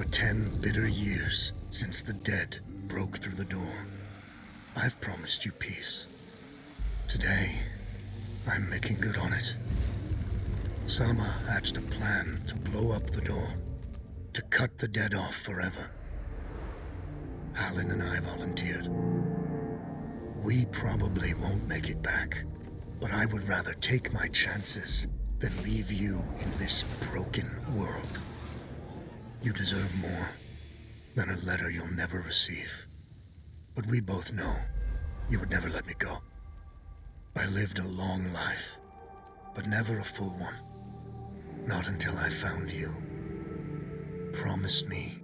for 10 bitter years since the dead broke through the door. I've promised you peace. Today, I'm making good on it. Sama hatched a plan to blow up the door, to cut the dead off forever. Hallen and I volunteered. We probably won't make it back, but I would rather take my chances than leave you in this broken world. You deserve more than a letter you'll never receive. But we both know you would never let me go. I lived a long life, but never a full one. Not until I found you. Promise me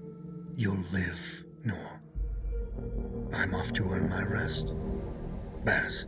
you'll live, Noor. I'm off to earn my rest. Baz.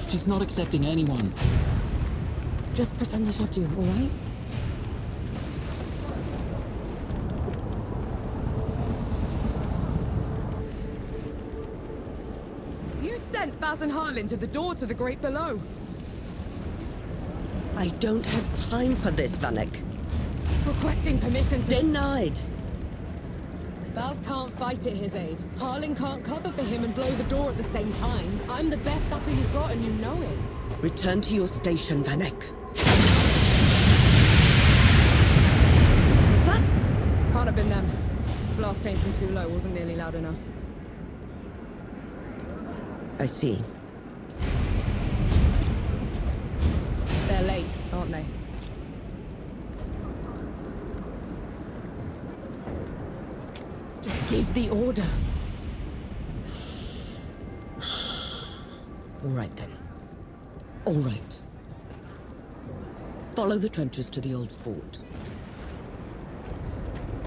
She's not accepting anyone. Just pretend they shot you, all right? You sent Baz and Harlan to the door to the Great Below. I don't have time for this, Vanek. Requesting permission to... Denied. Baz can't fight at his age. Harlan can't cover for him and blow the door at the same time. I'm the best upper you've got and you know it. Return to your station, Vanek. Was that? Can't have been them. The blast came from too low, wasn't nearly loud enough. I see. They're late, aren't they? Just give the order. All right, then. All right. Follow the trenches to the old fort.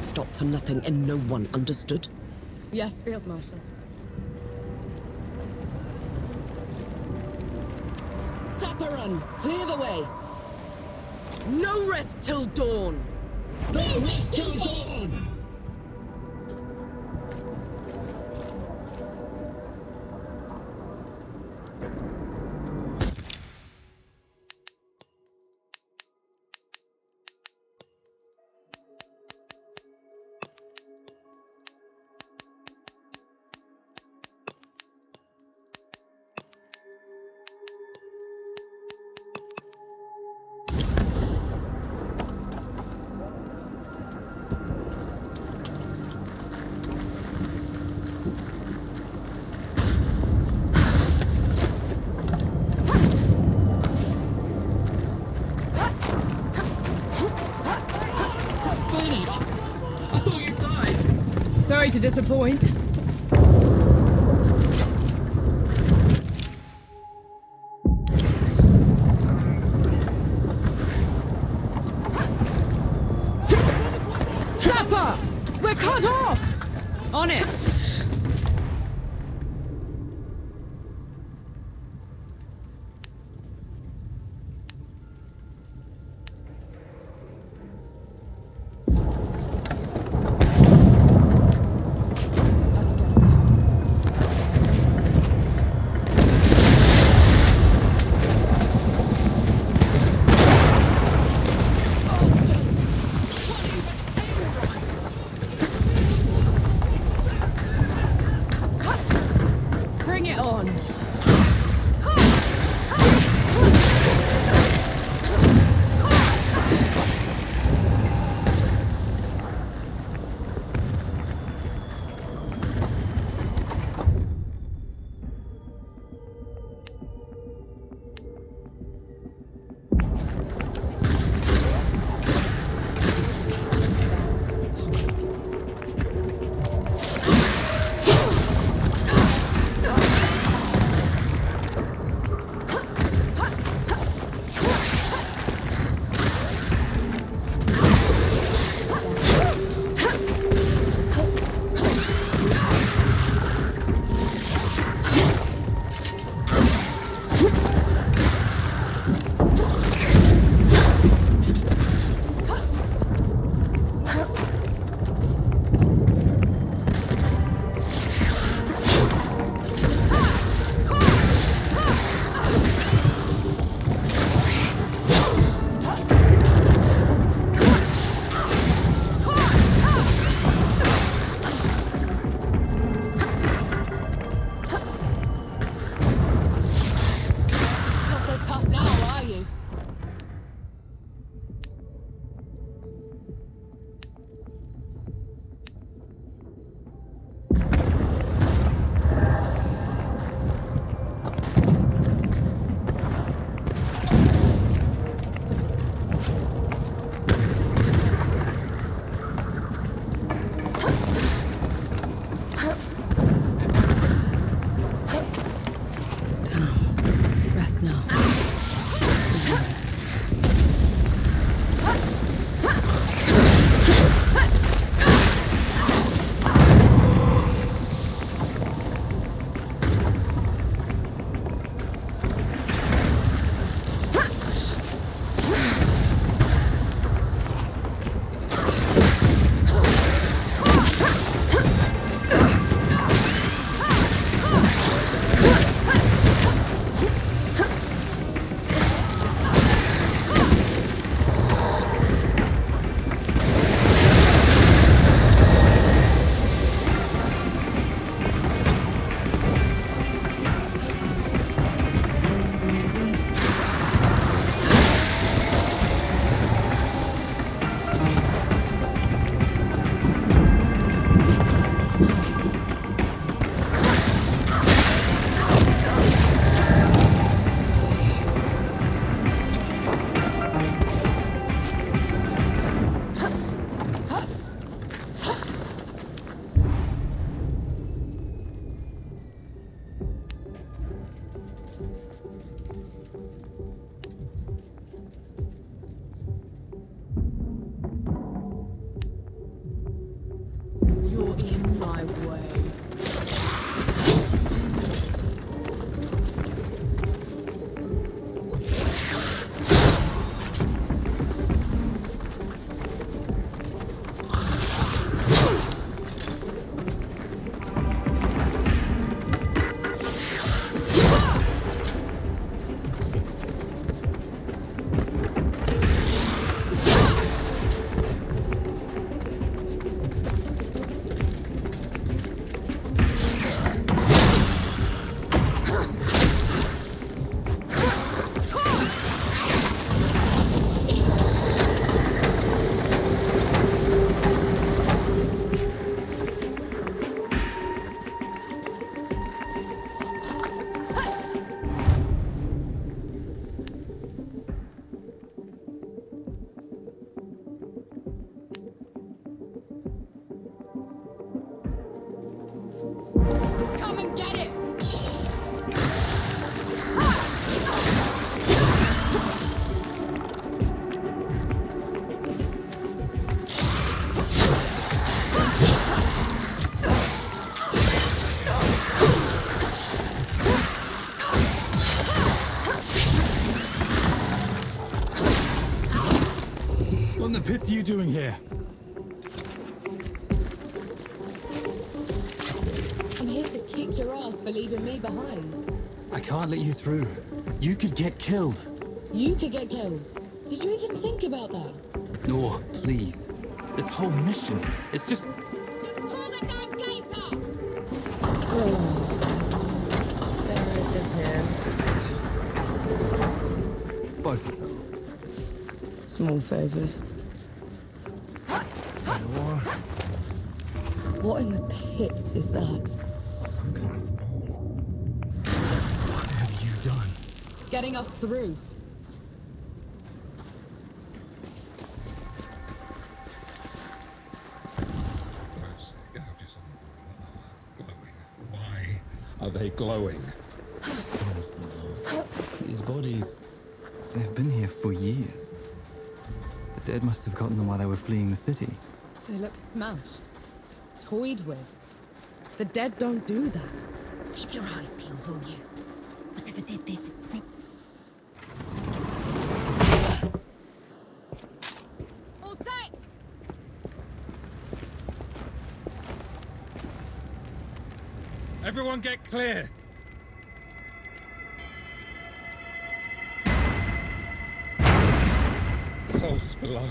Stop for nothing and no one, understood? Yes, Field Marshal. Zapparan, clear the way! No rest till dawn! No rest till dawn! Sorry to disappoint. Trapper! We're cut off! On it! way. Come and get it! What in the pits are you doing here? I'm here to kick your ass for leaving me behind. I can't let you through. You could get killed. You could get killed. Did you even think about that? No, please. This whole mission, it's just... Just pull the damn gate up! There is here. Both of them. Small favors. What in the pits is that? Some kind of mole. What have you done? Getting us through. Those gouges on the wall are glowing. Why are they glowing? These bodies, they've been here for years. The dead must have gotten them while they were fleeing the city. They look smashed. Toyed with. The dead don't do that. Keep your eyes peeled, will you? Whatever did this is All set! Everyone get clear! Holes below.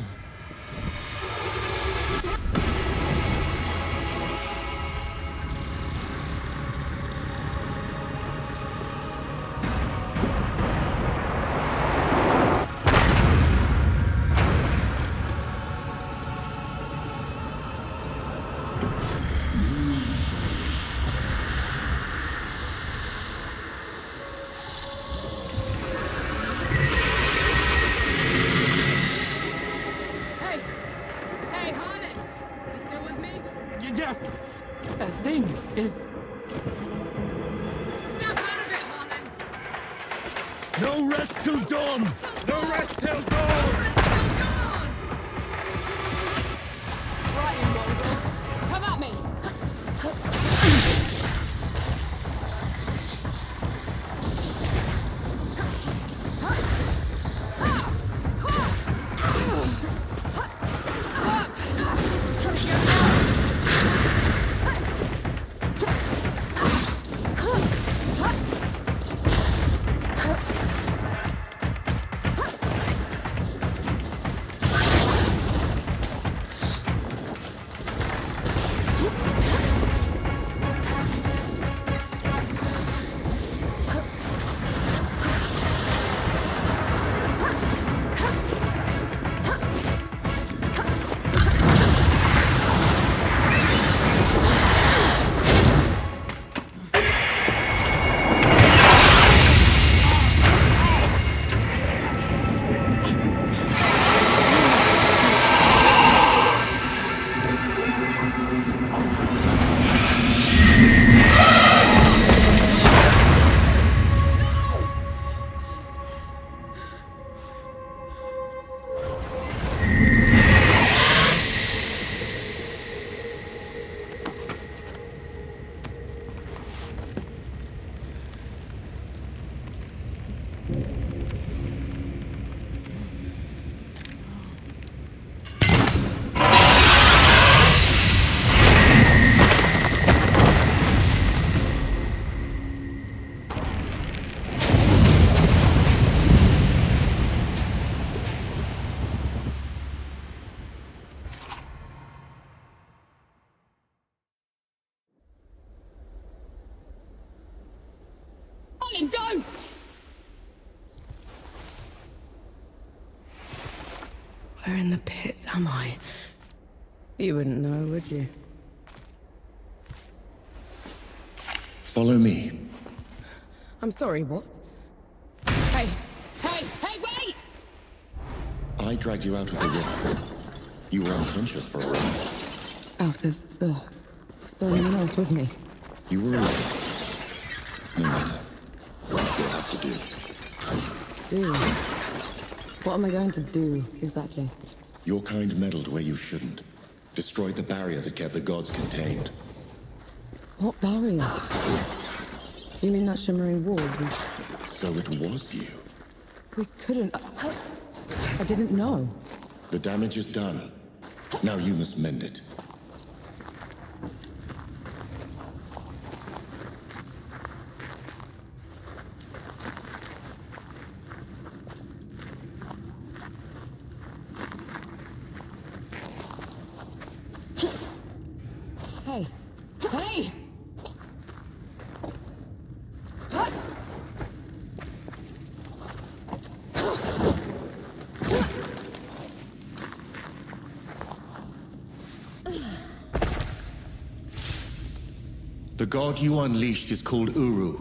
Where in the pits am I? You wouldn't know, would you? Follow me. I'm sorry, what? Hey! Hey! Hey, wait! I dragged you out of the river. You were unconscious for a while. Out of the... Is there anyone else with me? You were alone. No matter. You'll have to do. Do? What am I going to do, exactly? Your kind meddled where you shouldn't. Destroyed the barrier that kept the gods contained. What barrier? You mean that shimmering wall? So it was you. We couldn't... I didn't know. The damage is done. Now you must mend it. Hey! Hey! The god you unleashed is called Uru.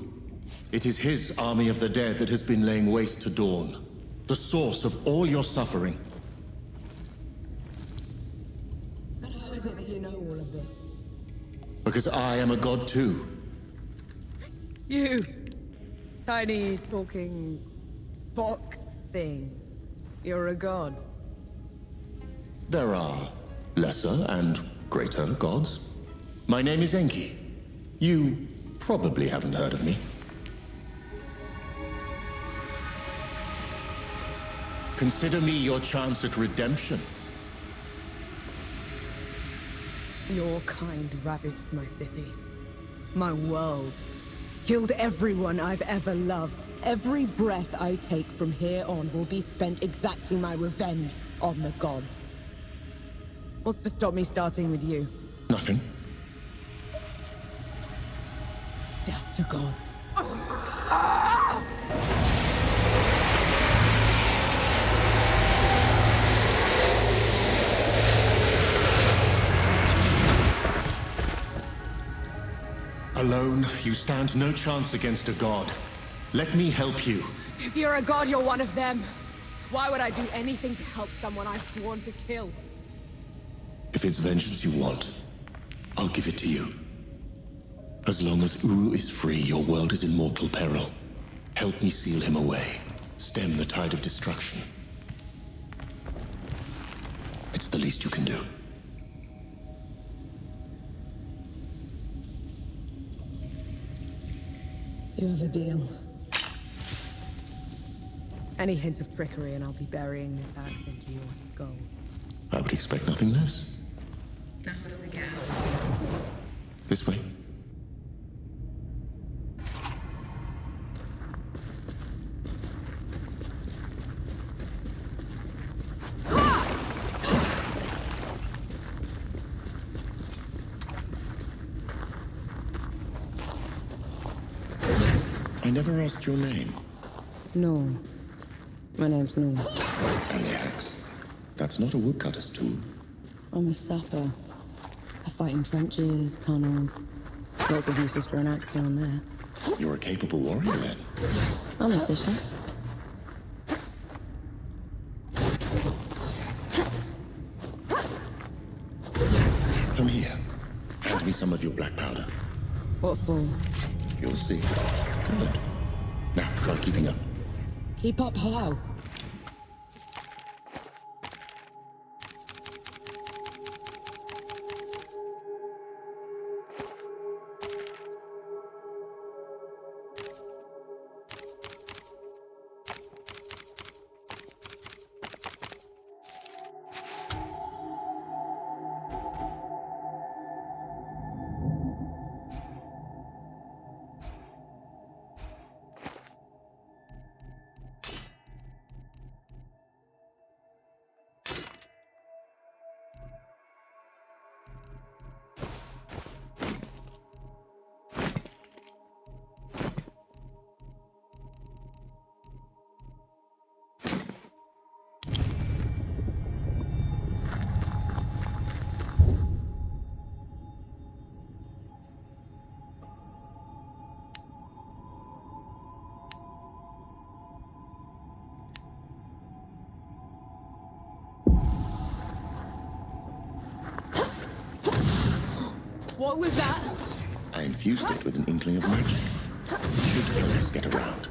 It is his army of the dead that has been laying waste to Dawn. The source of all your suffering. But how is it that you know all of this? Because I am a god too. You! Tiny, talking... fox thing. You're a god. There are lesser and greater gods. My name is Enki. You probably haven't heard of me. Consider me your chance at redemption. Your kind ravaged my city. My world. Killed everyone I've ever loved. Every breath I take from here on will be spent exacting my revenge on the gods. What's to stop me starting with you? Nothing. Death to gods. Alone, you stand no chance against a god. Let me help you. If you're a god, you're one of them. Why would I do anything to help someone I've sworn to kill? If it's vengeance you want, I'll give it to you. As long as Uru is free, your world is in mortal peril. Help me seal him away. Stem the tide of destruction. It's the least you can do. You have a deal. Any hint of trickery and I'll be burying this axe into your skull. I would expect nothing less. Now how do we get out? This way. I never asked your name. No. My name's Noor. And the axe. That's not a woodcutter's tool. I'm a sapper. I fight in trenches, tunnels. Lots of uses for an axe down there. You're a capable warrior, then. I'm efficient. Come here. Hand me some of your black powder. What for? You'll see. Good. Now, try keeping up. Keep up how? What was that? I infused it with an inkling of magic. It should help us get around.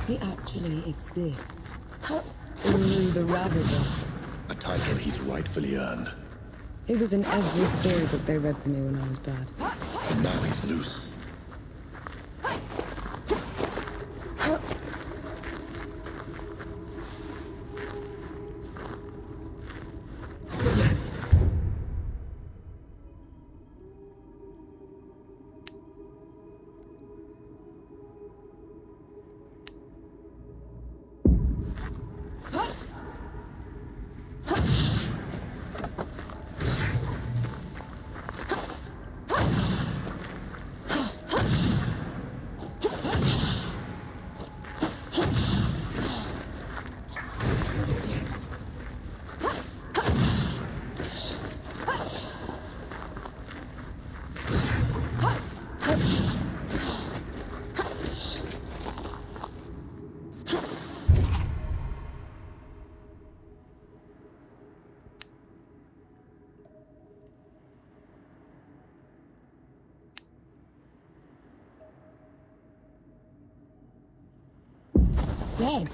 He actually exists. Uru the Ravager. A title he's rightfully earned. He was in every storybook they read to me when I was bad. And now he's loose. Dead.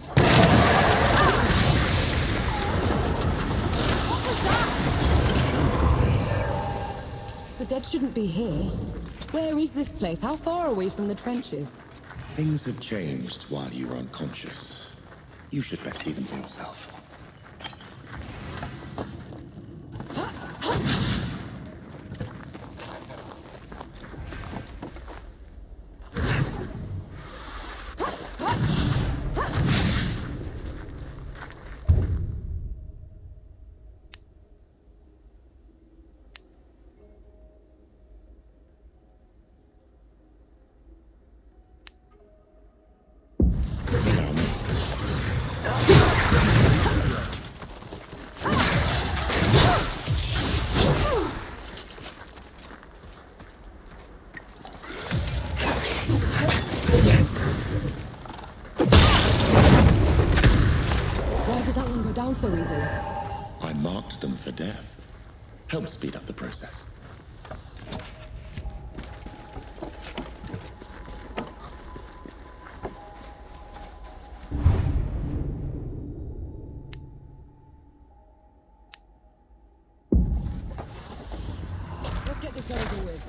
What was that? The dead shouldn't be here. Where is this place? How far are we from the trenches? Things have changed while you were unconscious. You should best see them for yourself. So easily. I marked them for death. Help speed up the process. Let's get this over with.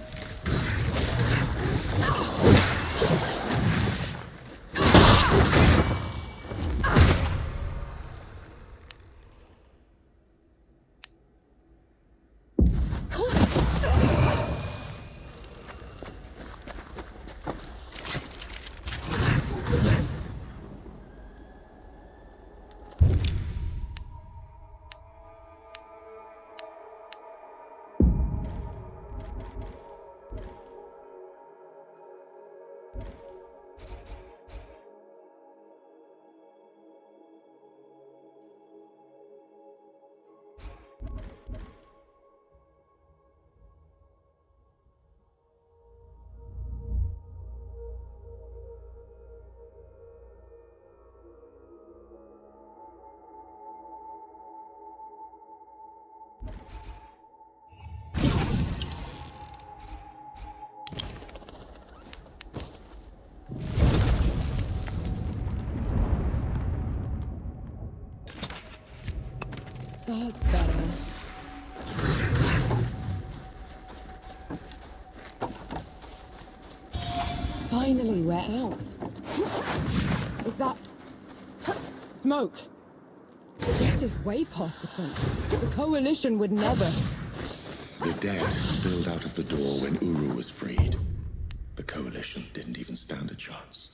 That's better. Finally, we're out. Is that... smoke? This is way past the front. The Coalition would never... The dead spilled out of the door when Uru was freed. The Coalition didn't even stand a chance.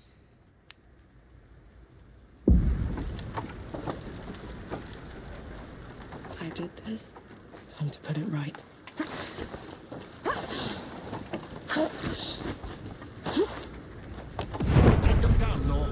I did this. Time to put it right. Take them down, Law.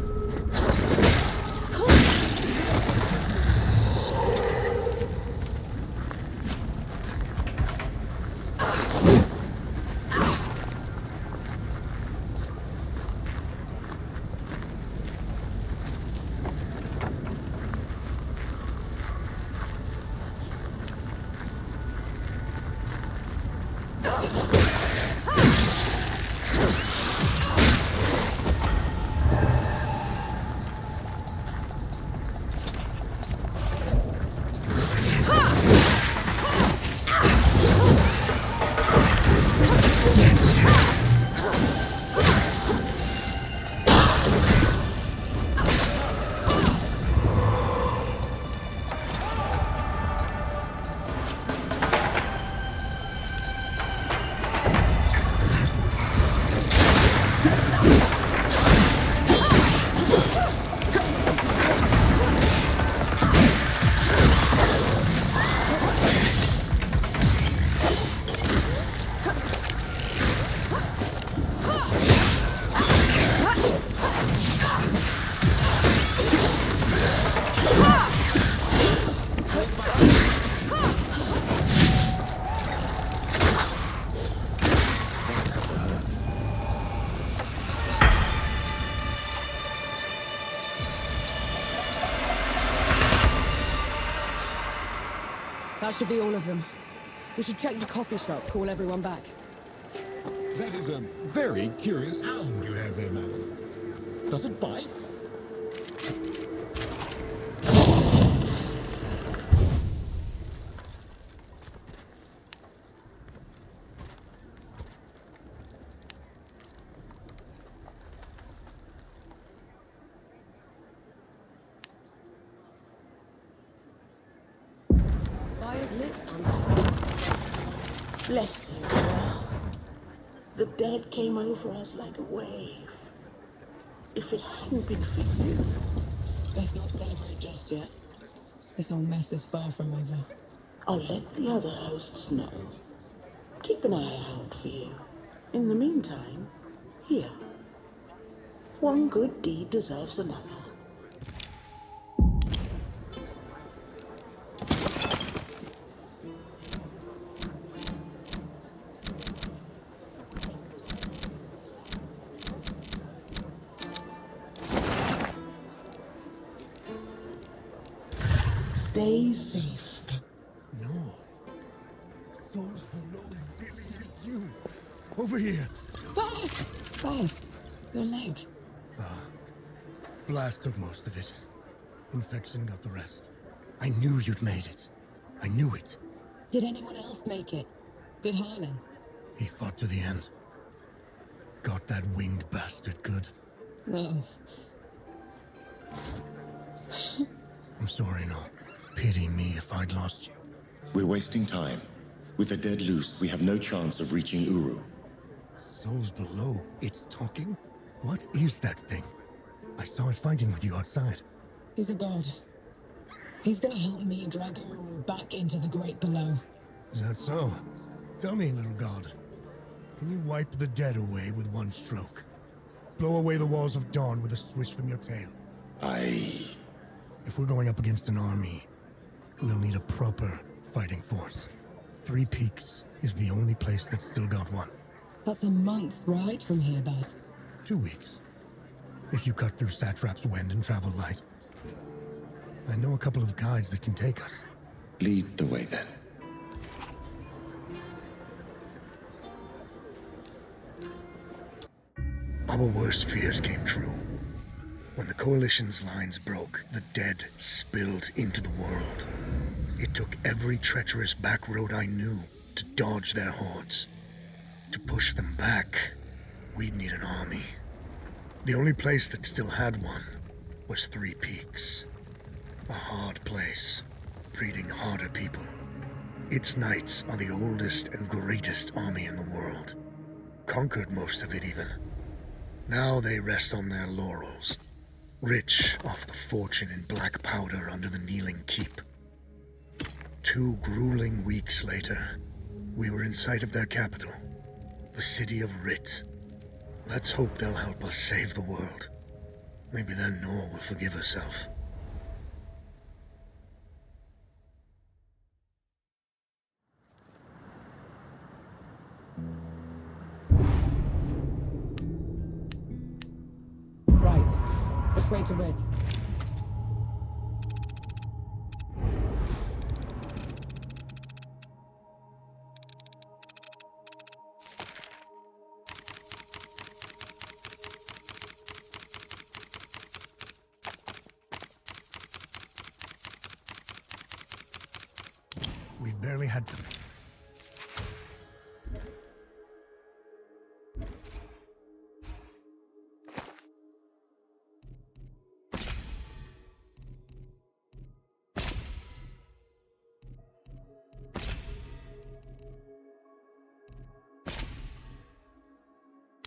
That should be all of them. We should check the coffee shop, call everyone back. That is a very curious hound you have there, madam. Does it bite? Fire's lit and Bless you, dear. The dead came over us like a wave. If it hadn't been for you... let's not celebrate just yet. This whole mess is far from over. I'll let the other hosts know. Keep an eye out for you. In the meantime, here. One good deed deserves another. Stay safe. No. Those below really is you. Over here. Fast! Your leg. Blast took most of it. Infection got the rest. I knew you'd made it. I knew it. Did anyone else make it? Did Harlan? He fought to the end. Got that winged bastard good. No. I'm sorry, no. Pity me if I'd lost you. We're wasting time. With the dead loose, we have no chance of reaching Uru. Souls below. It's talking? What is that thing? I saw it fighting with you outside. He's a god. He's gonna help me drag Uru back into the great below. Is that so? Tell me, little god. Can you wipe the dead away with one stroke? Blow away the walls of dawn with a swish from your tail? If we're going up against an army, we'll need a proper fighting force. Three Peaks is the only place that's still got one. That's a month's ride from here, Baz. 2 weeks. If you cut through Satrap's Wind and travel light. I know a couple of guides that can take us. Lead the way, then. Our worst fears came true. When the Coalition's lines broke, the dead spilled into the world. It took every treacherous back road I knew to dodge their hordes. To push them back, we'd need an army. The only place that still had one was Three Peaks. A hard place, breeding harder people. Its knights are the oldest and greatest army in the world. Conquered most of it even. Now they rest on their laurels, rich off the fortune in black powder under the Kneeling Keep. 2 grueling weeks later, we were in sight of their capital, the city of Rit. Let's hope they'll help us save the world. Maybe then Nor will forgive herself. Right. Which way to Red? We've barely had to...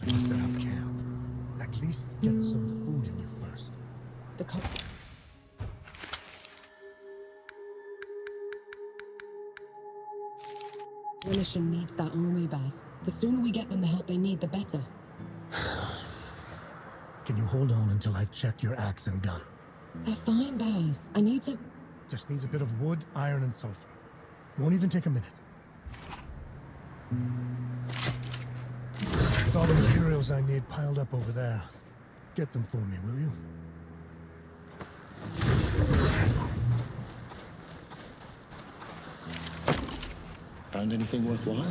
set up camp. At least get some food in you first. The cop. Coalition needs that army, Baz. The sooner we get them the help they need, the better. Can you hold on until I've checked your axe and gun? They're fine, Baz. I need to... Just needs a bit of wood, iron, and sulfur. Won't even take a minute. With all the materials I need piled up over there. Get them for me, will you? Found anything worthwhile?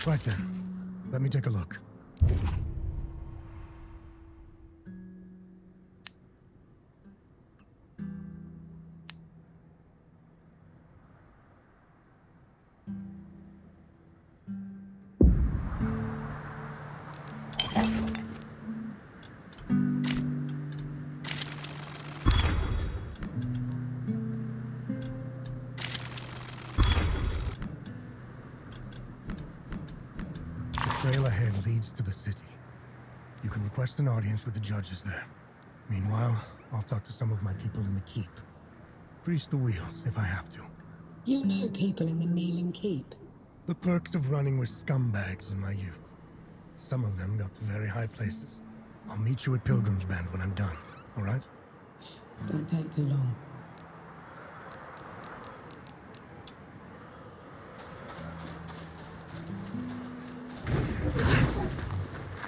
Right then. Let me take a look. The trail ahead leads to the city. You can request an audience with the judges there. Meanwhile, I'll talk to some of my people in the keep. Grease the wheels if I have to. You know people in the Kneeling Keep. The perks of running with scumbags in my youth. Some of them got to very high places. I'll meet you at Pilgrim's Bend when I'm done, all right? Don't take too long.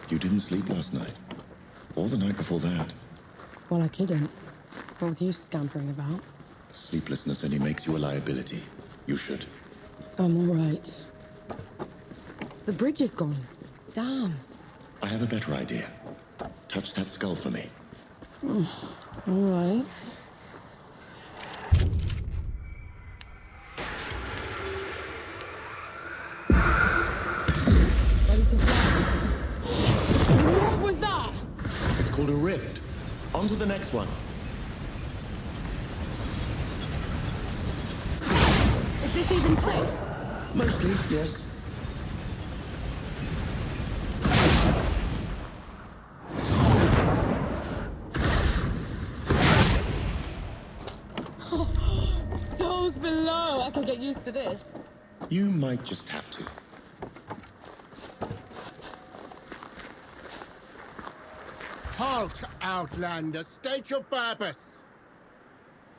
You didn't sleep last night? Or the night before that? Well, I couldn't. What with you scampering about? Sleeplessness only makes you a liability. You should. I'm all right. The bridge is gone. Damn. I have a better idea. Touch that skull for me. All right. What was that? It's called a rift. On to the next one. Is this even safe? Mostly, yes. Those below! I can get used to this. You might just have to. Halt, Outlander. State your purpose.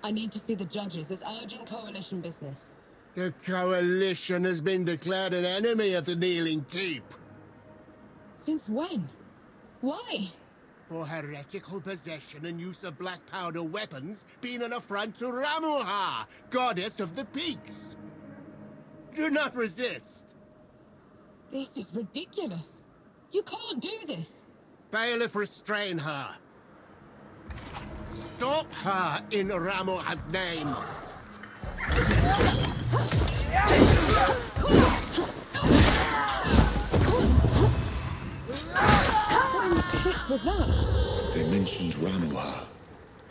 I need to see the judges. It's urgent coalition business. The Coalition has been declared an enemy of the Kneeling Keep. Since when? Why? For heretical possession and use of black powder weapons being an affront to Ramuha, goddess of the peaks. Do not resist. This is ridiculous. You can't do this. Bailiff, restrain her. Stop her in Ramuha's name. What was that? They mentioned Ramuha,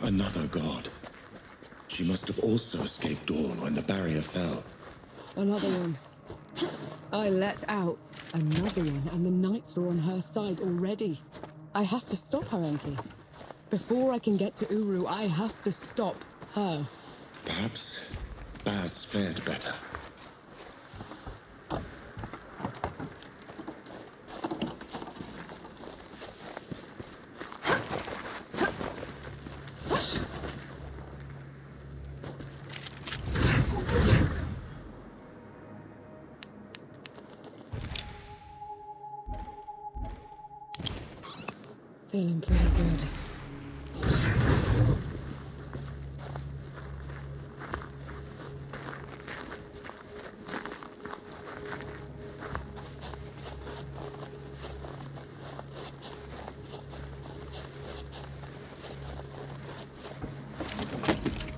another god. She must have also escaped Dawn when the barrier fell. Another one. I let out another one, and the Knights are on her side already. I have to stop her, Enki. Before I can get to Uru, I have to stop her. Perhaps Baz fared better. Feeling pretty good.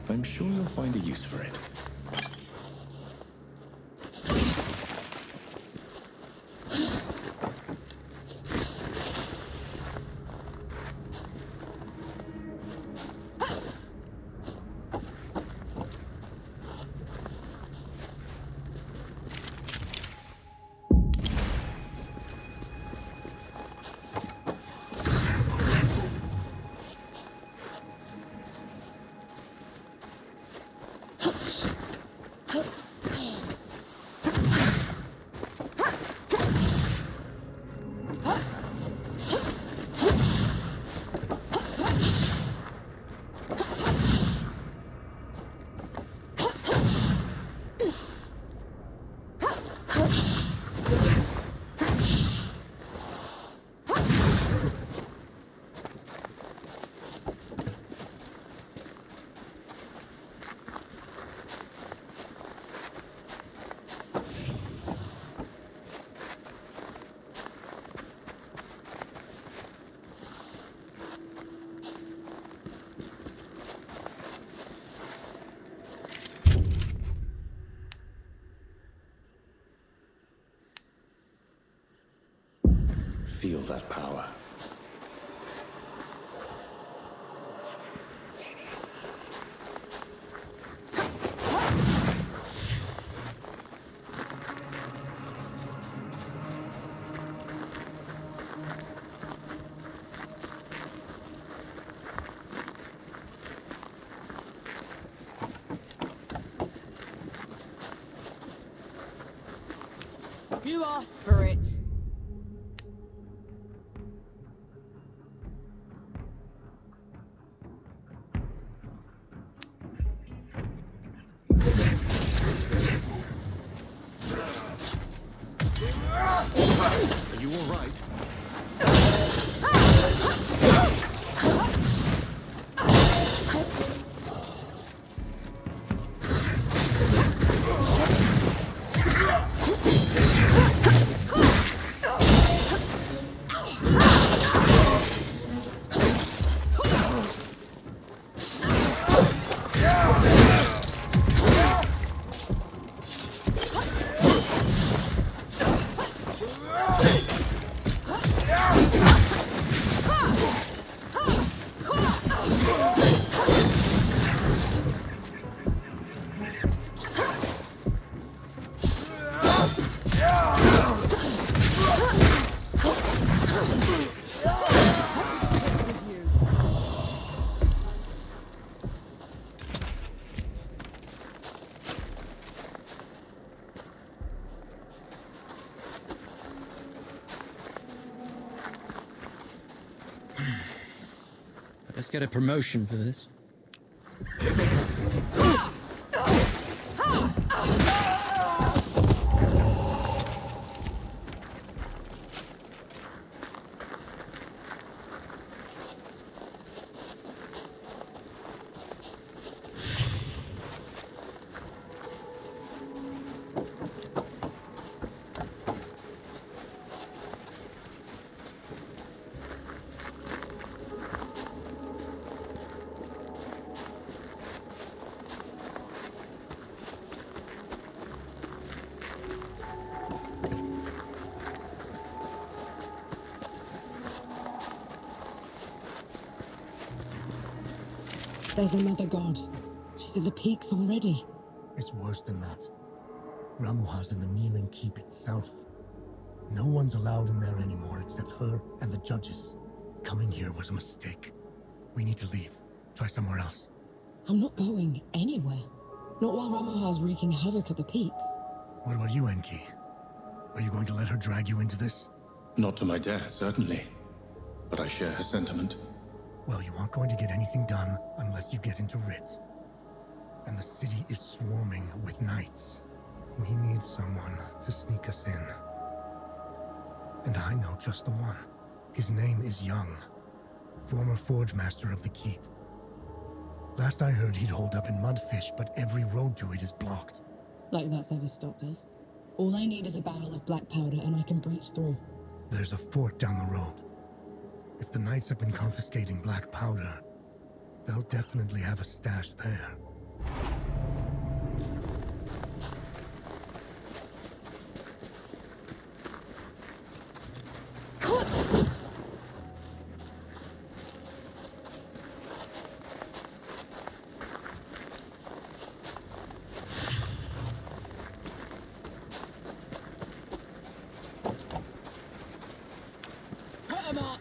I'm sure you'll find a use for it. feel that power. You asked for it. Are you all right? Let's get a promotion for this. There's another god. She's in the peaks already. It's worse than that. Ramuha's in the kneeling keep itself. No one's allowed in there anymore except her and the judges. Coming here was a mistake. We need to leave. Try somewhere else. I'm not going anywhere. Not while Ramuha's wreaking havoc at the peaks. What about you, Enki? Are you going to let her drag you into this? Not to my death, certainly. But I share her sentiment. Well, you aren't going to get anything done unless you get into Rit. And the city is swarming with knights. We need someone to sneak us in. And I know just the one. His name is Young, former forge master of the keep. Last I heard, he'd hold up in Mudfish, but every road to it is blocked. Like that's ever stopped us. All I need is a barrel of black powder and I can breach through. There's a fort down the road. If the knights have been confiscating black powder, they'll definitely have a stash there. Put 'em up!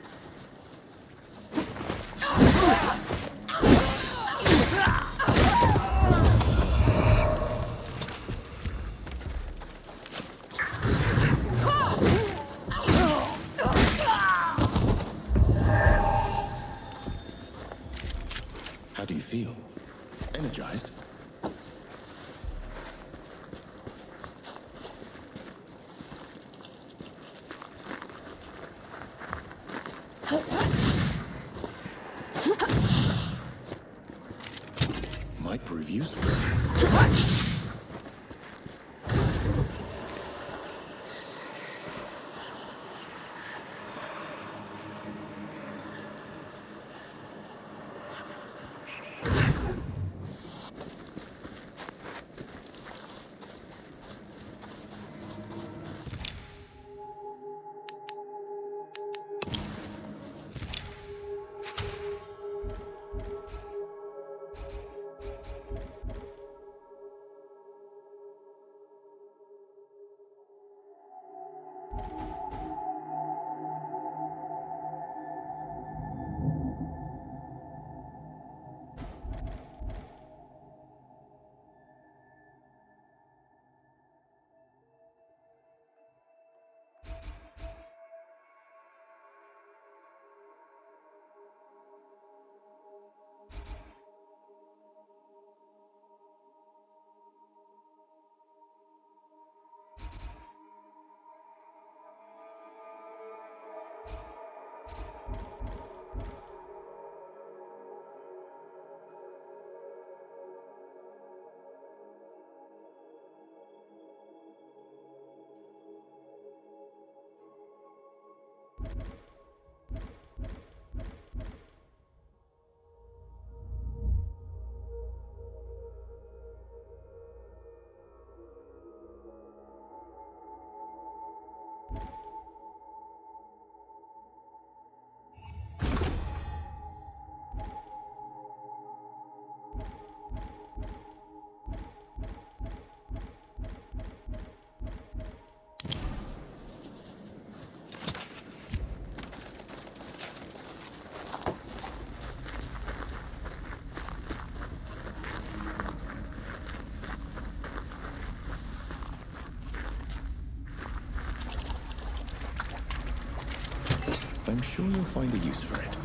I'm sure you'll find a use for it.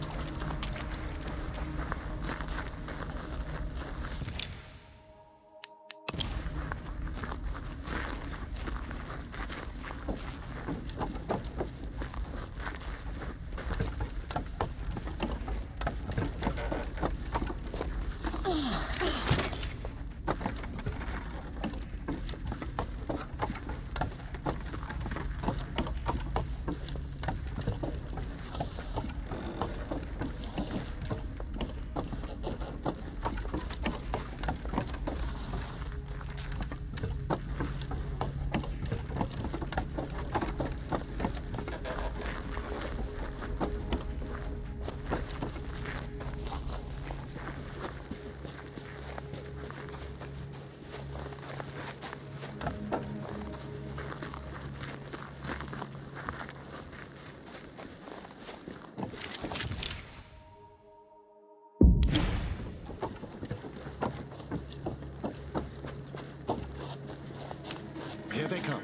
Here they come.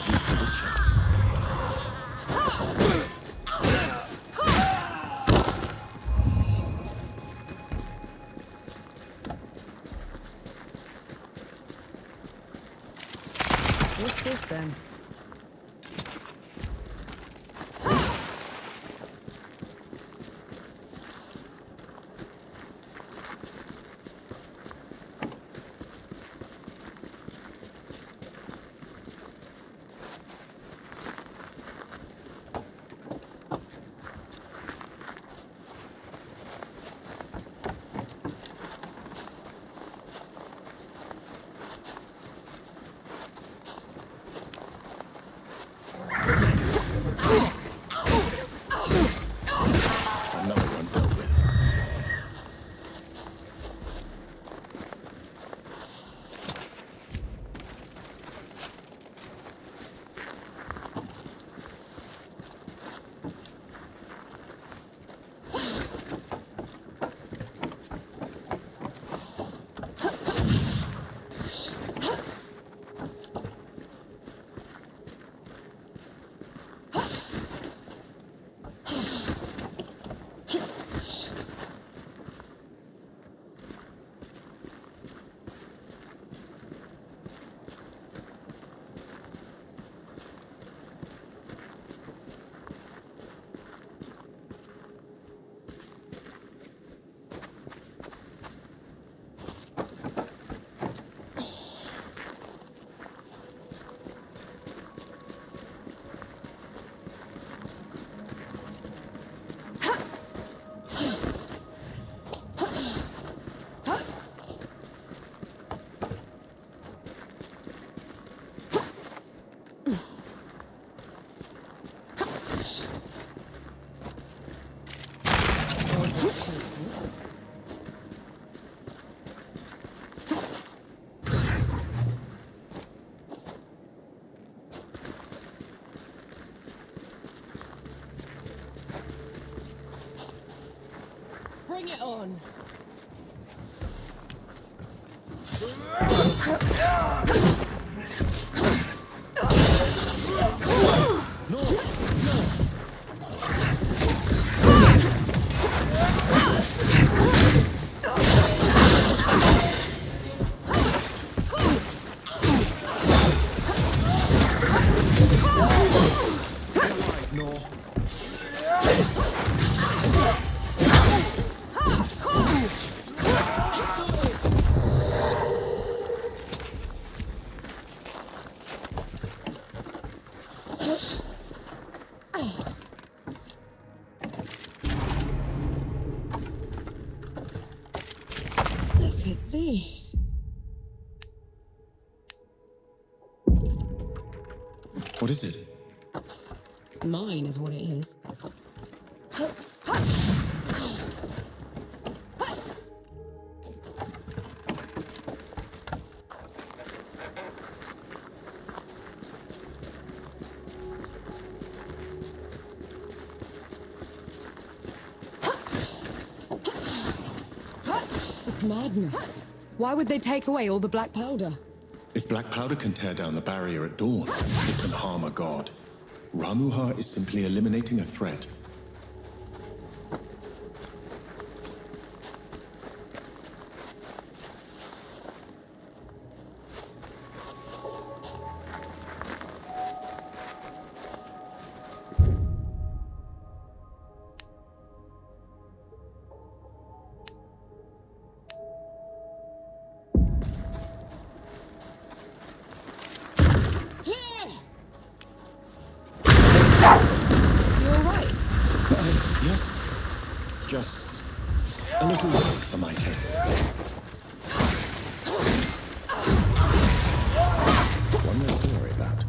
These little chunks. What's this then? Another one dealt with. Bring it on! Look at this. What is it? Mine is what it is. It's madness. Why would they take away all the black powder? If black powder can tear down the barrier at dawn, it can harm a god. Ramuha is simply eliminating a threat. Yes, just a little low for my tastes. One less to worry about.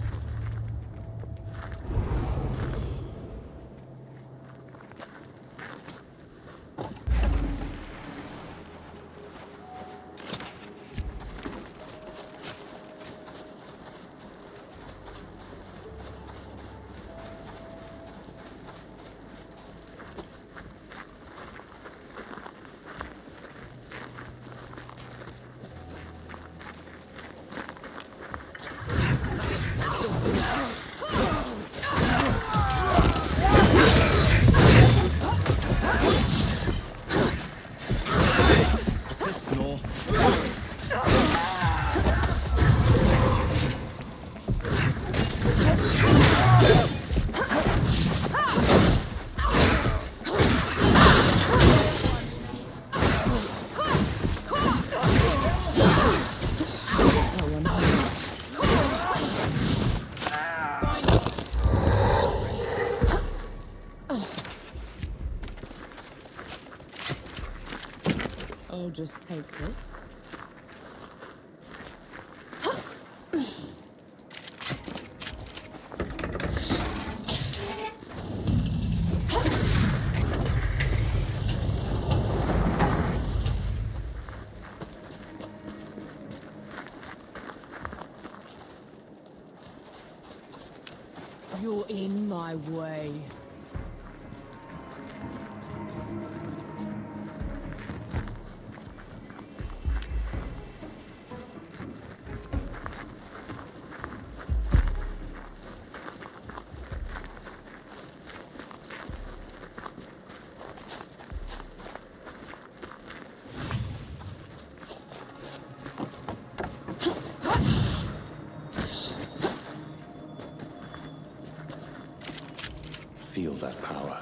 I'll just take this. You're in my way. Feel that power.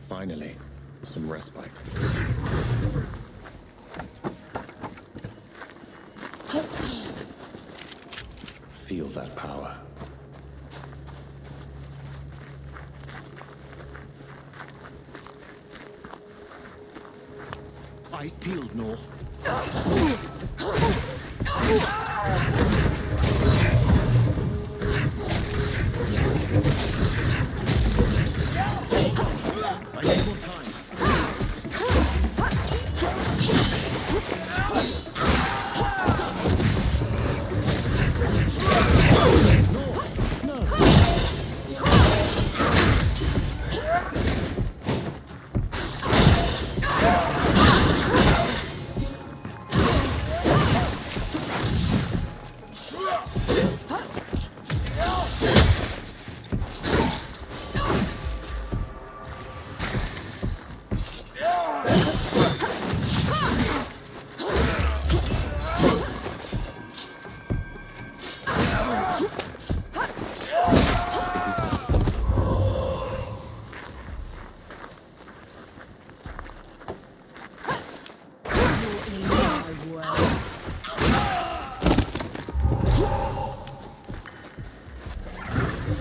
Finally, some respite. Feel that power. Eyes peeled, Nor. I need more time.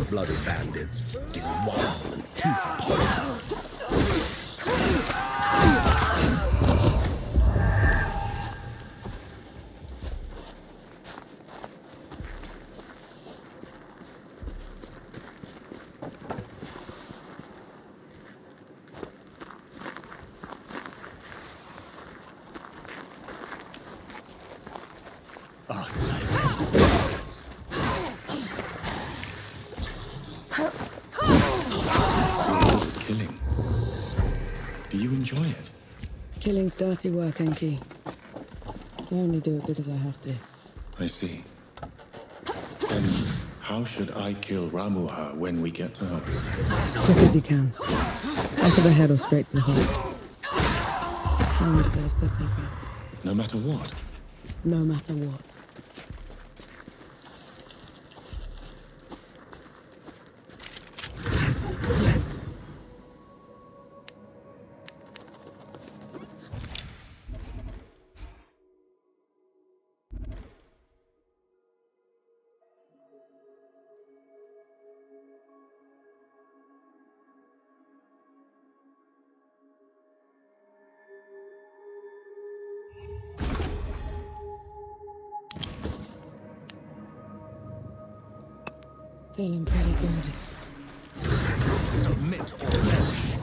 Bloody bandits, getting wild and tooth-pulling. Do you enjoy it? Killing's dirty work, Enki. I only do it because I have to. I see. Then how should I kill Ramuha when we get to her? Quick as you can. Back of the head or straight to the heart. No one deserves to suffer. No matter what? No matter what. Feeling pretty good. Submit or perish.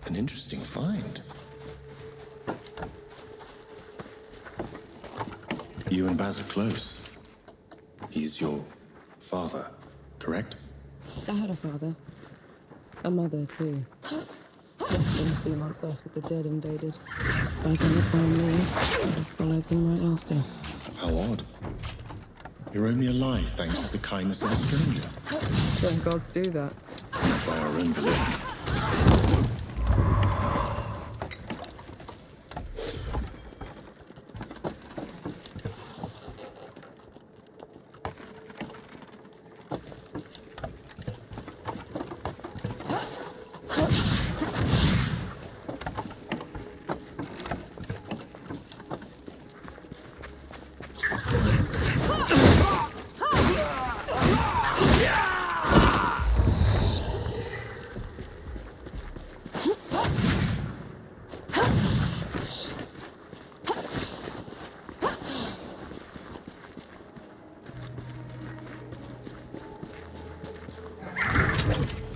An interesting find. You and Baz are close. He's your father, correct? I had a father. A mother, too. Lost him a few months after the dead invaded. Baz and the family, I followed them right after. How odd. You're only alive thanks to the kindness of a stranger. Don't gods do that? By our own volition.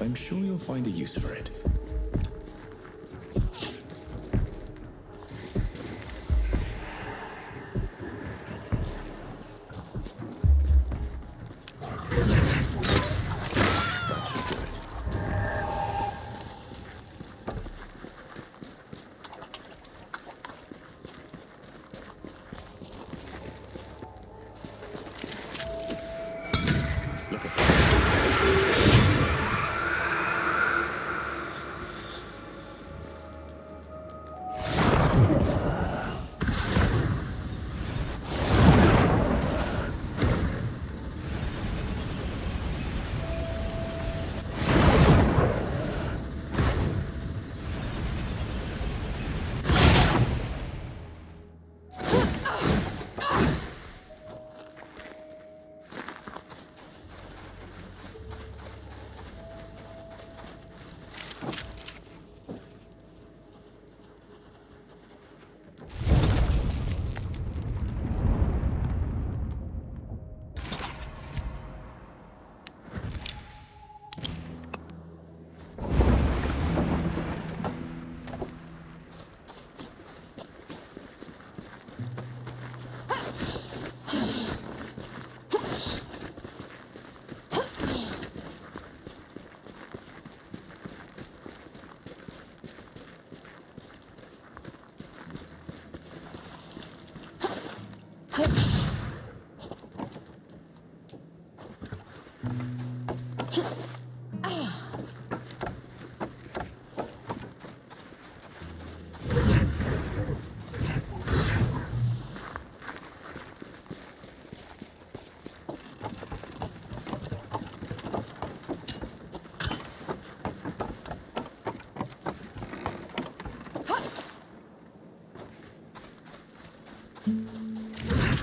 I'm sure you'll find a use for it. That should do it. Look at that.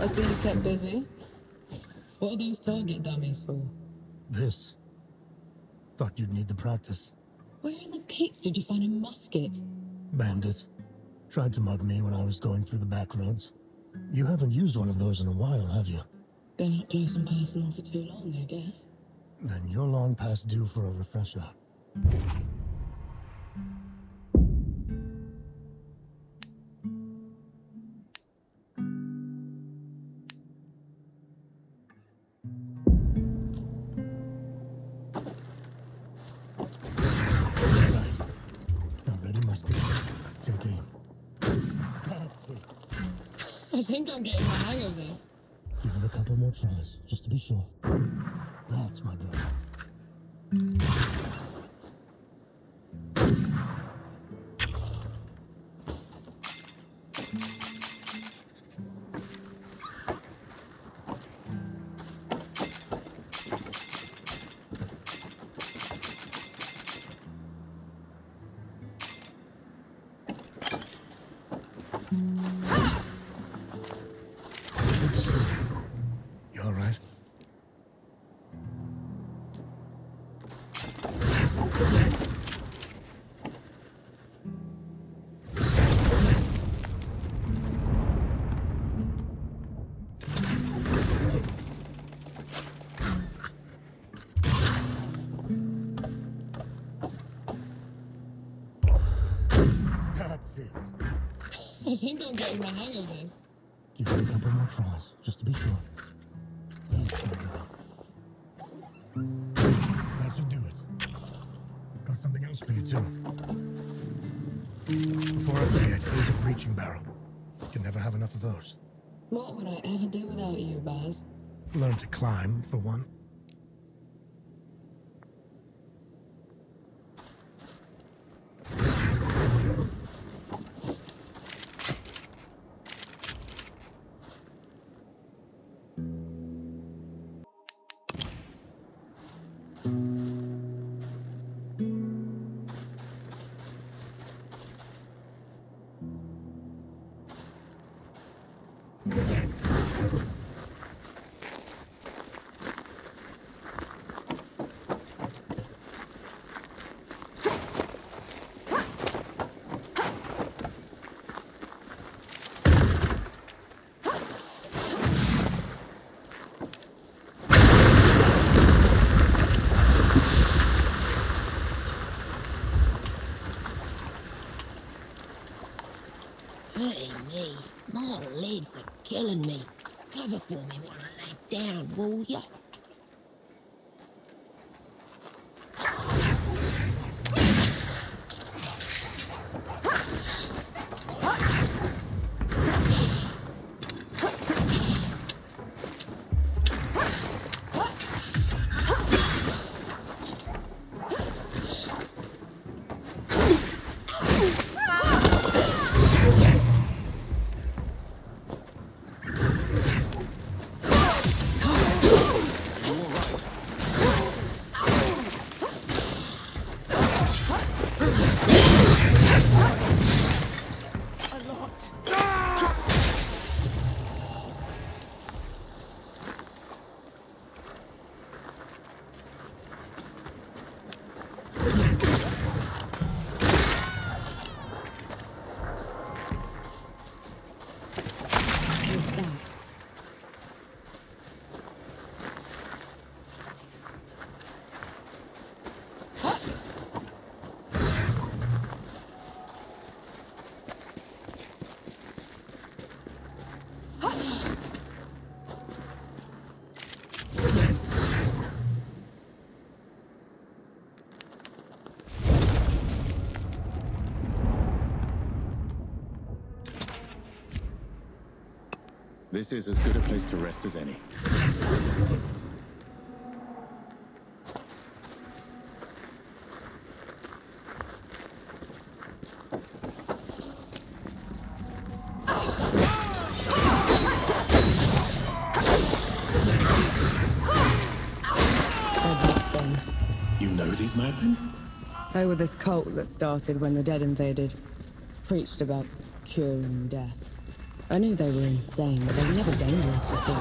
I see you kept busy. What are those target dummies for? This. Thought you'd need the practice. Where in the peaks did you find a musket? Bandit. Tried to mug me when I was going through the back roads. You haven't used one of those in a while, have you? Been up close and personal for too long, I guess. Then you're long past due for a refresher. I think I'm getting the hang of this. Give it a couple more tries, just to be sure. That's my girl. You all right? That's it. I think I'm getting the hang of this. Give it a couple more tries, just to be sure. That's my girl. That should do it. Got something else for you, too. Before I forget, here's a breaching barrel. Can never have enough of those. What would I ever do without you, Baz? Learn to climb, for one. Hey, me. My legs are killing me. Cover for me while I lay down, will ya? This is as good a place to rest as any. You know these madmen? They were this cult that started when the dead invaded. Preached about curing death. I knew they were insane, but they were never dangerous before.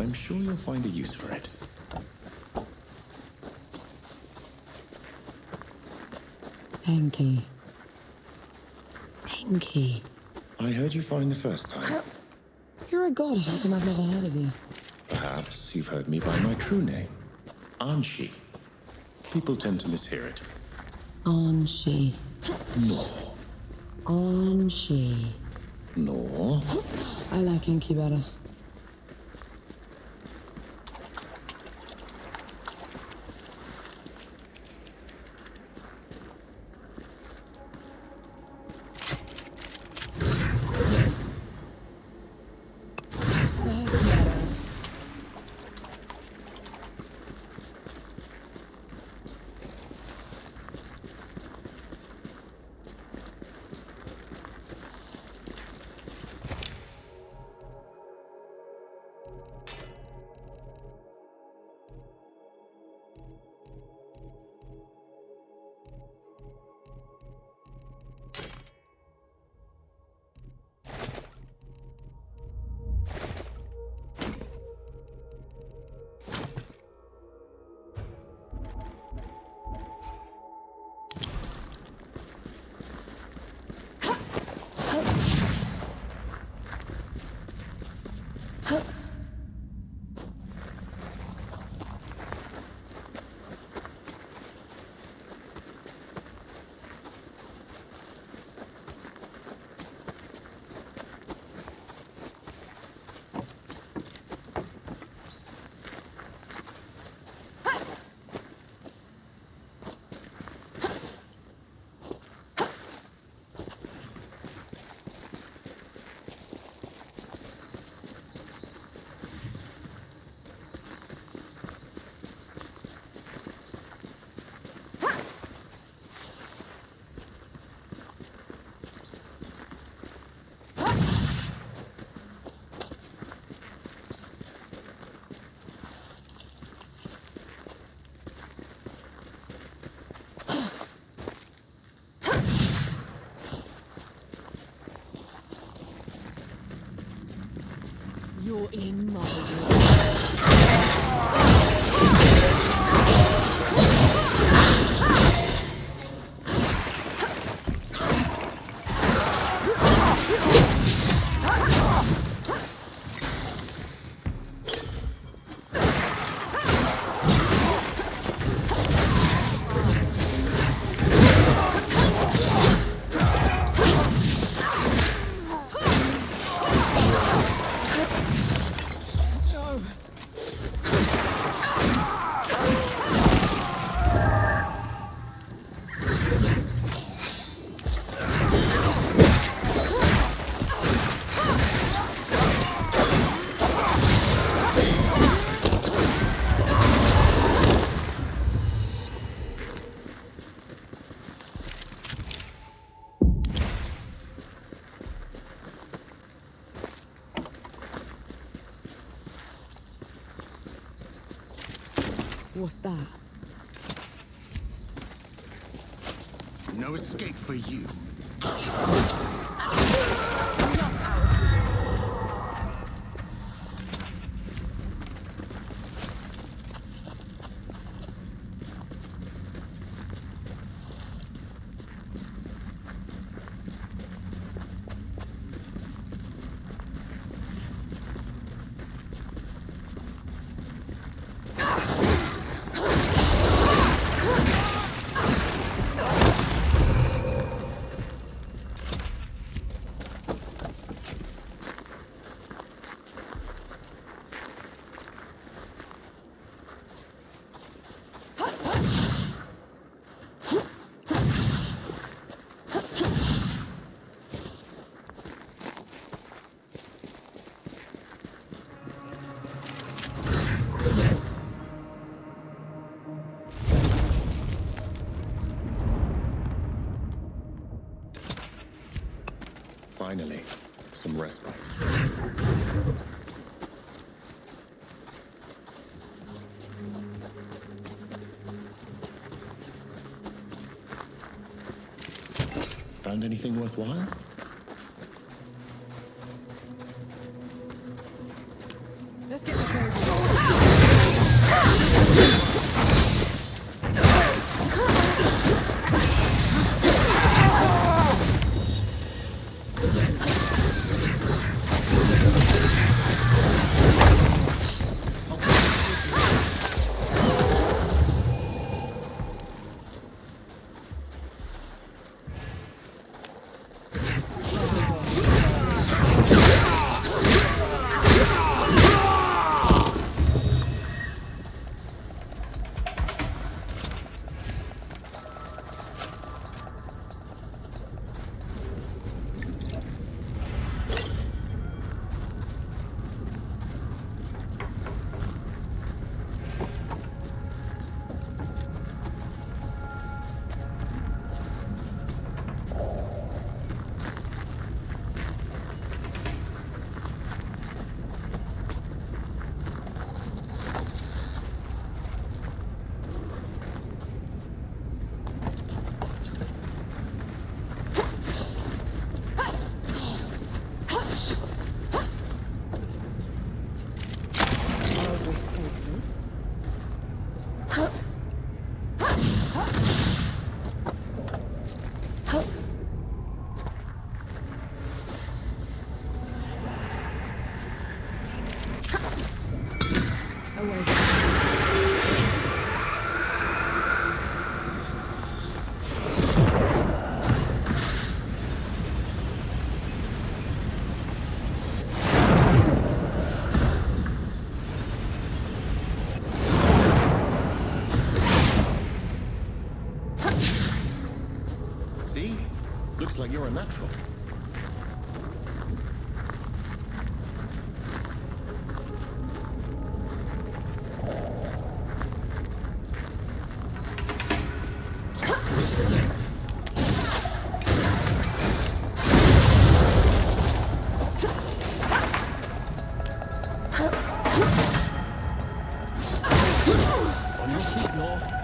I'm sure you'll find a use for it. Enki. Enki. I heard you fine the first time. If you're a god, how come I've never heard of you? Perhaps you've heard me by my true name, Anshi. People tend to mishear it. Anshi. No. Anshi. No. I like Enki better. You're in my world. What's that? No escape for you. Finally, some respite. Found anything worthwhile? Let's get this over. See? Looks like you're a natural. On your feet, Law.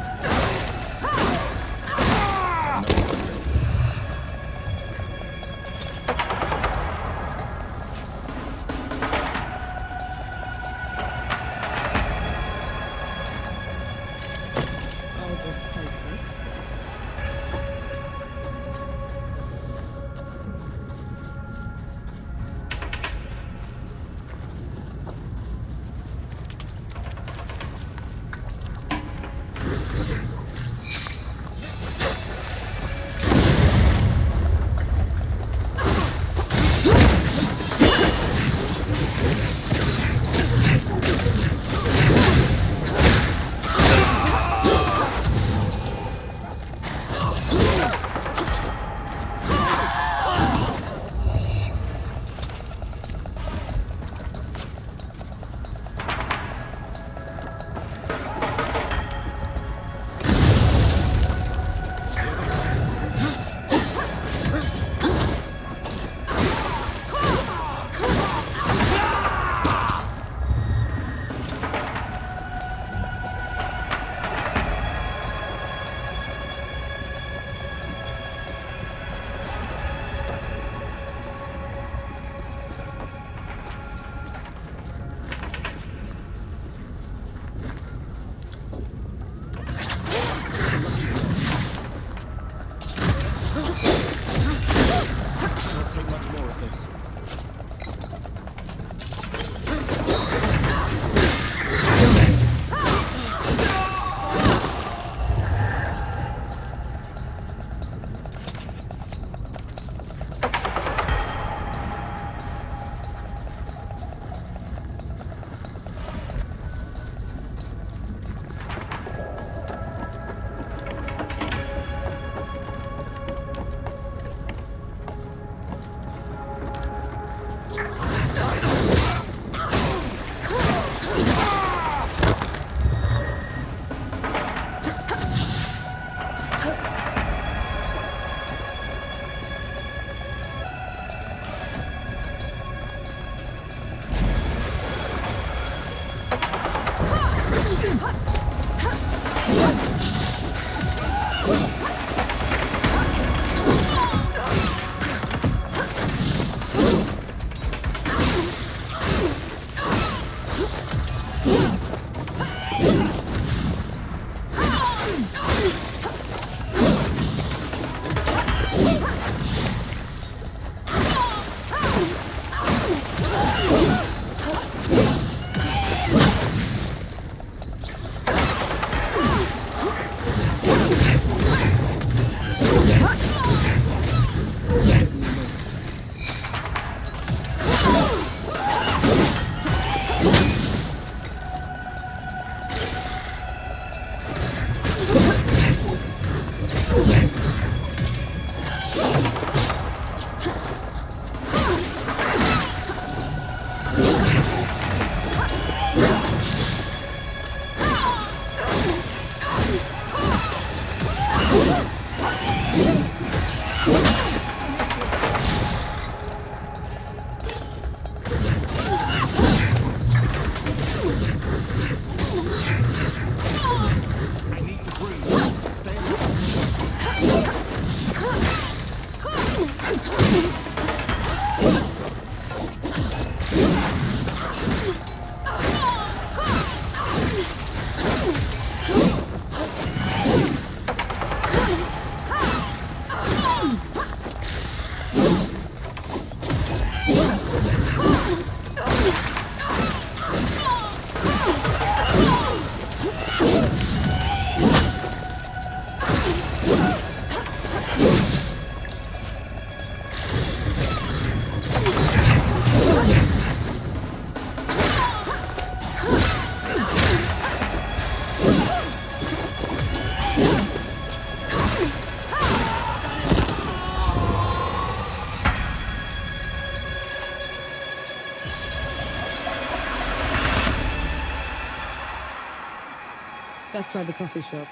Let's try the coffee shop.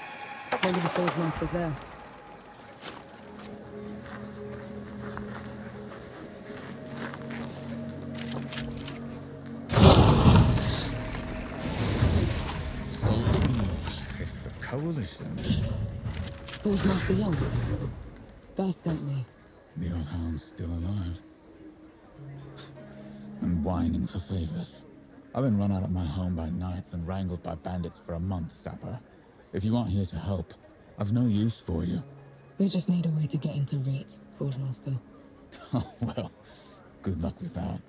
Maybe the Forge Master's there. It's the Coalition. Forge Master Young. Baz sent me. The old hound's still alive. And whining for favors. I've been run out of my home by knights and wrangled by bandits for a month, Sapper. If you aren't here to help, I've no use for you. We just need a way to get into Rate, Forge Master. Oh, well, good luck with that.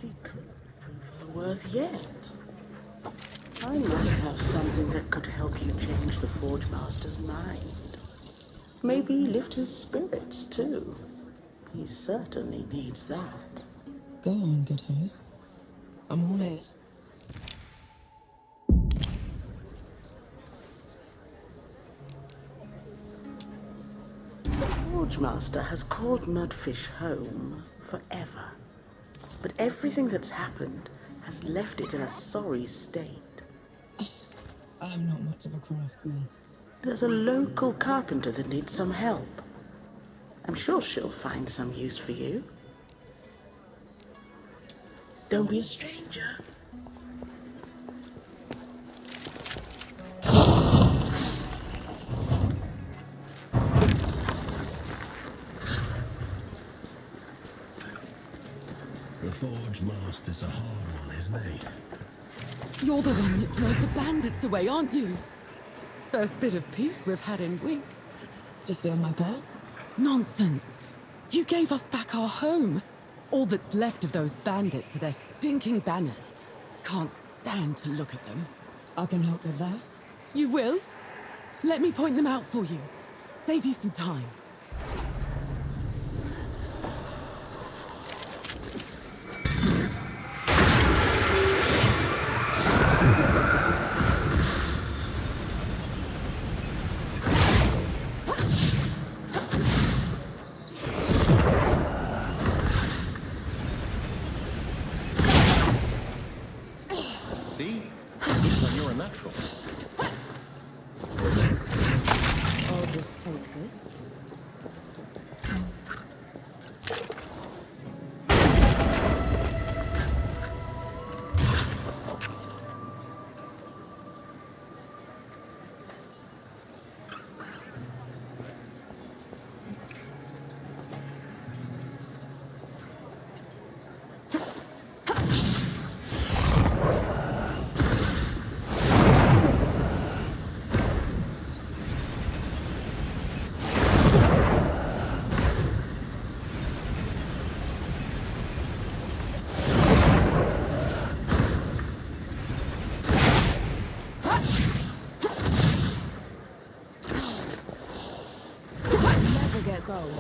She could prove her worth yet. I might have something that could help you change the Forge Master's mind. Maybe lift his spirits, too. He certainly needs that. Go on, good host. I'm all ears. The Forge Master has called Mudfish home forever. But everything that's happened has left it in a sorry state. I'm not much of a craftsman. There's a local carpenter that needs some help. I'm sure she'll find some use for you. Don't be a stranger. The Forge Master's a hard one, isn't he? You're the one that drove the bandits away, aren't you? First bit of peace we've had in weeks. Just doing my part? Nonsense. You gave us back our home. All that's left of those bandits are their stinking banners. Can't stand to look at them. I can help with that. You will? Let me point them out for you. Save you some time. See? Looks like you're a natural. I'll just take this. Gets old.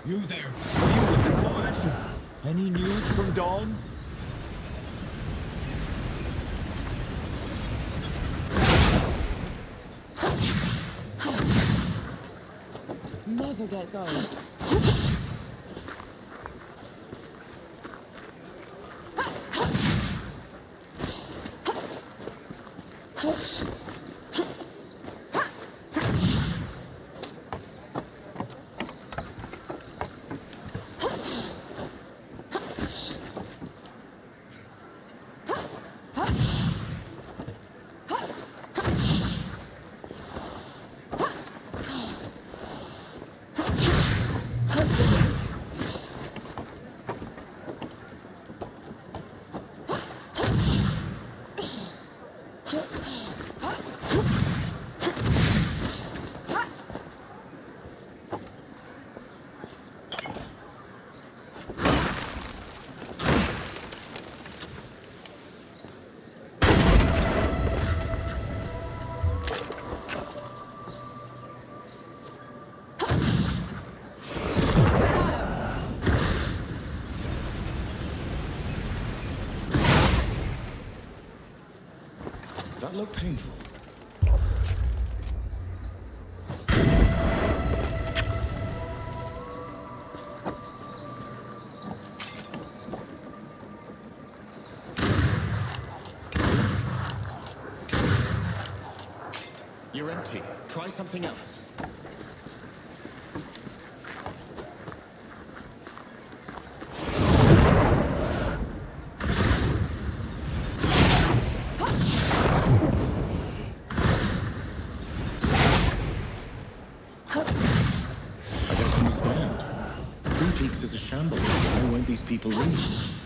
You there? Are you with the Coalition? Any news from Dawn? Never gets old. look painful? You're empty. Try something else. I don't understand. Twin Peaks is a shambles. Why won't these people leave?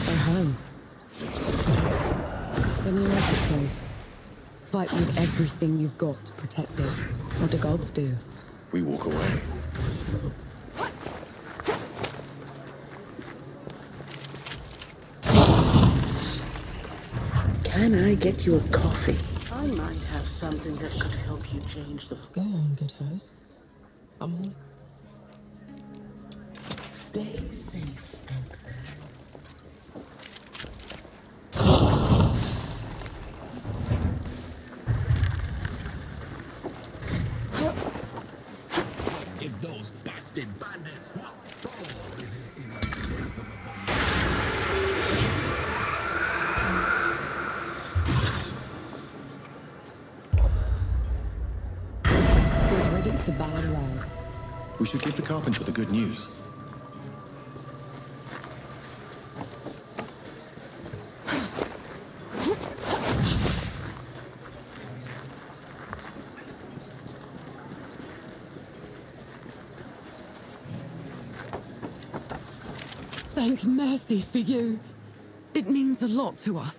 They're home. It's not safe. Then you make it safe. Fight with everything you've got to protect it. What do gods do? We walk away. Can I get you a coffee? I might have something that could help you change the... Go on, good host. I'm all... Stay safe out there. Give those bastard bandits what for in a breath of a Good riddance to bad rags. We should give the carpenter the good news. Thank mercy for you. It means a lot to us.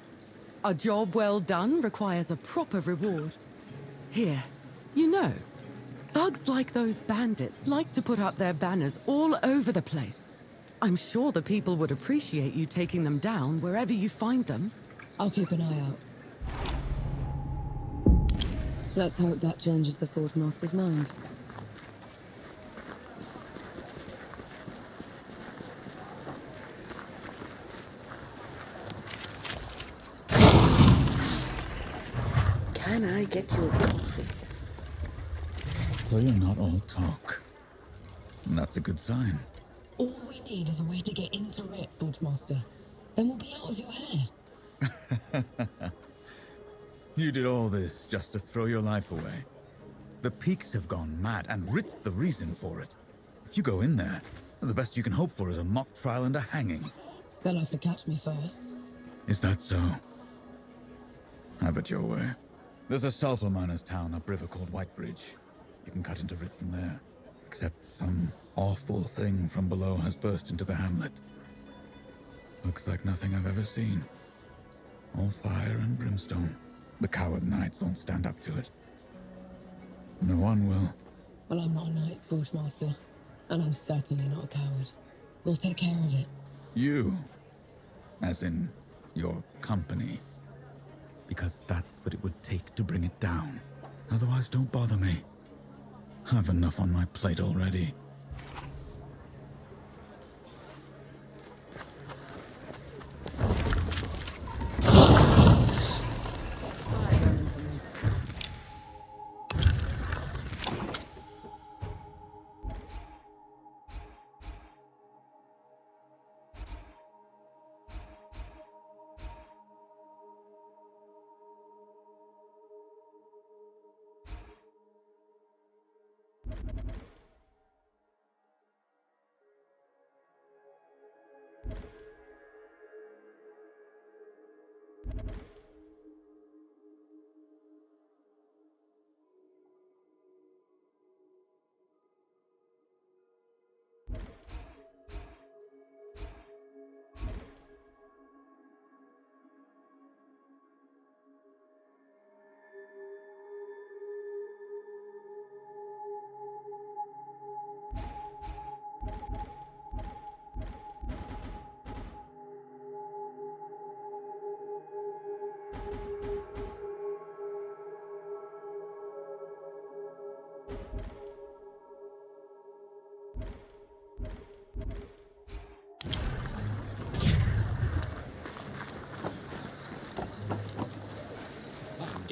A job well done requires a proper reward. Here, you know, thugs like those bandits like to put up their banners all over the place. I'm sure the people would appreciate you taking them down wherever you find them. I'll keep an eye out. Let's hope that changes the Forge Master's mind. Can I get you a coffee? So you're not all talk. And that's a good sign. All we need is a way to get into it, Forge Master. Then we'll be out of your hair. You did all this just to throw your life away. The Peaks have gone mad, and Rit's the reason for it. If you go in there, the best you can hope for is a mock trial and a hanging. They'll have to catch me first. Is that so? Have it your way. There's a sulfur miner's town upriver called Whitebridge. You can cut into Rit from there. Except some awful thing from below has burst into the hamlet. Looks like nothing I've ever seen. All fire and brimstone. The coward knights won't stand up to it. No one will. Well, I'm not a knight, Forge Master. And I'm certainly not a coward. We'll take care of it. You. As in, your company. Because that's what it would take to bring it down. Otherwise, don't bother me. I've enough on my plate already.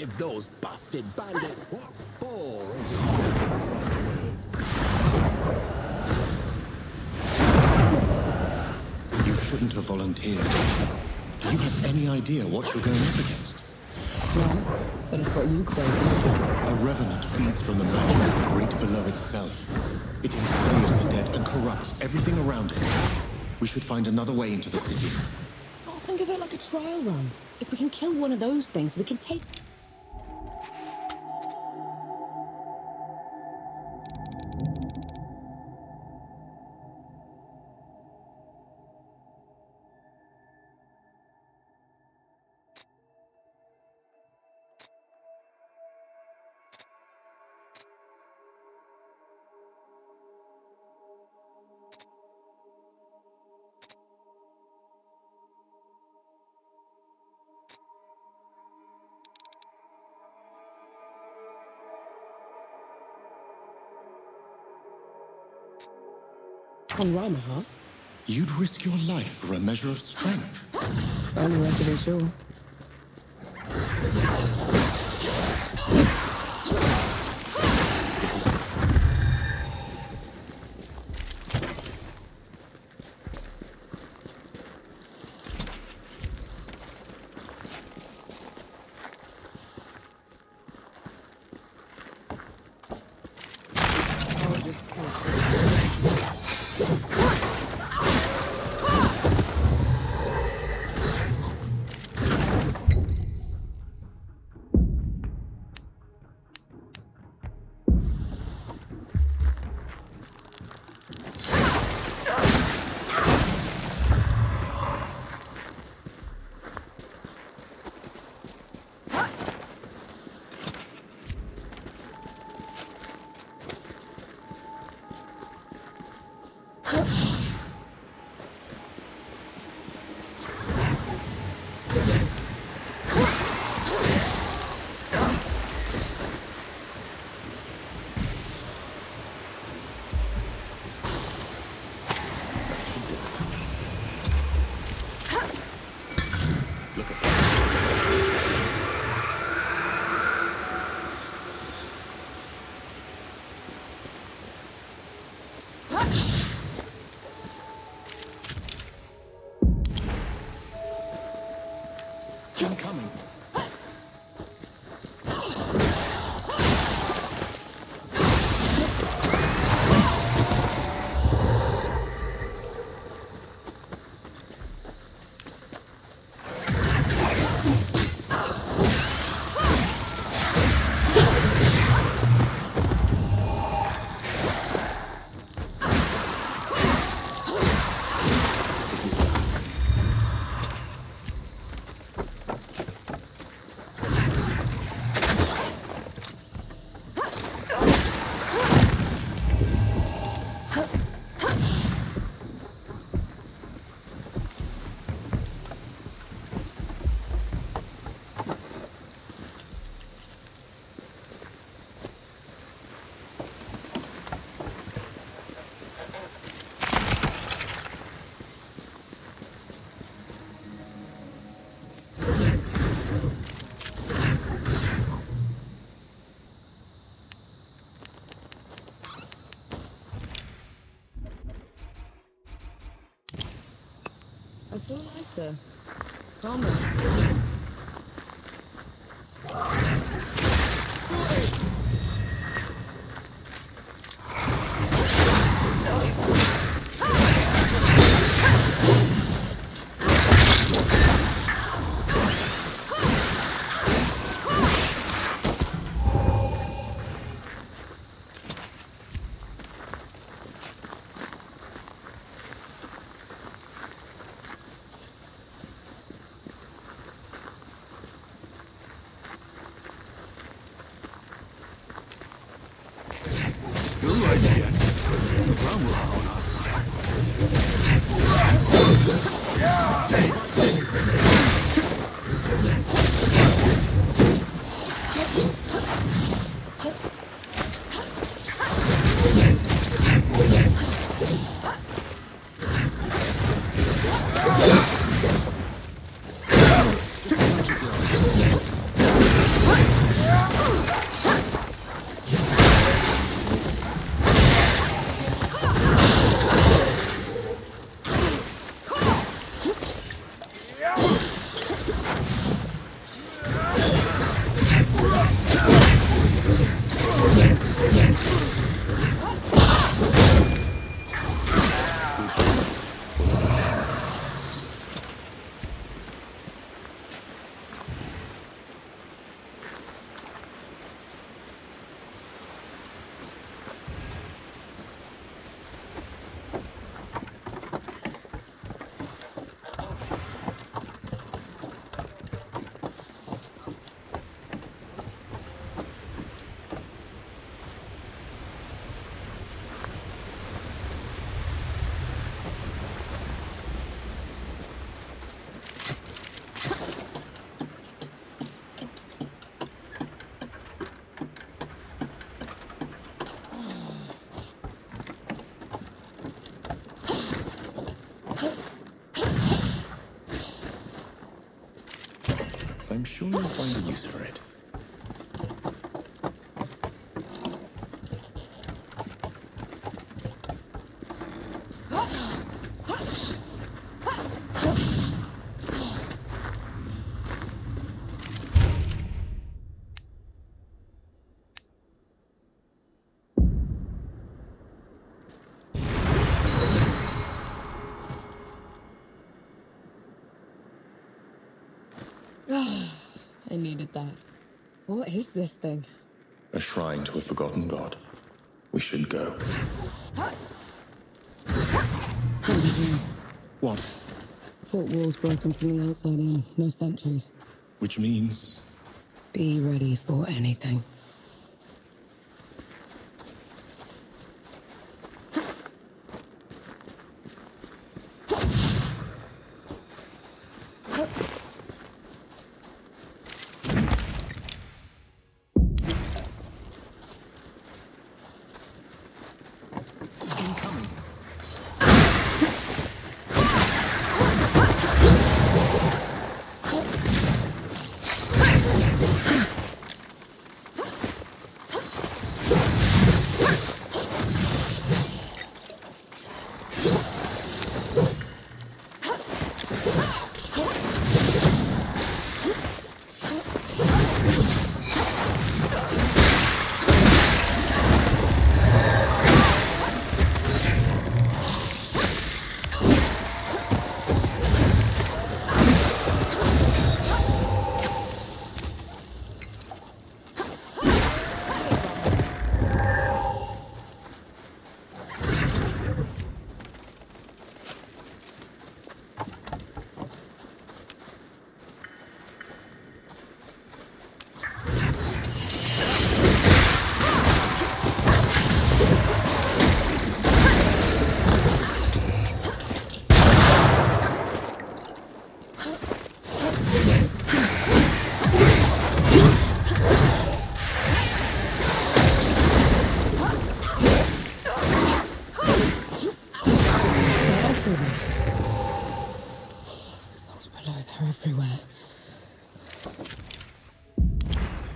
give those bastard bandits what for. You shouldn't have volunteered. Do you have any idea what you're going up against? No, but it's what you call A revenant feeds from the magic of the great beloved self. It enslaves the dead and corrupts everything around it. We should find another way into the city. I'll think of it like a trial run. If we can kill one of those things, we can take... On Rama, huh? You'd risk your life for a measure of strength. Only way to be sure. Incoming. I still like the comment. Good idea. The ground will hold us. I needed that. What is this thing? A shrine to a forgotten god. We should go. What? Fort wall's broken from the outside in. No sentries. Which means... Be ready for anything.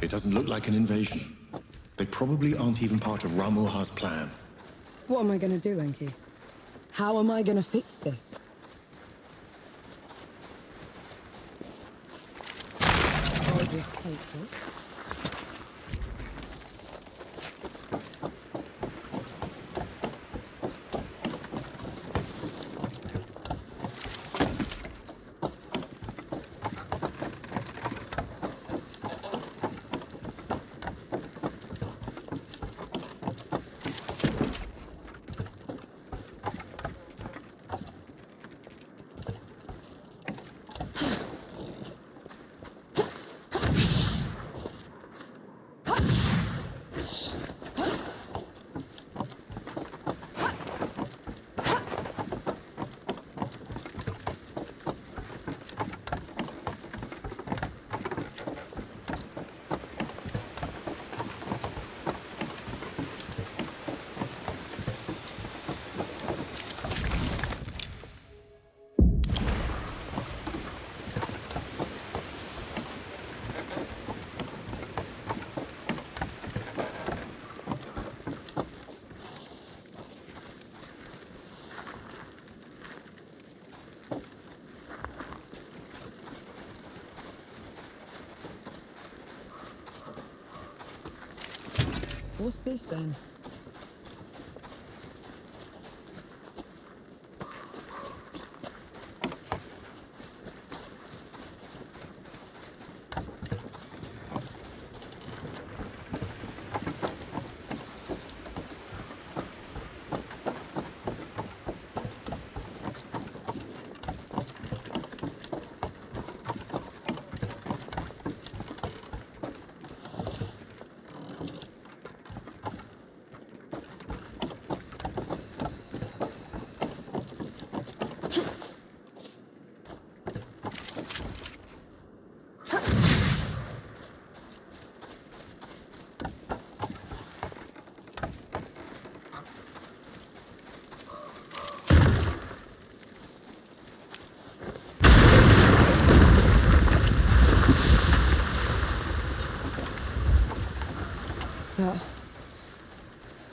It doesn't look like an invasion. They probably aren't even part of Ramuha's plan. What am I gonna do, Enki? How am I gonna fix this? I'll just take this. What's this then?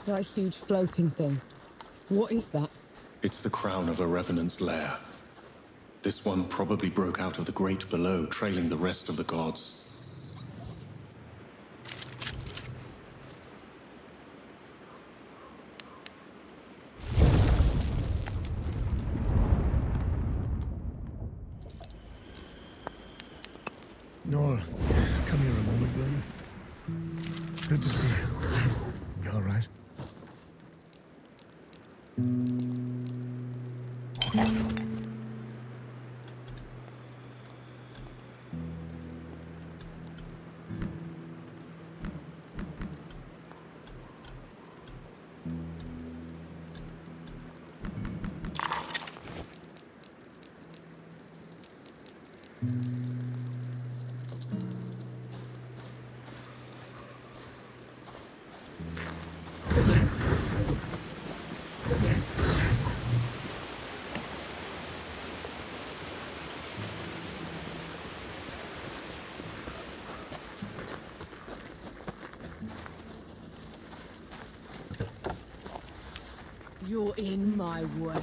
That huge floating thing. What is that? It's the crown of a revenant's lair. This one probably broke out of the great below, trailing the rest of the gods. Nor Good to see you. You all right? You're in my way.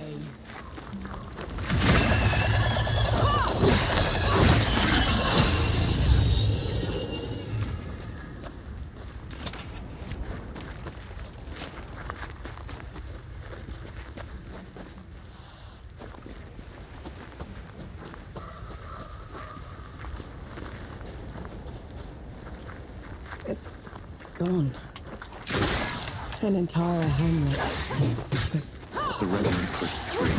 It's gone. An entire hamlet. The revenant pushed through.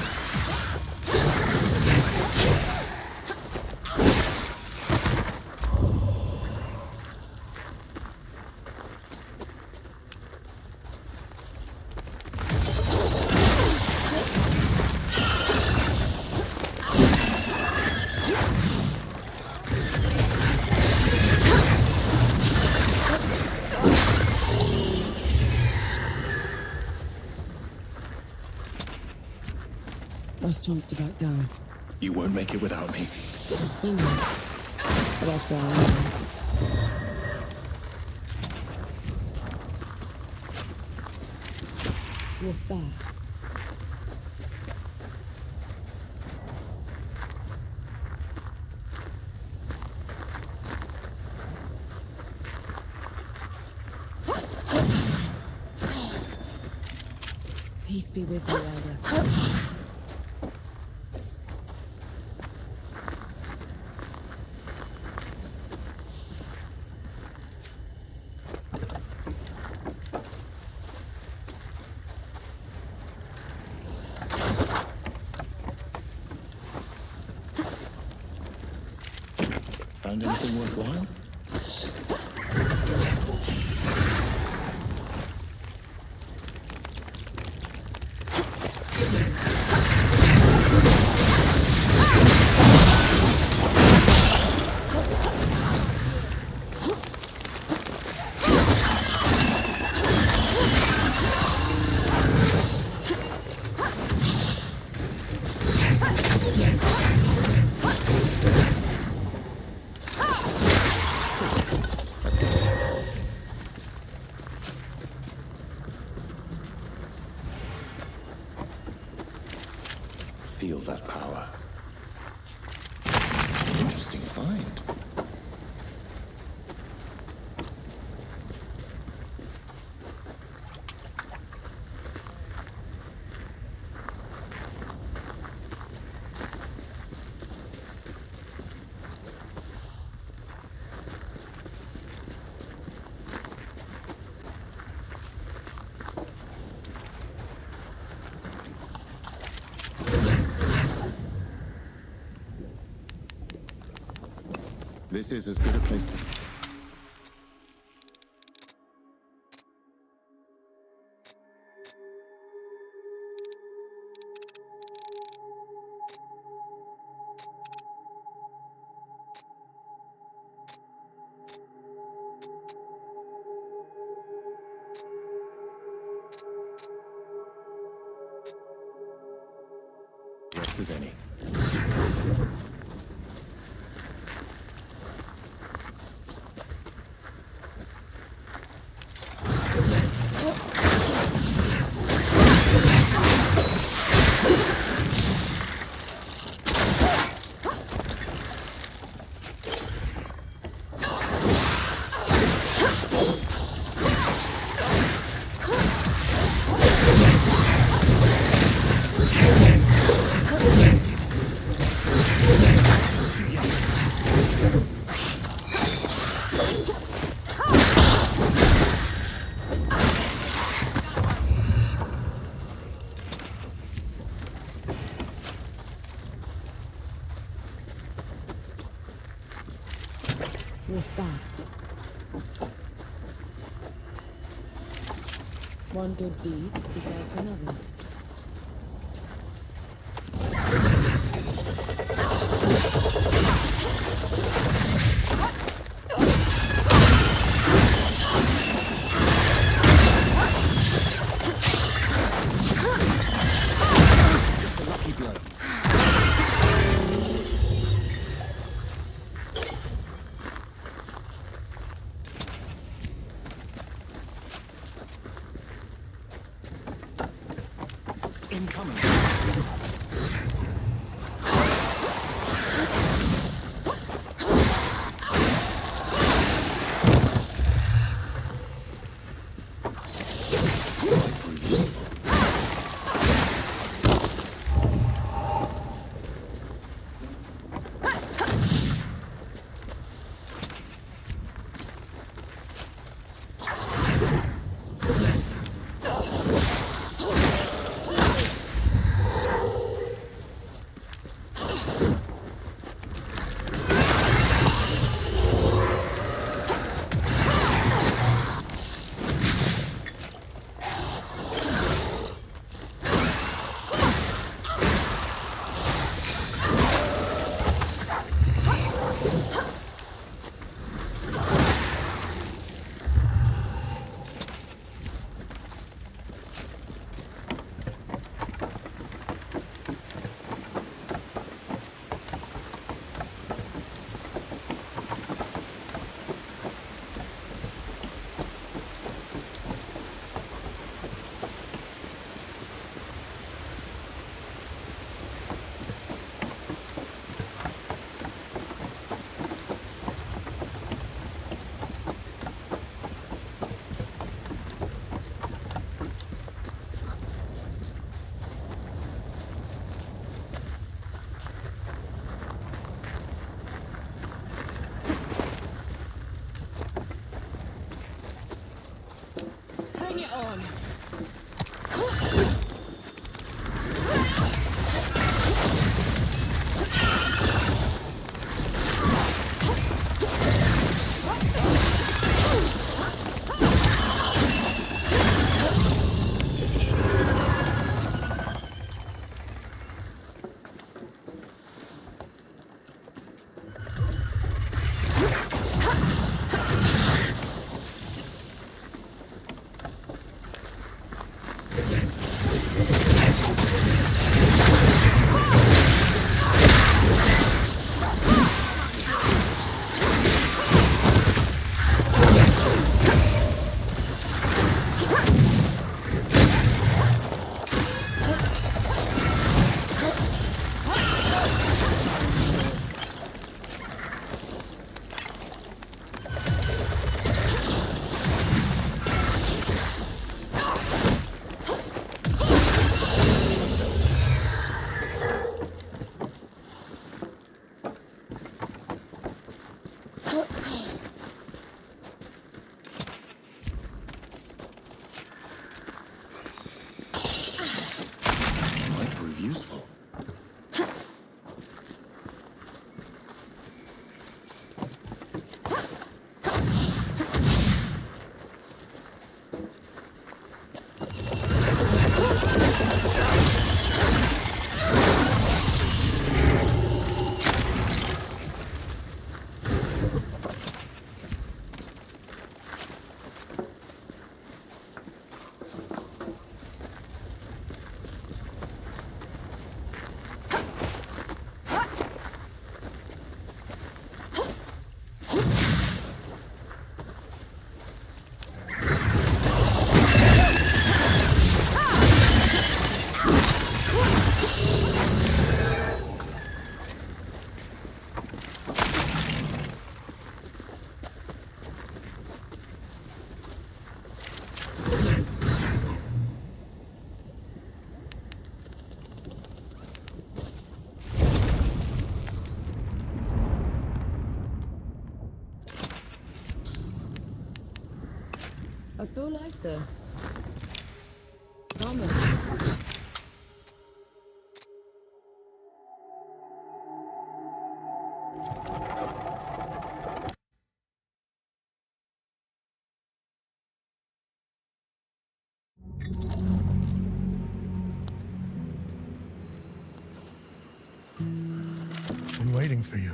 Last chance to back down. You won't make it without me. I know. But I'll try. What's that? Peace be with you, Elder. Found anything worthwhile? Feel that power. Interesting find. This is as good a place to... Rest as any. One good deed deserves another. Just a lucky blow. Incoming. Bring it on! Might prove useful. I feel like the summer. waiting for you.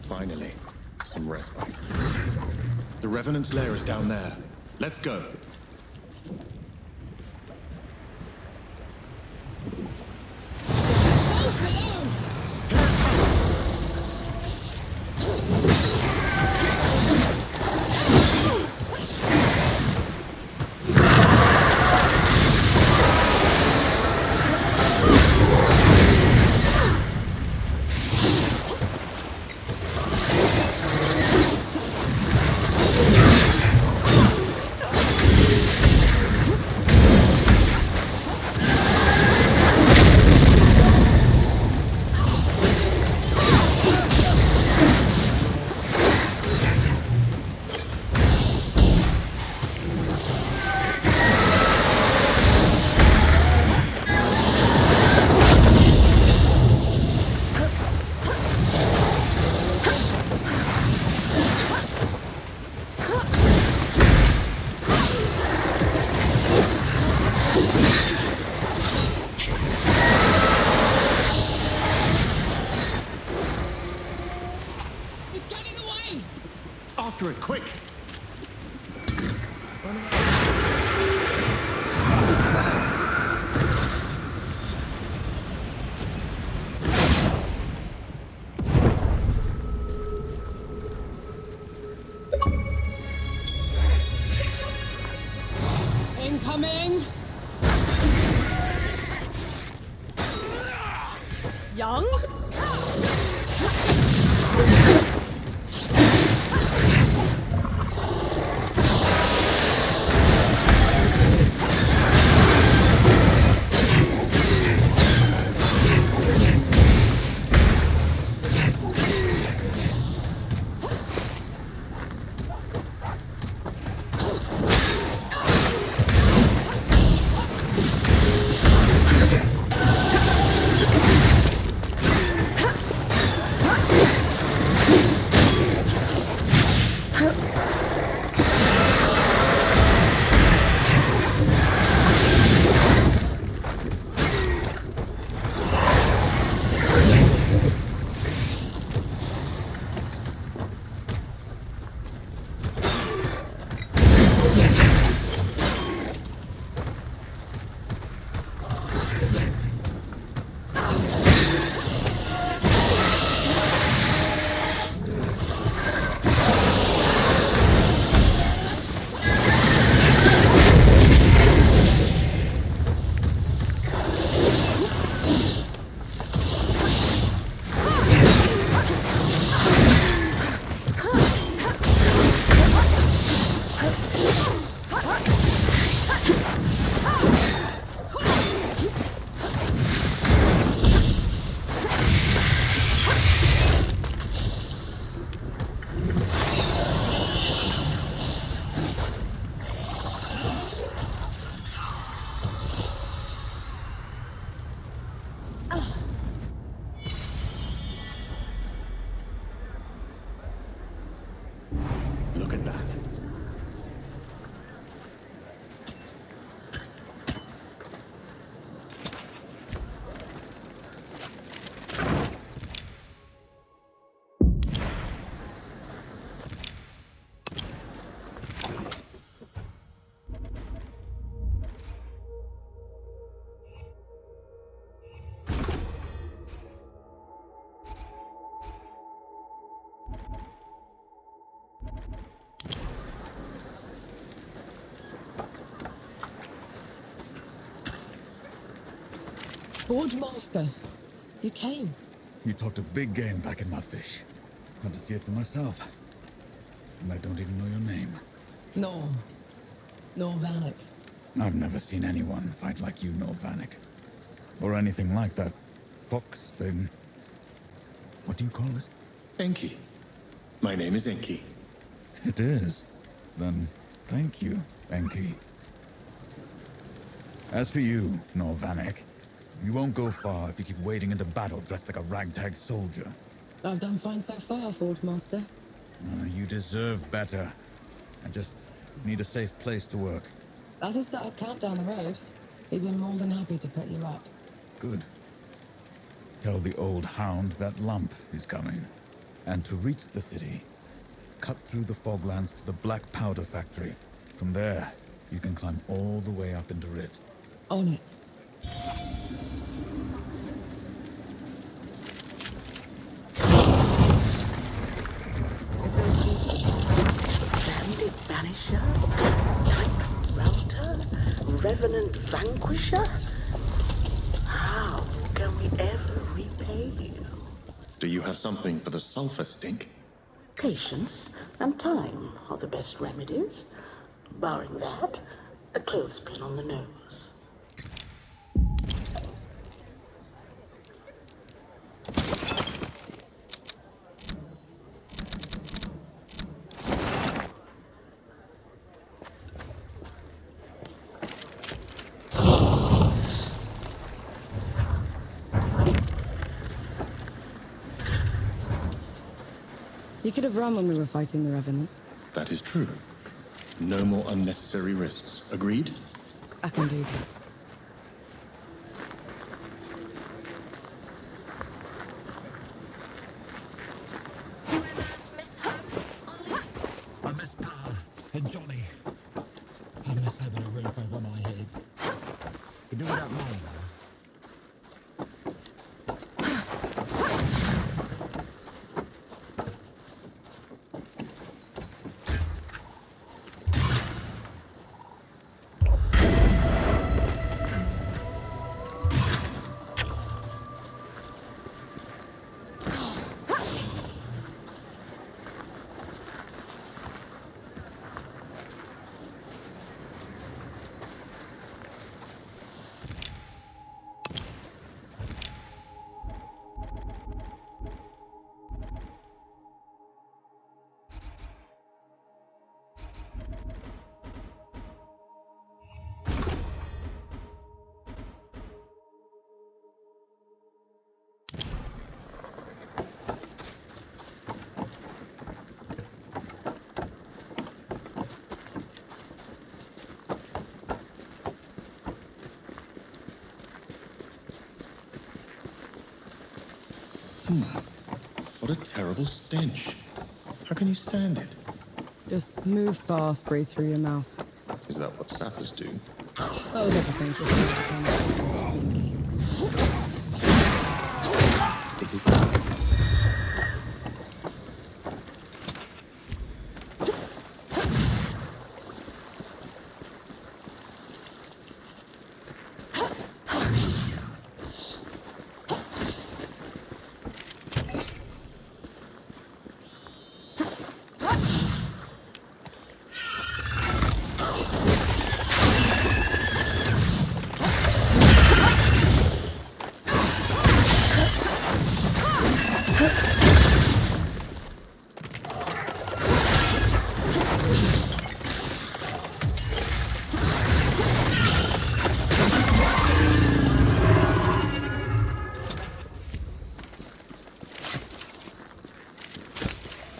Finally, some respite. The Revenant's lair is down there. Let's go. After it, quick! Incoming! Young? Forge Master, you came. You talked a big game back in Mudfish. Had to see it for myself. And I don't even know your name. No. No, Vanek. I've never seen anyone fight like you, nor Vanek. Or anything like that fox thing. What do you call it? Enki. My name is Enki. It is. Then thank you, Enki. As for you, nor Vanek, you won't go far if you keep wading into battle dressed like a ragtag soldier. I've done fine so far, Forge Master. You deserve better. I just need a safe place to work. That's a startup camp down the road. He'd be more than happy to put you up. Good. Tell the old hound that lump is coming. And to reach the city, cut through the foglands to the black powder factory. From there, you can climb all the way up into it. On it. Bandit Banisher? Type Router? Revenant Vanquisher? How can we ever repay you? Do you have something for the sulfur stink? Patience and time are the best remedies. Barring that, a clothespin on the nose. You could have run when we were fighting the Revenant. That is true. No more unnecessary risks. Agreed? I can do that. I miss Pa and Johnny. I miss having a roof over my head. Could do without money, though. What a terrible stench. How can you stand it? Just move fast, breathe through your mouth. Is that what sappers do? Those other things will It is time.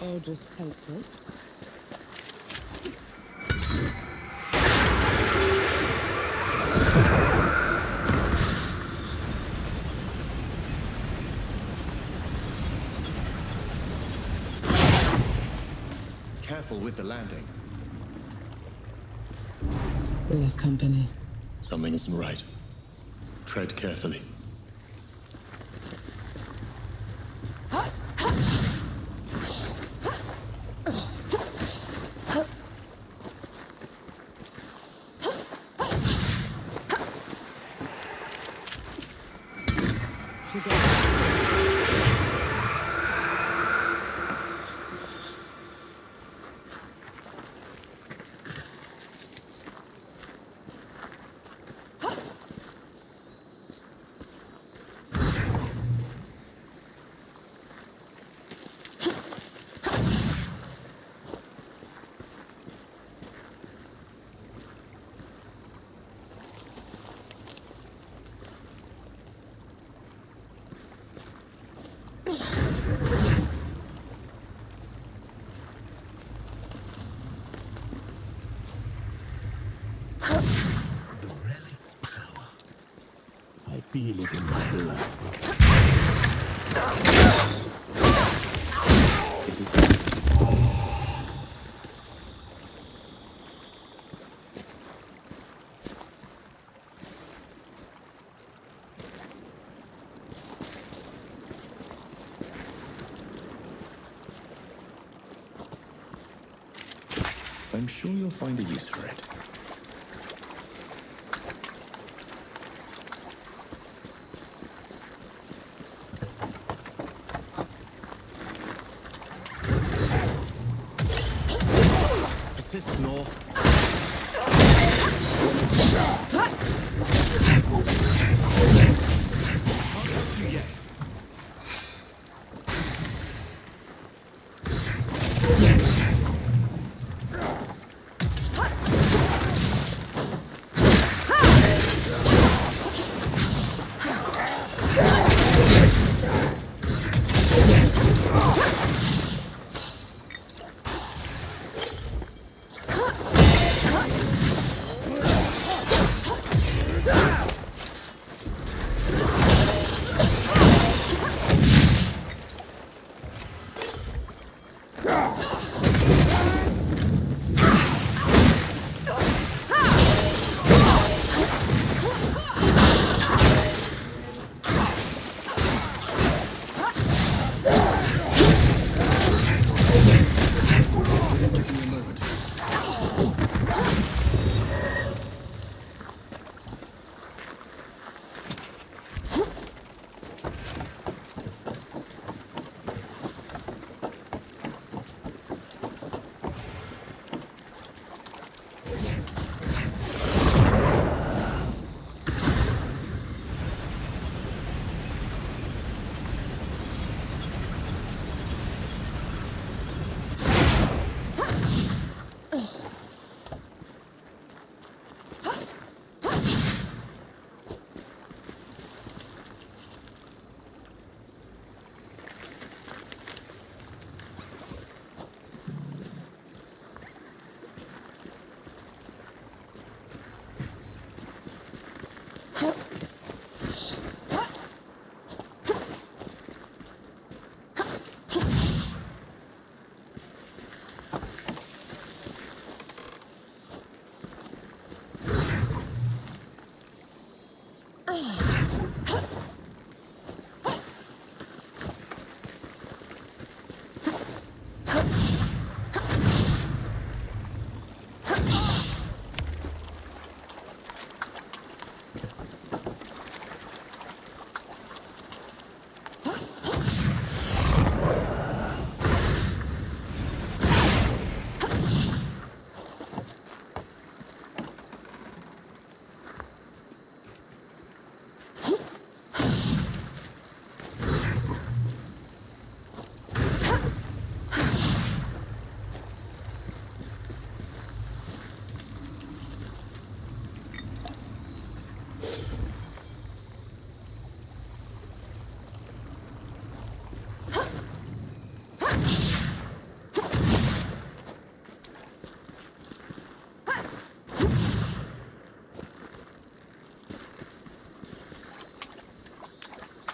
I'll just take it. Careful with the landing. We have company. Something isn't right. Tread carefully. together. Feel it in my blood. It is. I'm sure you'll find a use for it. Persist, Nor.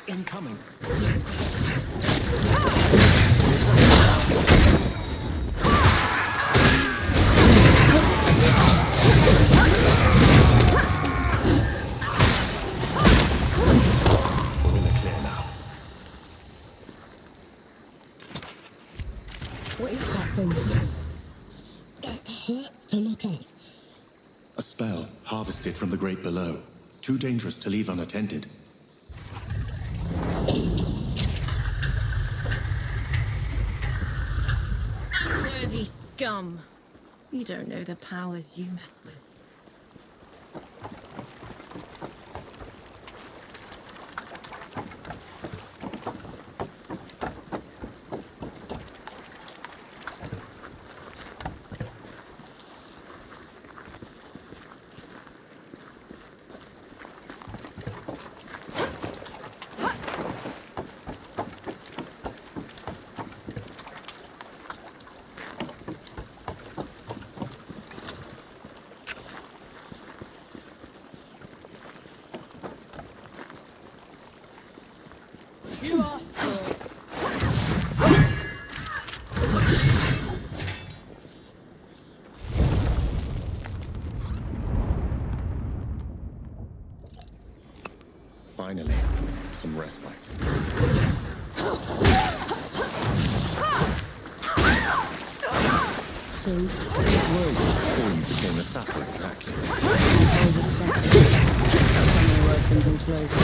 Incoming. What is that thing? It hurts to look at. A spell harvested from the great below. Too dangerous to leave unattended. scum. You don't know the powers you mess with. You asked for it. Finally, some respite. So, what were you before you became a sapper exactly? Weapons and clothes and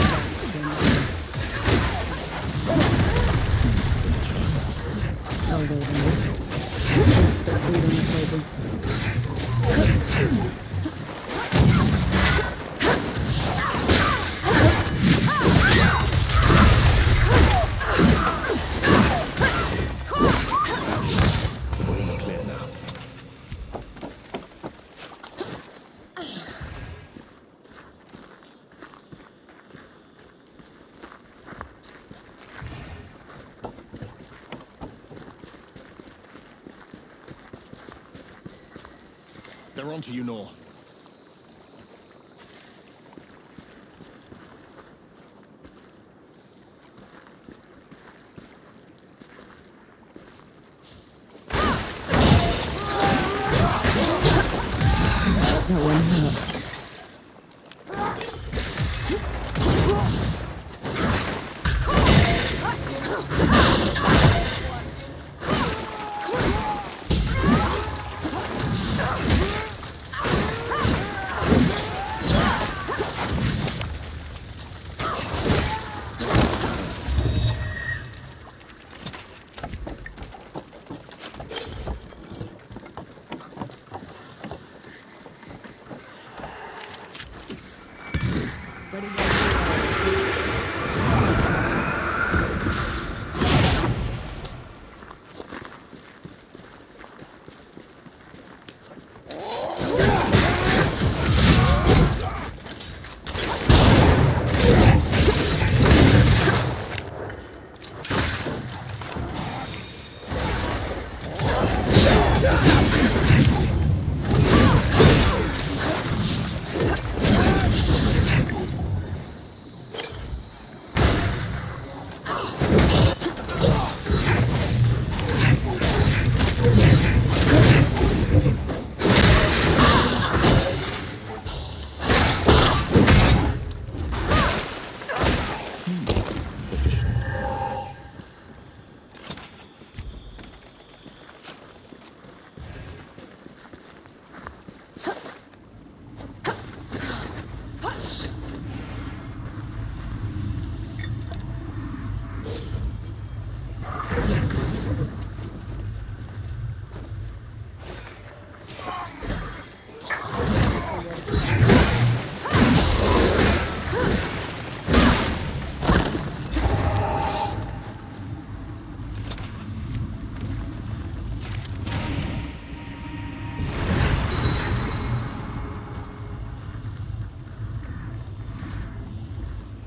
I was over there. Put food on the table. All clear now. They're on to you, Nor. That one hurt.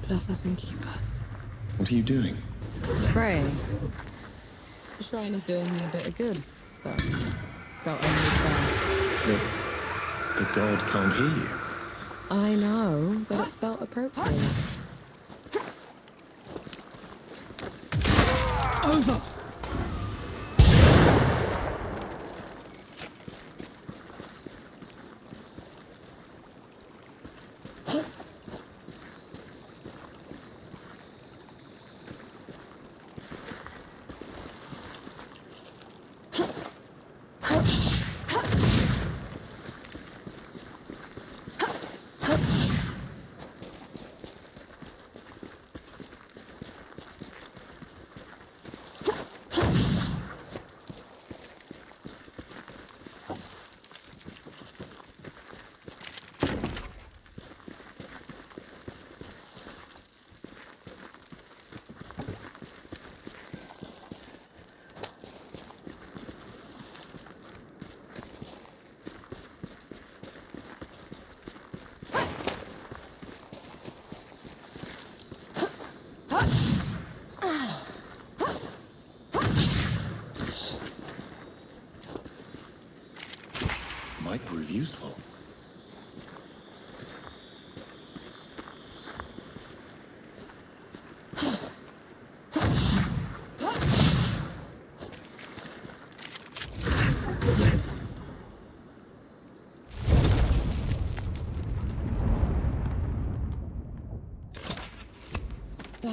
Bless us and keep us. What are you doing? Praying. The shrine is doing me a bit of good, so felt only fair. The god can't hear you. I know, but it felt appropriate. Over!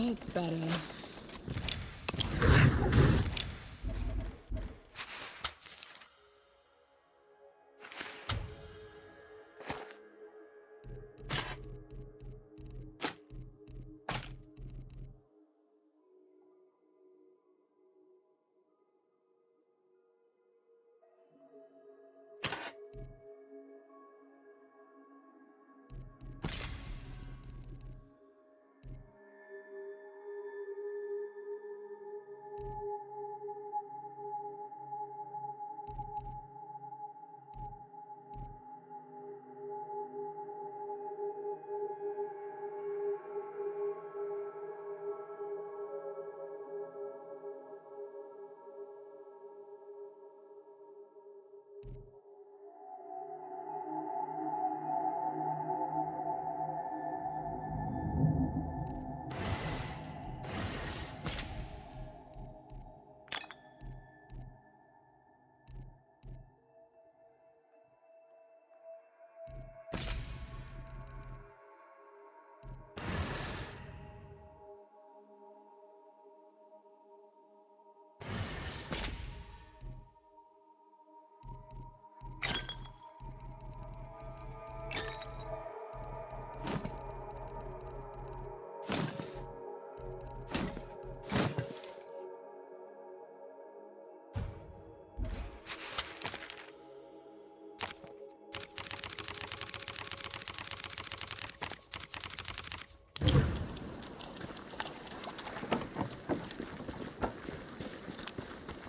That's better.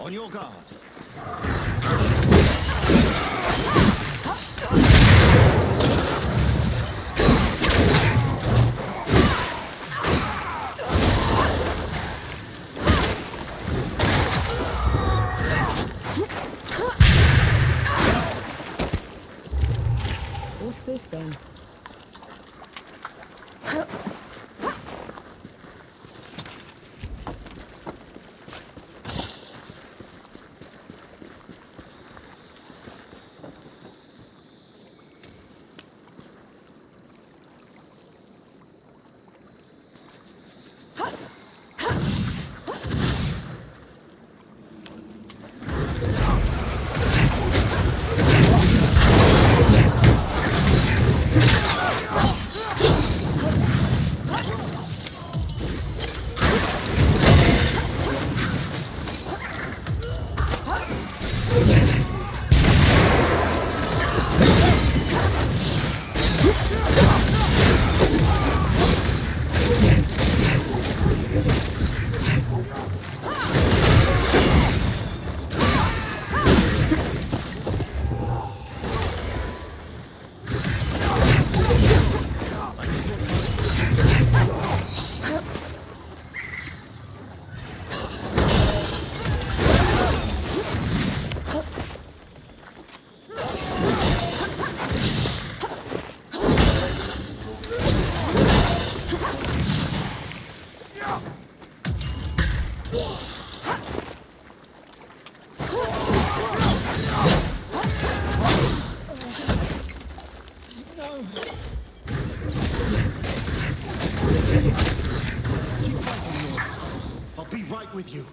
On your guard. What's this then? With you.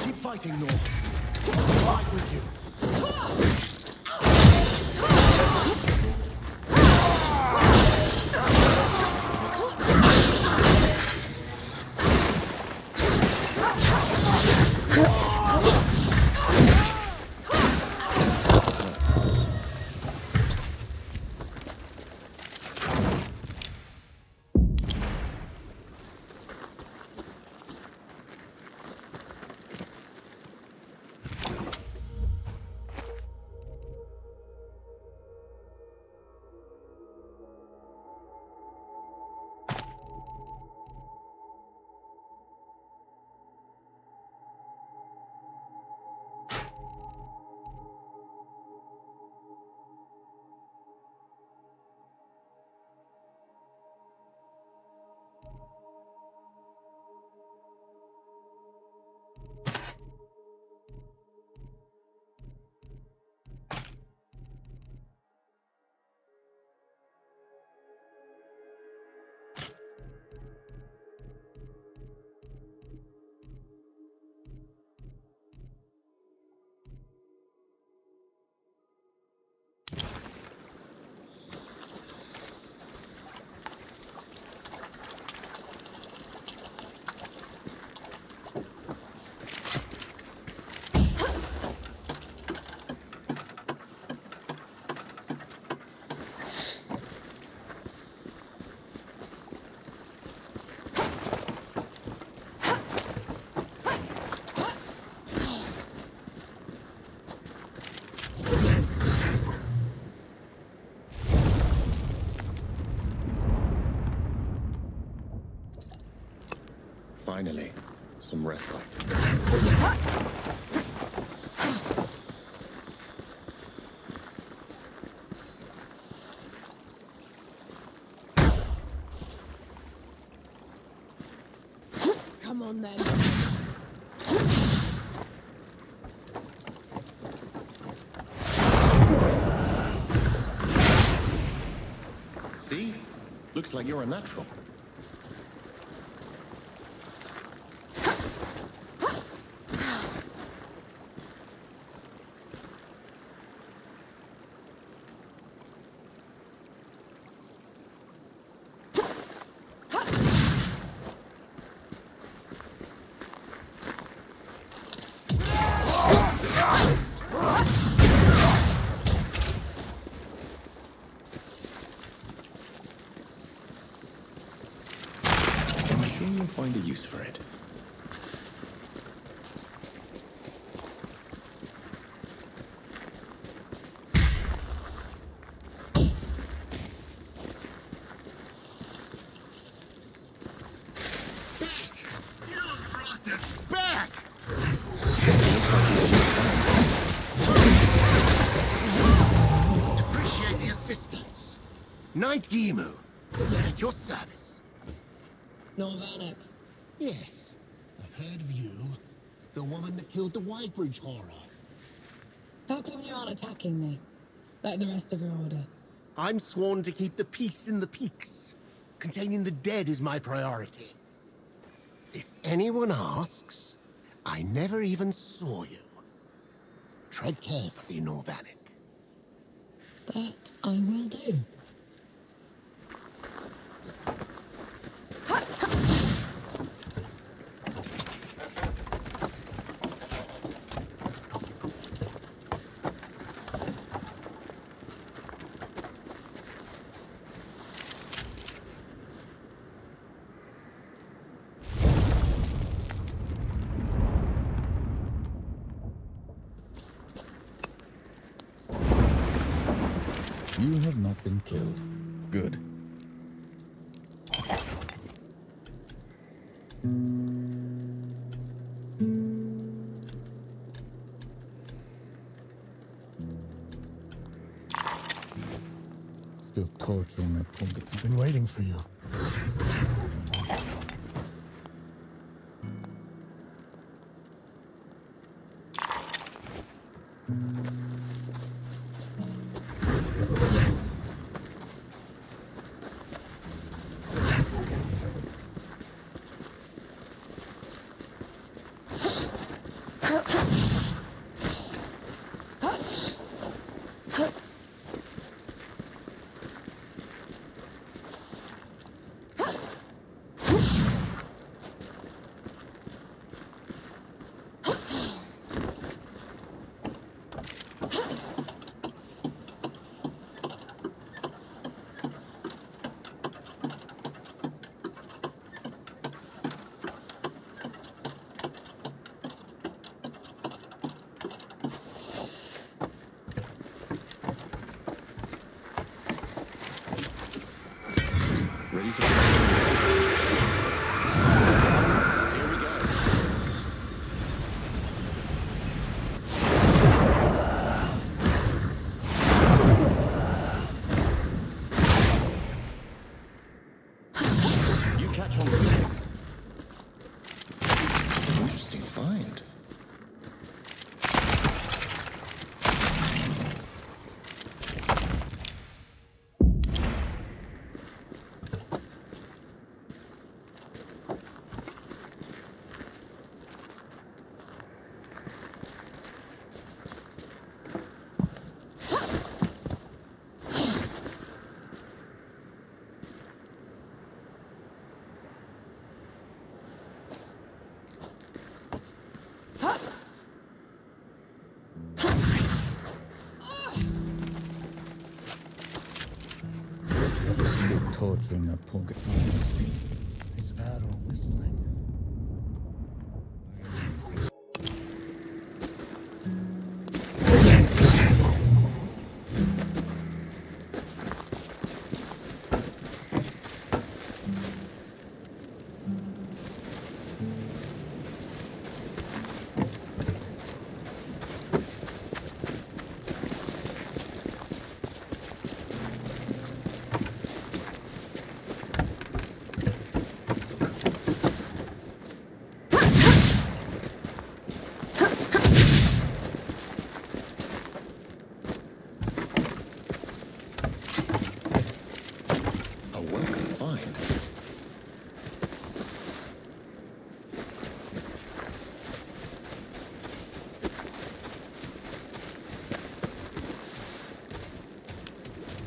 Keep fighting, North. Right with you. Finally, some respite. Come on then. See? Looks like you're a natural. You'll find a use for it. Back! Appreciate the assistance. Knight Gimu, at your service. Norvanek. Yes, I've heard of you. The woman that killed the Whitebridge horror. How come you aren't attacking me? Like the rest of your order? I'm sworn to keep the peace in the peaks. Containing the dead is my priority. If anyone asks, I never even saw you. Tread carefully, Norvanek. That I will do. You have not been killed. Good. Still torturing that poor guy. I've been waiting for you. Ready to go? Here we go. You catch on quickly. Interesting find. Torturing that poor guy. Is that or whistling?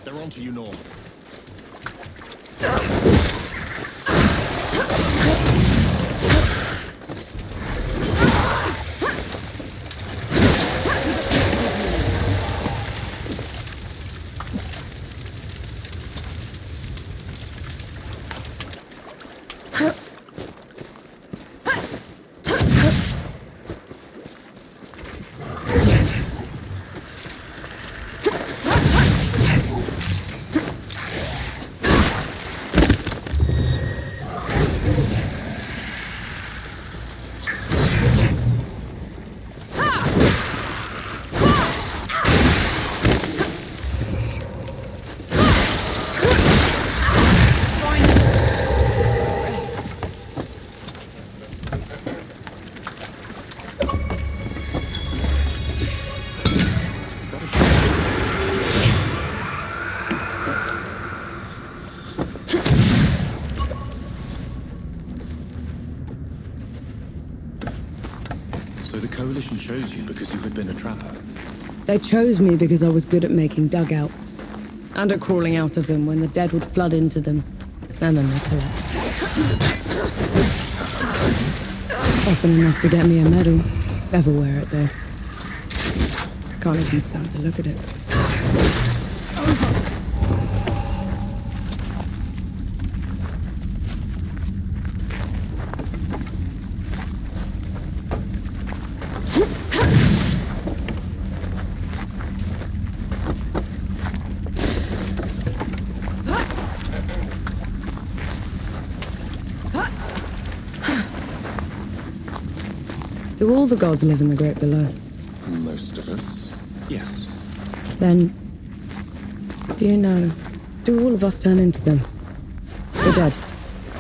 They're onto you, Norm. So the Coalition chose you because you had been a trapper? They chose me because I was good at making dugouts. And at crawling out of them when the dead would flood into them. And then they collect. Often enough to get me a medal. Never wear it though. Can't even stand to look at it. Do all the gods live in the Great Below? Most of us, yes. Then, do you know, do all of us turn into them? The dead?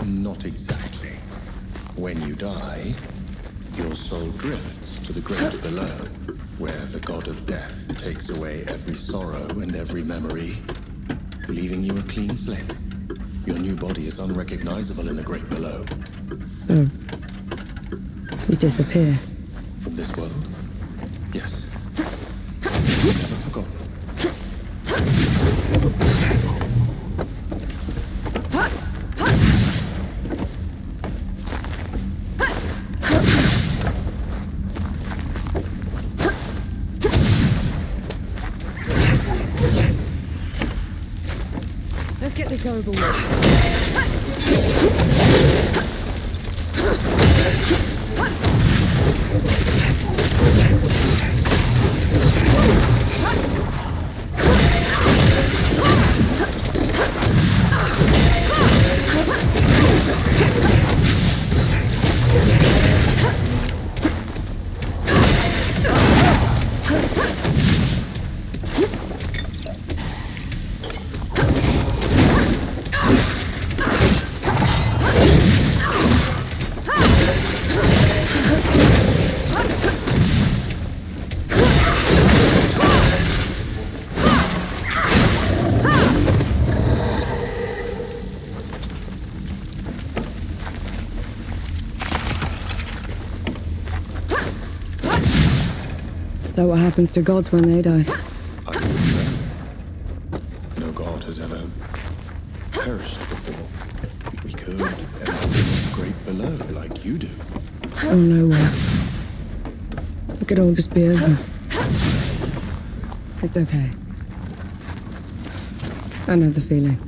Not exactly. When you die, your soul drifts to the Great Below, where the god of death takes away every sorrow and every memory, leaving you a clean slate. Your new body is unrecognizable in the Great Below. So, you disappear. From this world? Yes. Never forgotten. Let's get this over with. So what happens to gods when they die? I don't know. No god has ever perished before. We could end up in the Great Below like you do. Oh, no way. It could all just be over. It's okay. I know the feeling.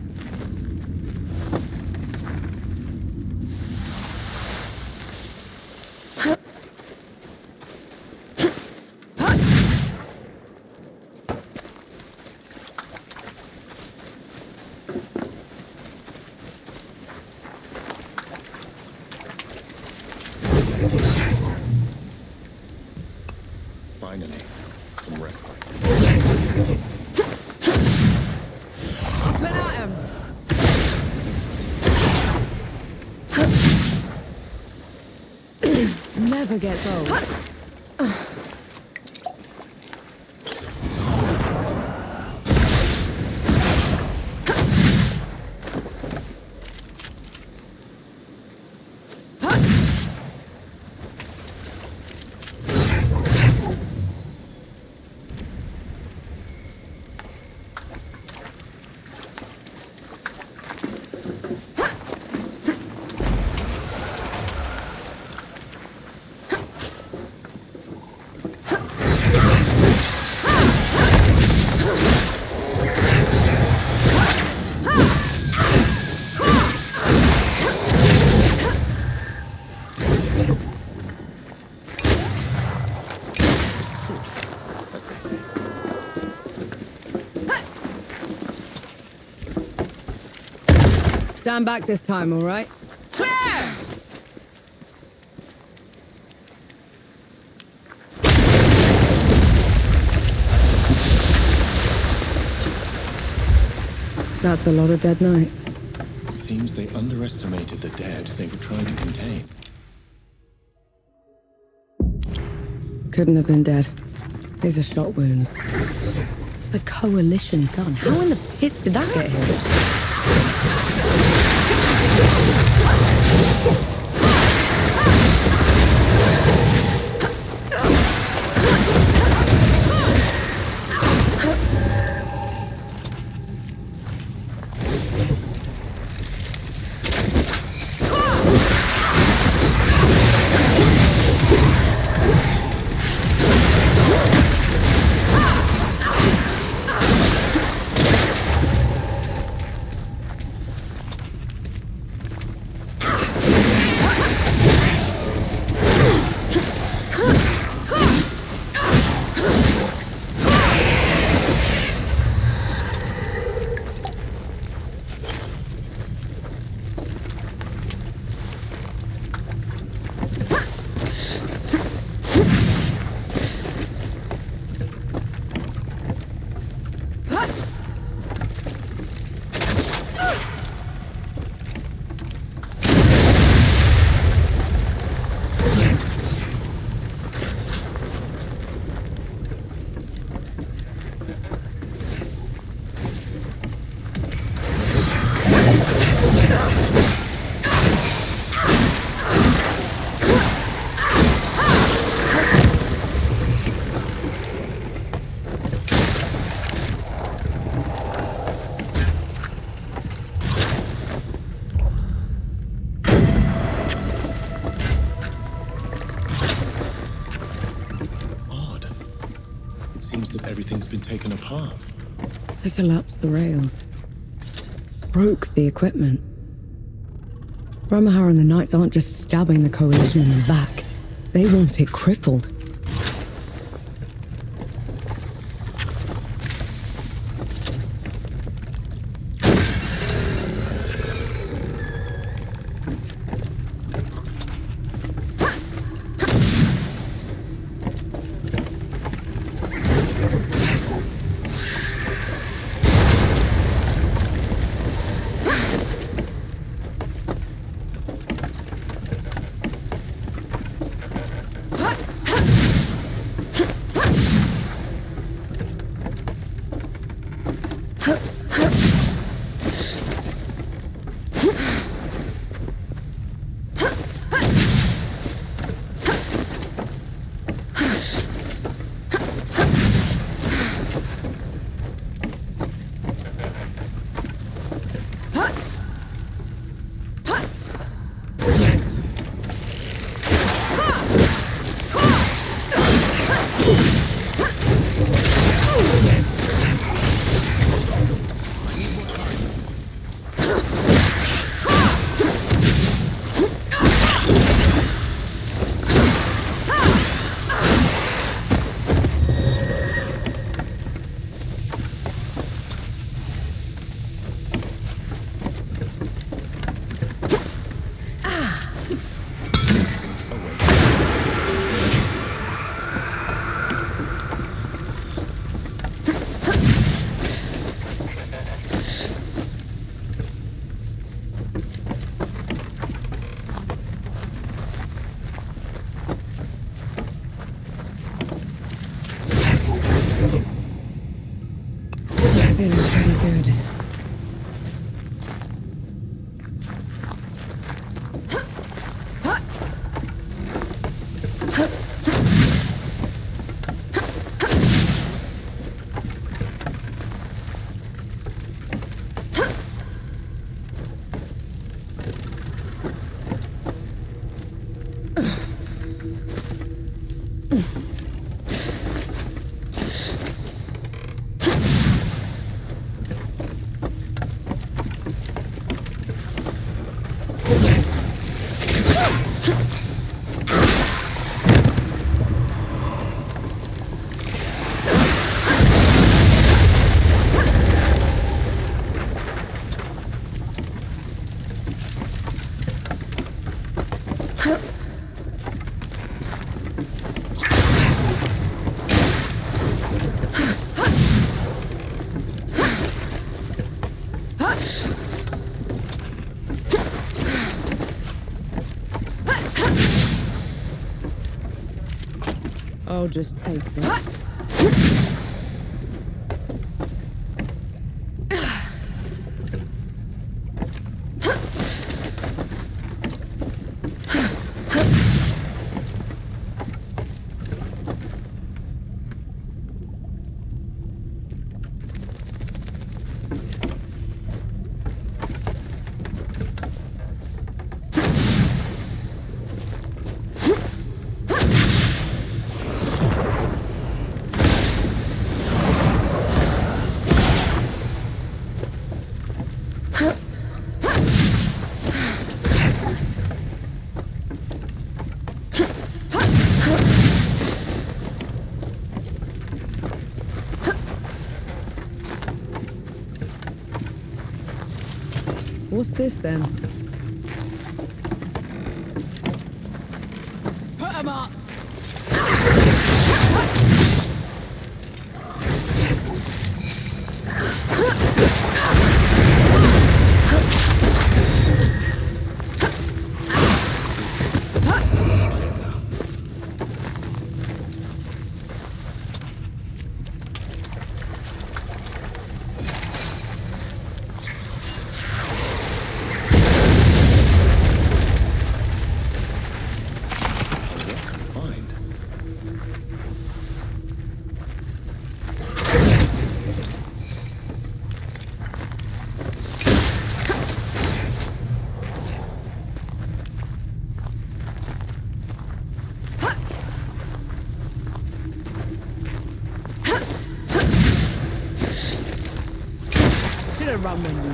Finally, some respite. But I am. Never gets old. forth, as they say. Stand back this time, all right? Clear! That's a lot of dead knights. It seems they underestimated the dead they were trying to contain. Couldn't have been dead. These are shot wounds. It's a coalition gun. How in the pits did that get here? Everything's been taken apart. They collapsed the rails. Broke the equipment. Ramahar and the Knights aren't just stabbing the Coalition in the back. They want it crippled. Feeling pretty good. I'll just take them. What's this then? Put 'em up! Run when you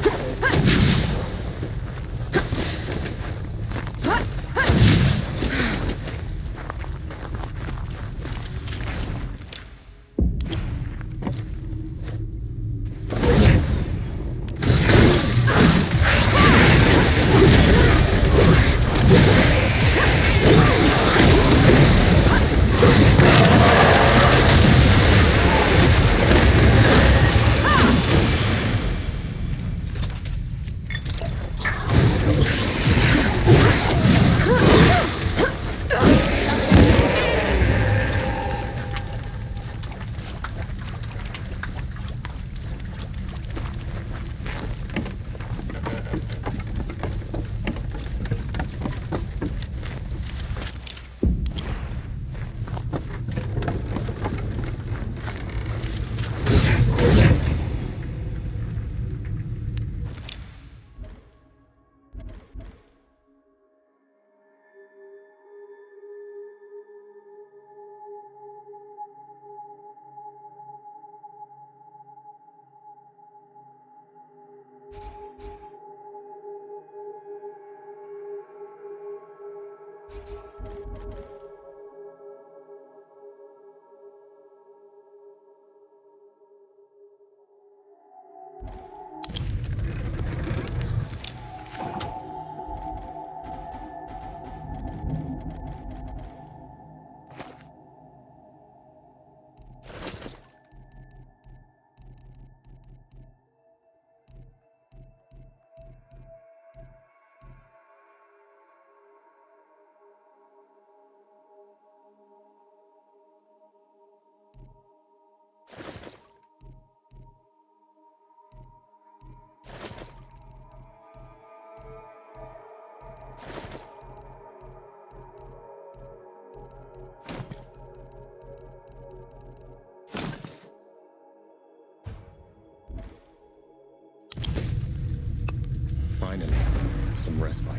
Finally, some respite.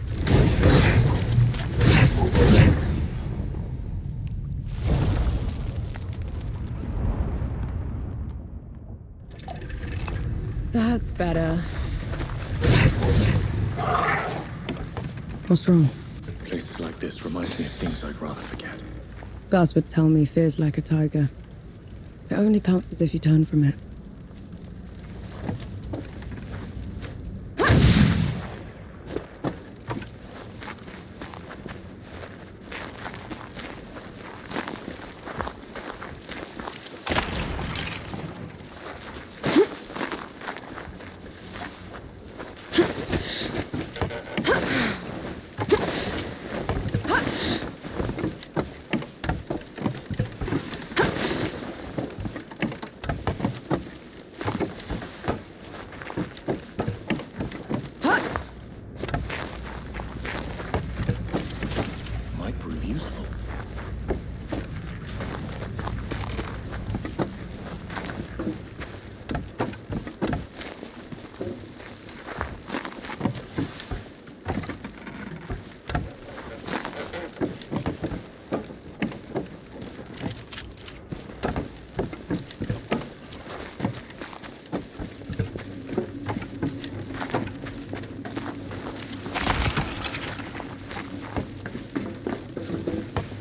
That's better. What's wrong? Places like this remind me of things I'd rather forget. Gus would tell me fear's like a tiger. It only pounces if you turn from it.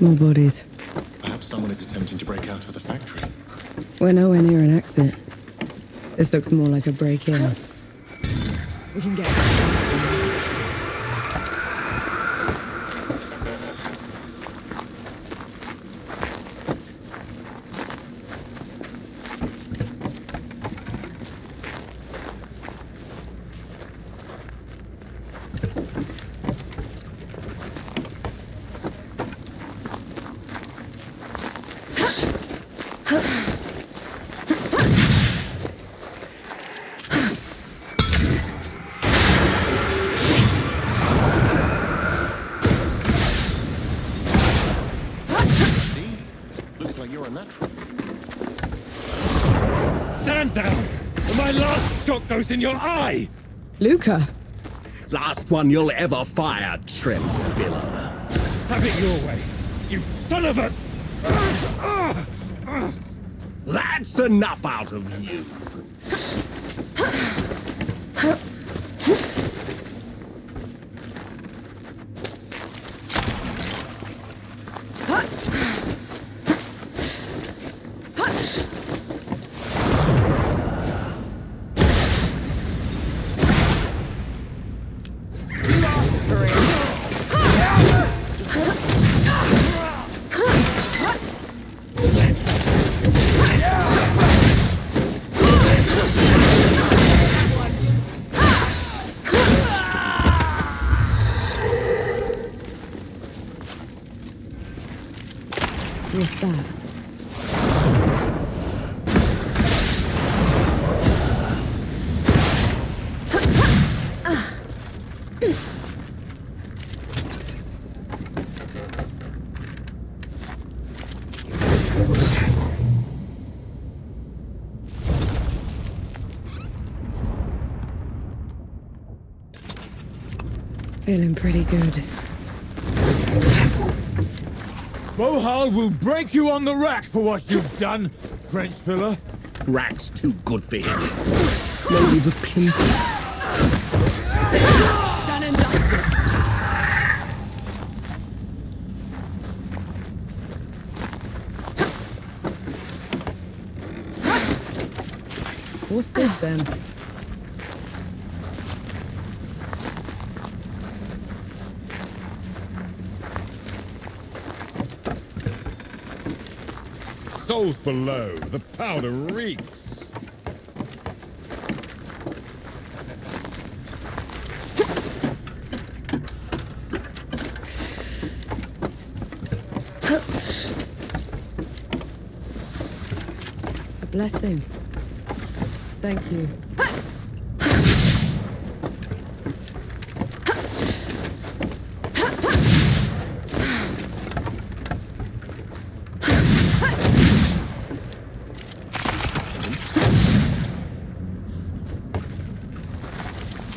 More bodies. Perhaps someone is attempting to break out of the factory. We're nowhere near an exit. This looks more like a break-in. We can get... Stand down, or my last shot goes in your eye! Luca! Last one you'll ever fire, trimmed biller. Have it your way, you son of a... That's enough out of you. What's that? Feeling pretty good. Bohal will break you on the rack for what you've done, French filler. Rack's too good for him. Maybe the pins. Done and dusted. What's this then? Souls below, the powder reeks. A blessing. Thank you.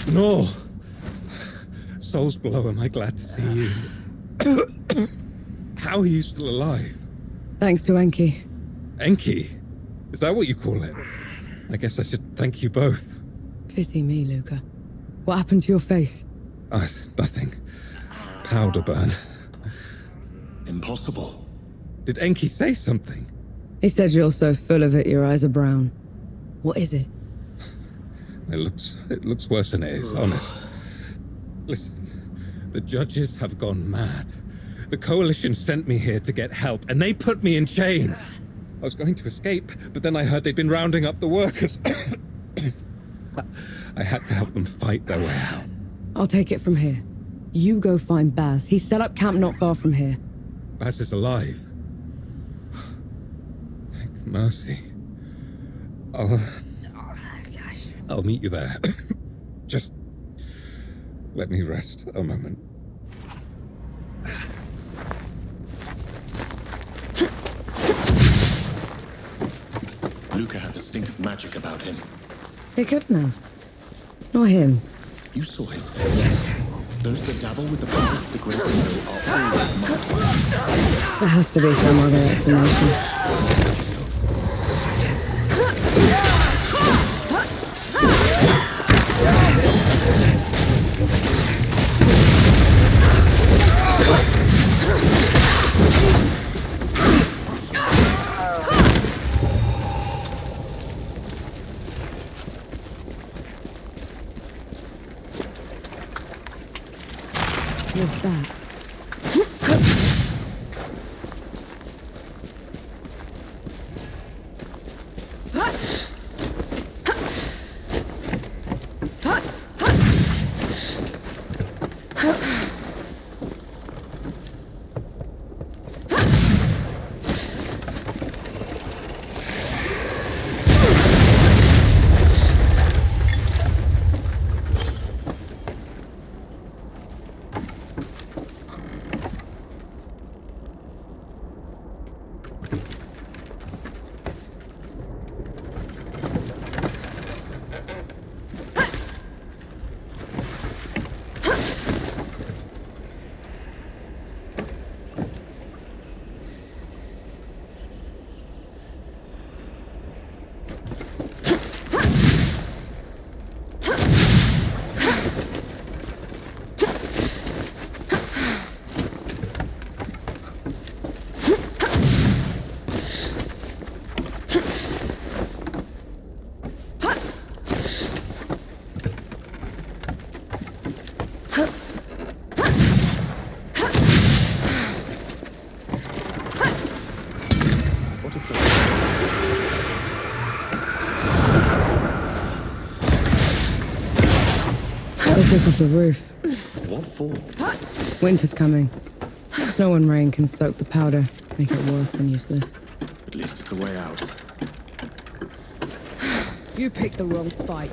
No. Souls below, am I glad to see you. How are you still alive? Thanks to Enki. Enki? Is that what you call it? I guess I should thank you both. Pity me, Luca. What happened to your face? Nothing. Powder burn. Impossible. Did Enki say something? He said you're so full of it, your eyes are brown. What is it? It looks worse than it is, honest. Listen, the judges have gone mad. The Coalition sent me here to get help, and they put me in chains. I was going to escape, but then I heard they'd been rounding up the workers. I had to help them fight their way out. I'll take it from here. You go find Baz. He's set up camp not far from here. Baz is alive. Thank mercy. I'll meet you there. Just let me rest a moment. Luca had the stink of magic about him. They couldn't have. Not him. You saw his face. Those that dabble with the powers of the Great Window are always marked. There has to be some other explanation. What's that? Took off the roof. What for? Winter's coming. Snow and rain can soak the powder, make it worse than useless. At least it's a way out. You picked the wrong fight.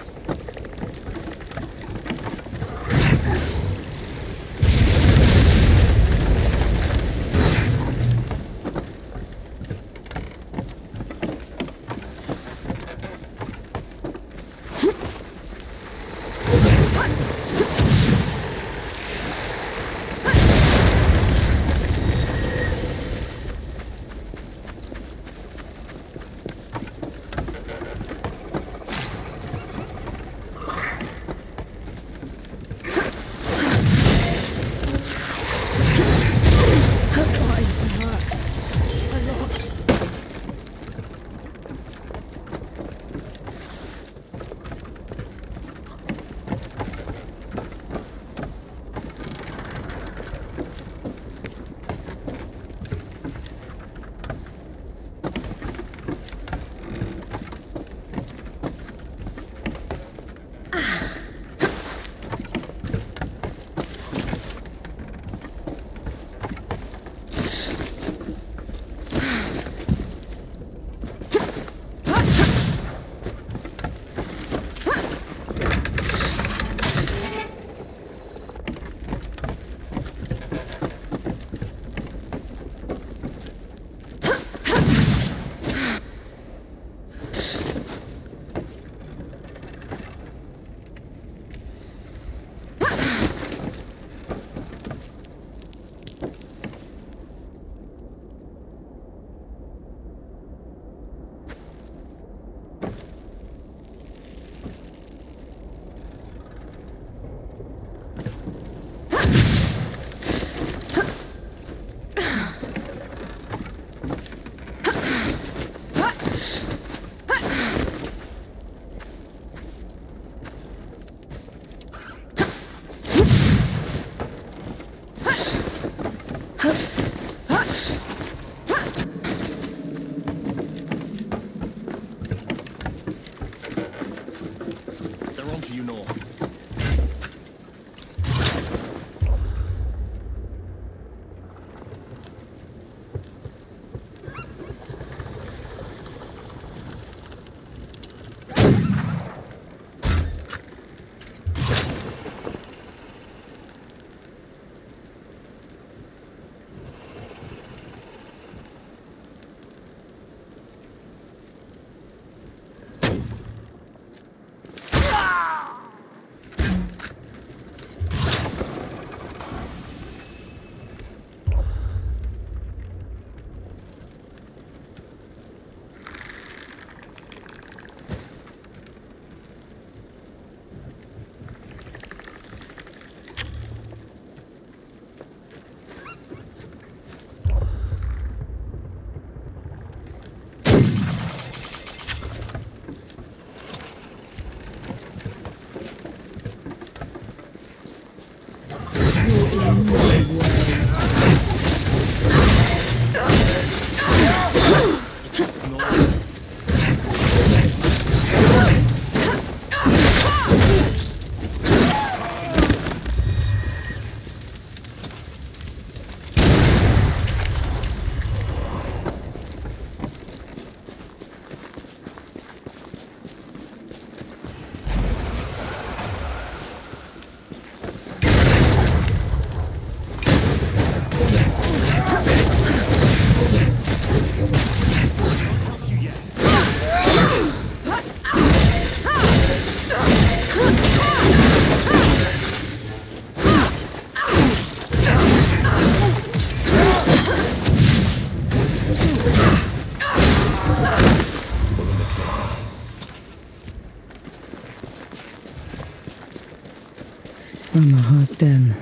Omaha's den.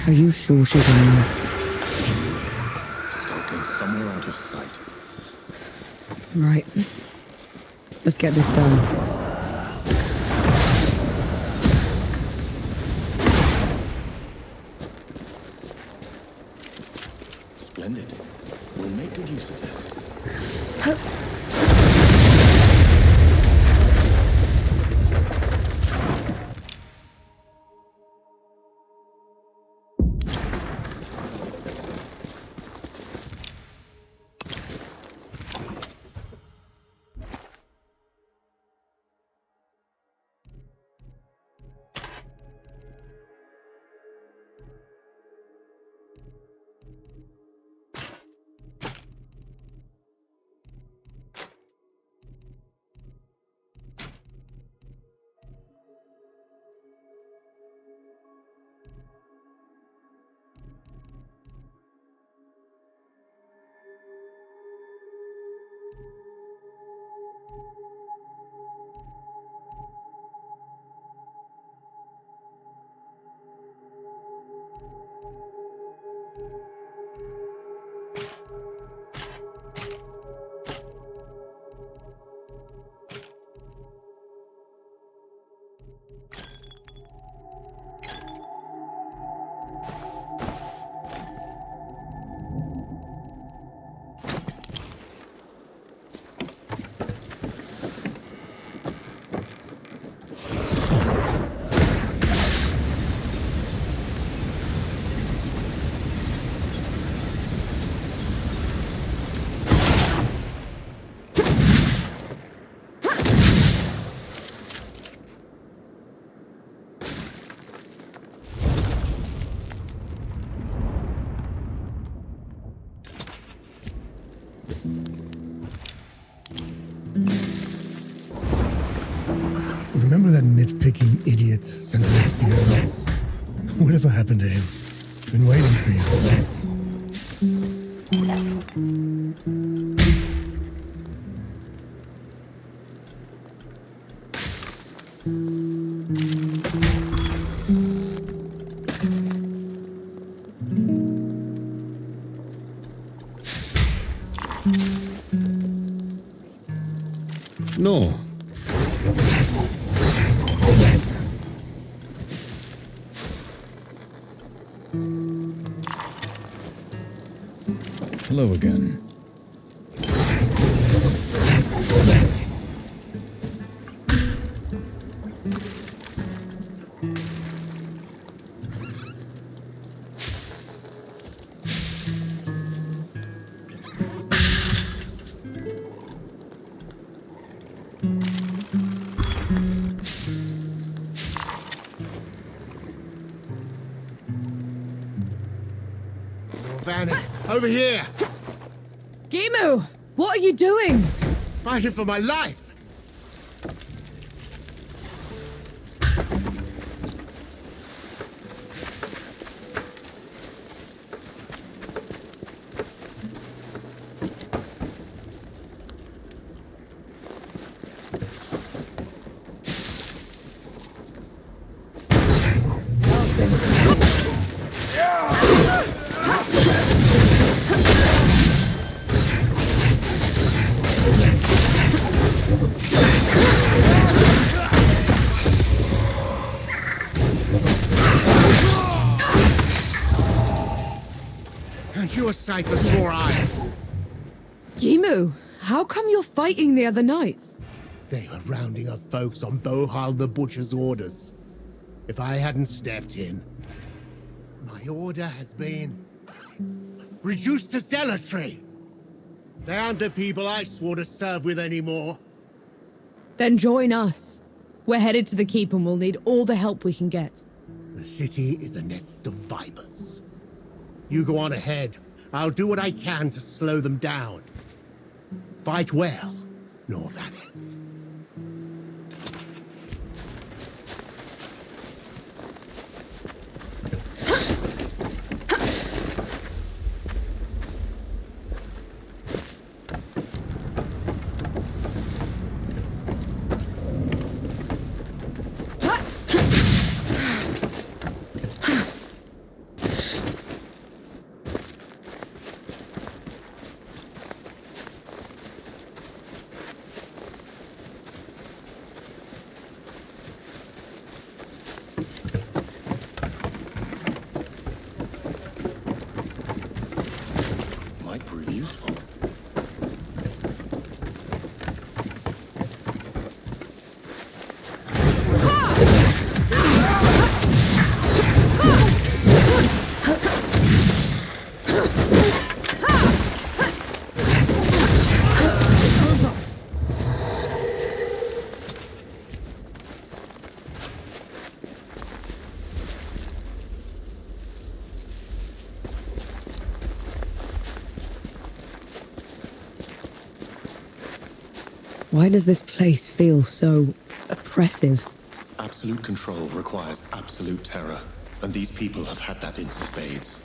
Are you sure she's in there? Skulking somewhere out of sight. Right. Let's get this done. Splendid. We'll make good use of this. Remember that nitpicking idiot sent me here? Whatever happened to him? Been waiting for you. No. Hello again. Over here! Gimu! What are you doing? Fighting for my life! A sight with 4 eyes. Gimu, how come you're fighting the other knights? They were rounding up folks on Bohal the Butcher's orders. If I hadn't stepped in, my order has been reduced to zealotry. They aren't the people I swore to serve with anymore. Then join us. We're headed to the keep and we'll need all the help we can get. The city is a nest of vipers. You go on ahead. I'll do what I can to slow them down. Fight well, Norvanek. Why does this place feel so oppressive? Absolute control requires absolute terror, and these people have had that in spades.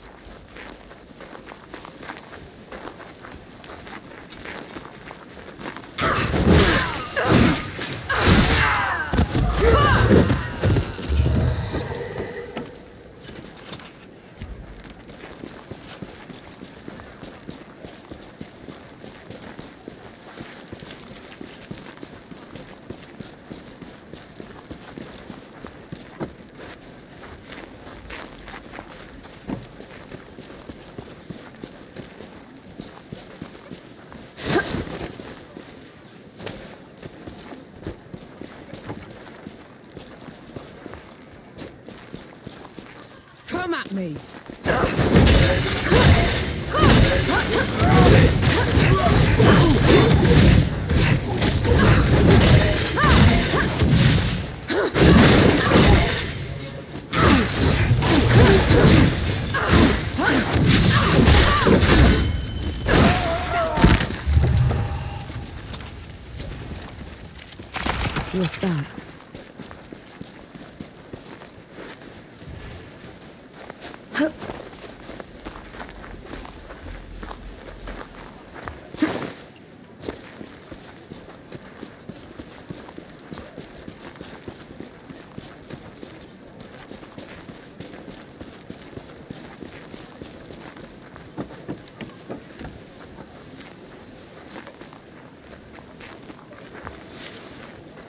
Come at me! What's that?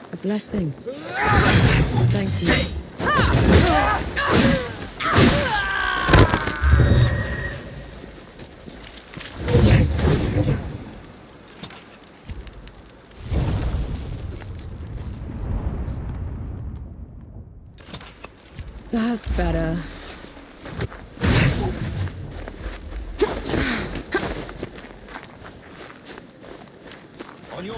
A blessing. Thank you. That's better. On your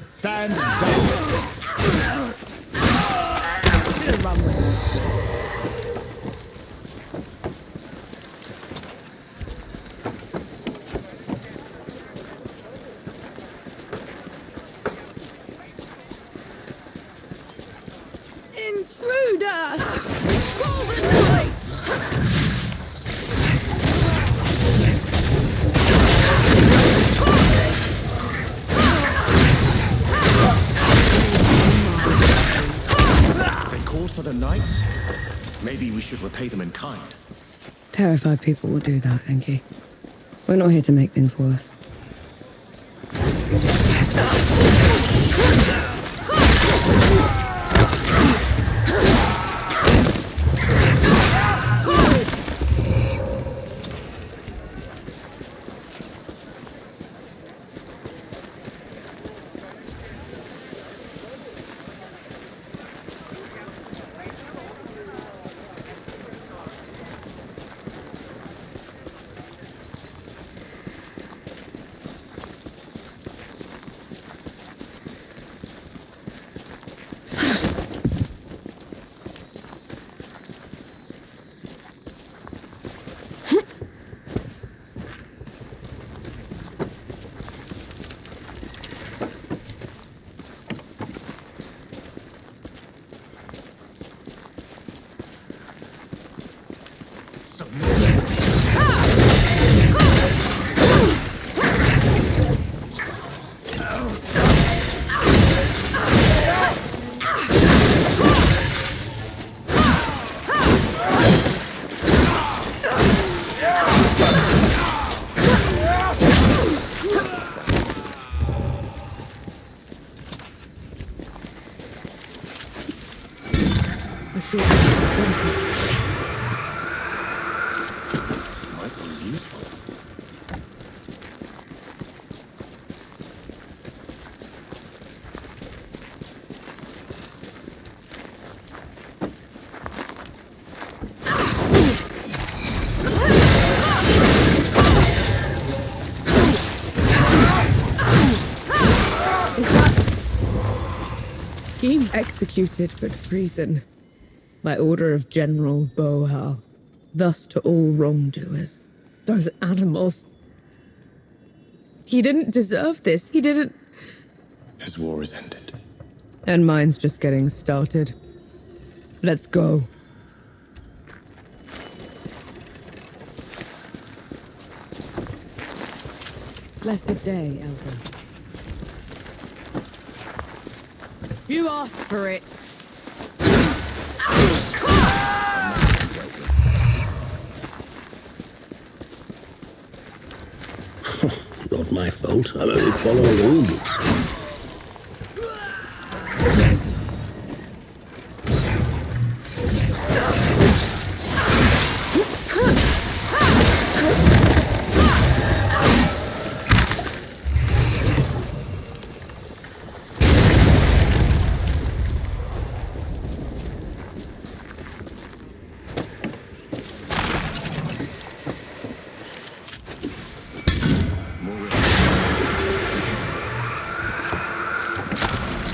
Stand down. Intruder! Call the knight! They called for the knight? Maybe we should repay them in kind. Terrified people will do that, Enki. We're not here to make things worse. executed for treason by order of General Bohal. Thus to all wrongdoers. Those animals. He didn't deserve this. He didn't... His war is ended. And mine's just getting started. Let's go. Blessed day, Elder. You asked for it. Not my fault. I'm only following orders.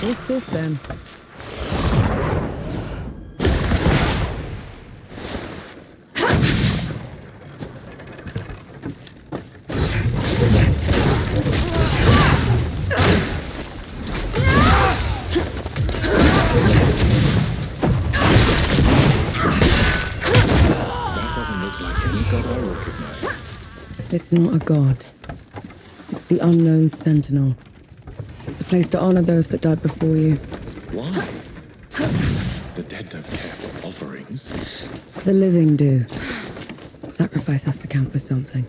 What's this then? That doesn't look like any god I recognize. It's not a god. It's the unknown sentinel. It's a place to honor those that died before you. Why? The dead don't care for offerings. The living do. Sacrifice has to count for something.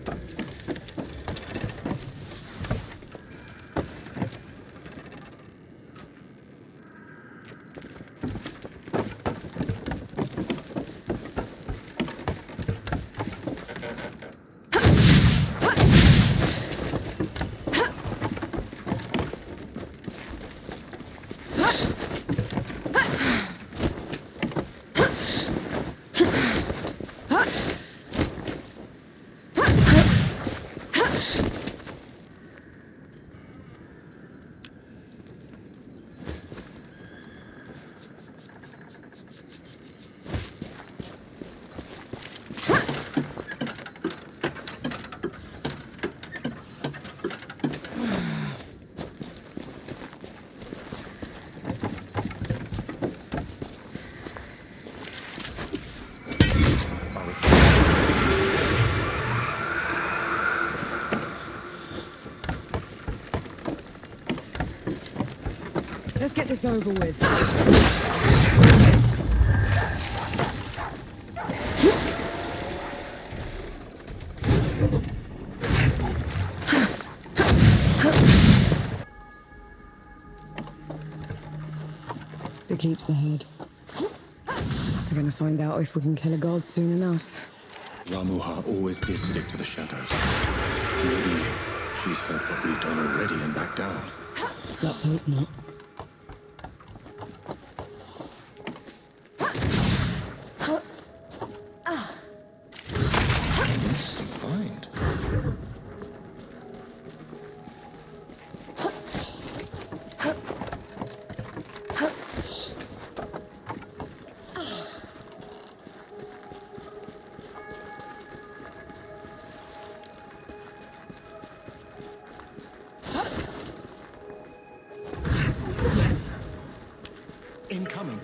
Let's get this over with. The keep's ahead. We're gonna find out if we can kill a god soon enough. Ramuha always did stick to the shadows. Maybe she's heard what we've done already and backed down. Let's hope not. Interesting find. Incoming.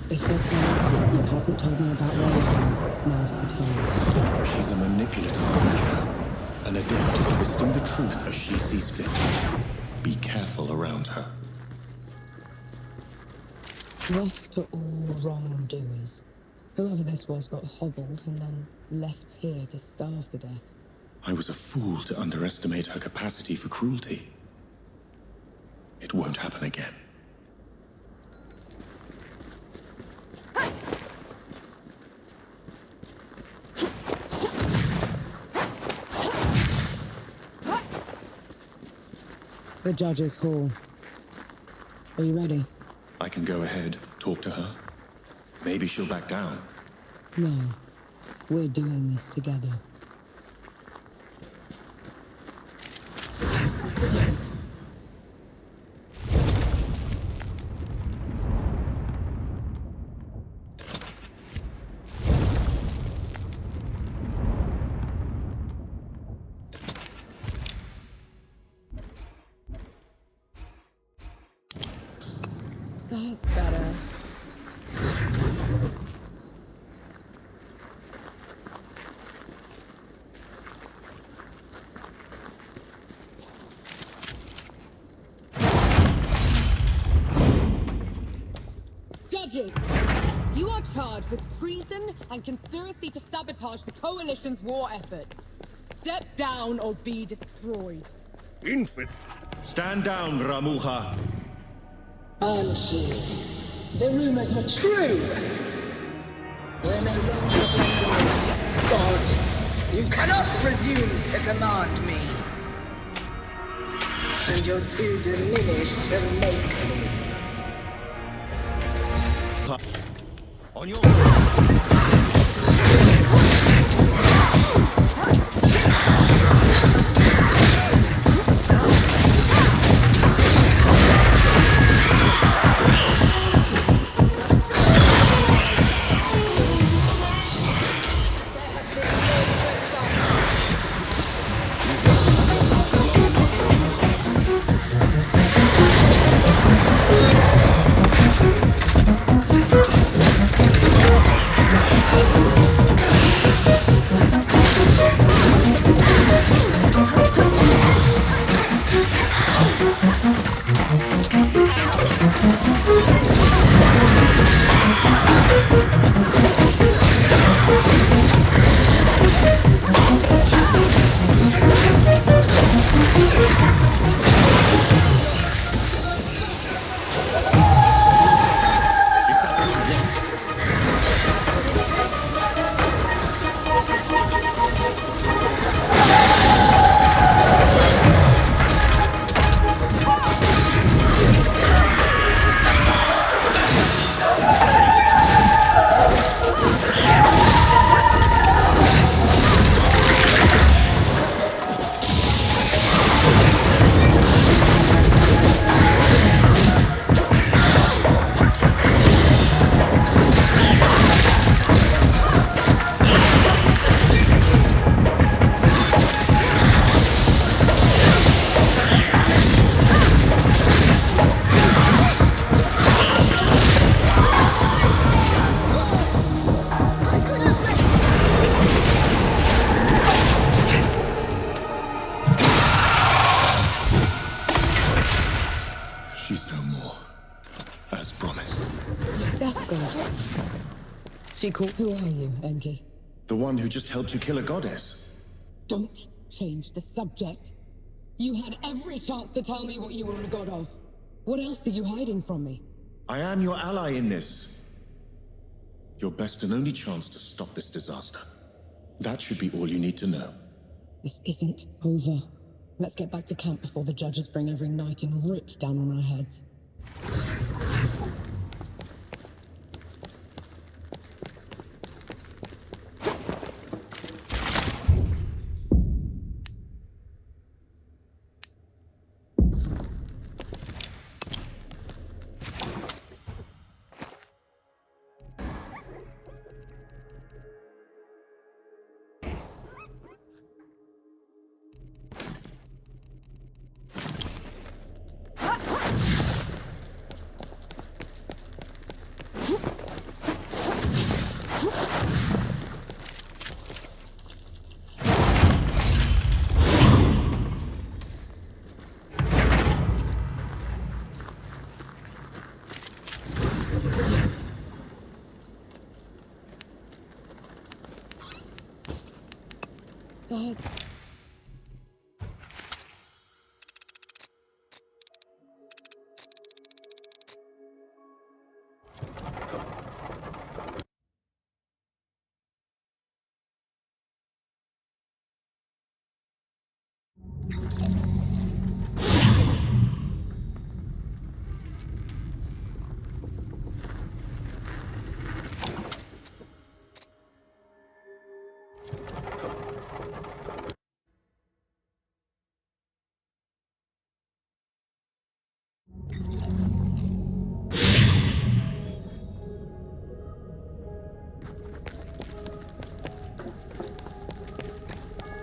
If there's anything you haven't told me about Longplay, now's the time. She's a manipulative creature, an adept at twisting the truth as she sees fit. Be careful around her. Lost to all wrongdoers. Whoever this was got hobbled and then left here to starve to death. I was a fool to underestimate her capacity for cruelty. It won't happen again. The Judge's Hall. Are you ready? I can go ahead, talk to her. Maybe she'll back down. No. We're doing this together. That's better. Judges, you are charged with treason and conspiracy to sabotage the Coalition's war effort. Step down or be destroyed. Infant. Stand down, Ramuha. Enki, the rumors were true. We're no longer blaming Death God. You cannot presume to command me. And you're too diminished to make me. On your... She called. Who are you, Enki? The one who just helped you kill a goddess. Don't change the subject. You had every chance to tell me what you were a god of. What else are you hiding from me? I am your ally in this. Your best and only chance to stop this disaster. That should be all you need to know. This isn't over. Let's get back to camp before the judges bring every knight in Writ down on our heads. God.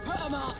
Put 'em up!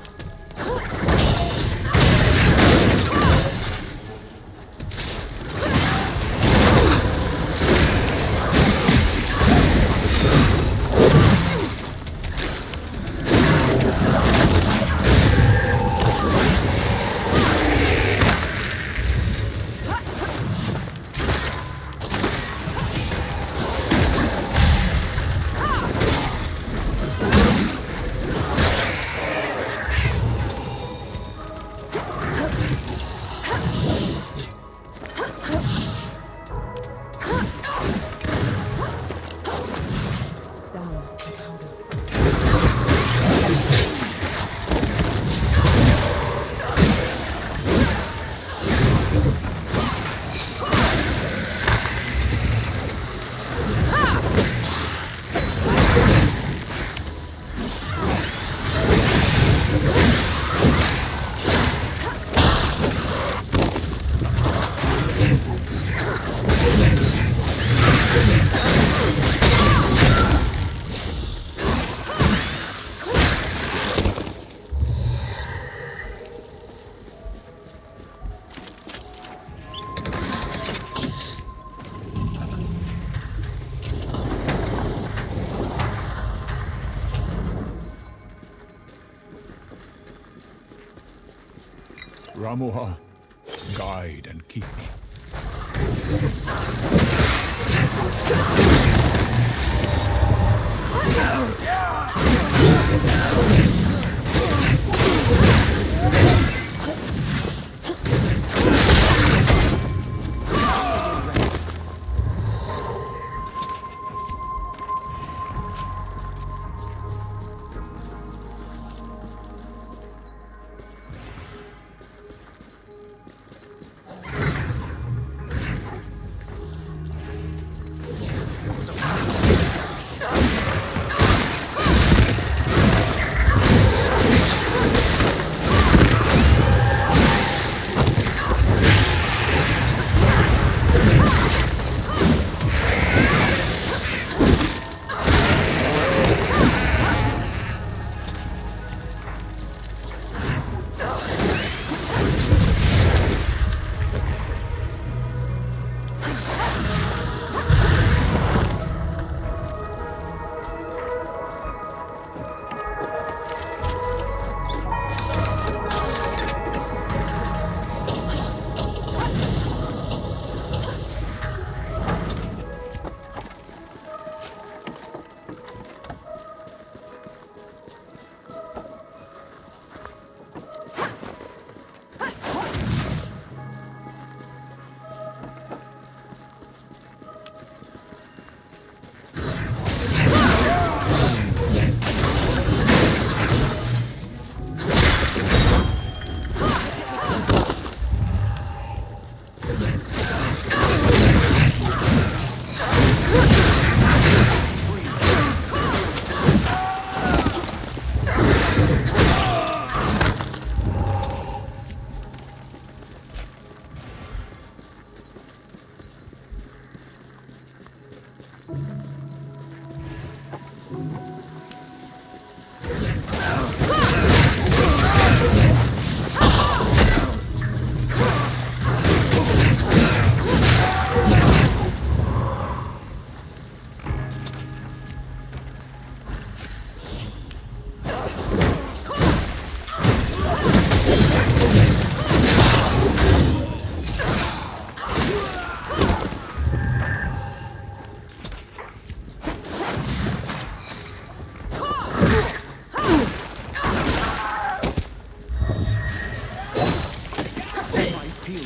Ramuha, guide and keep me. You're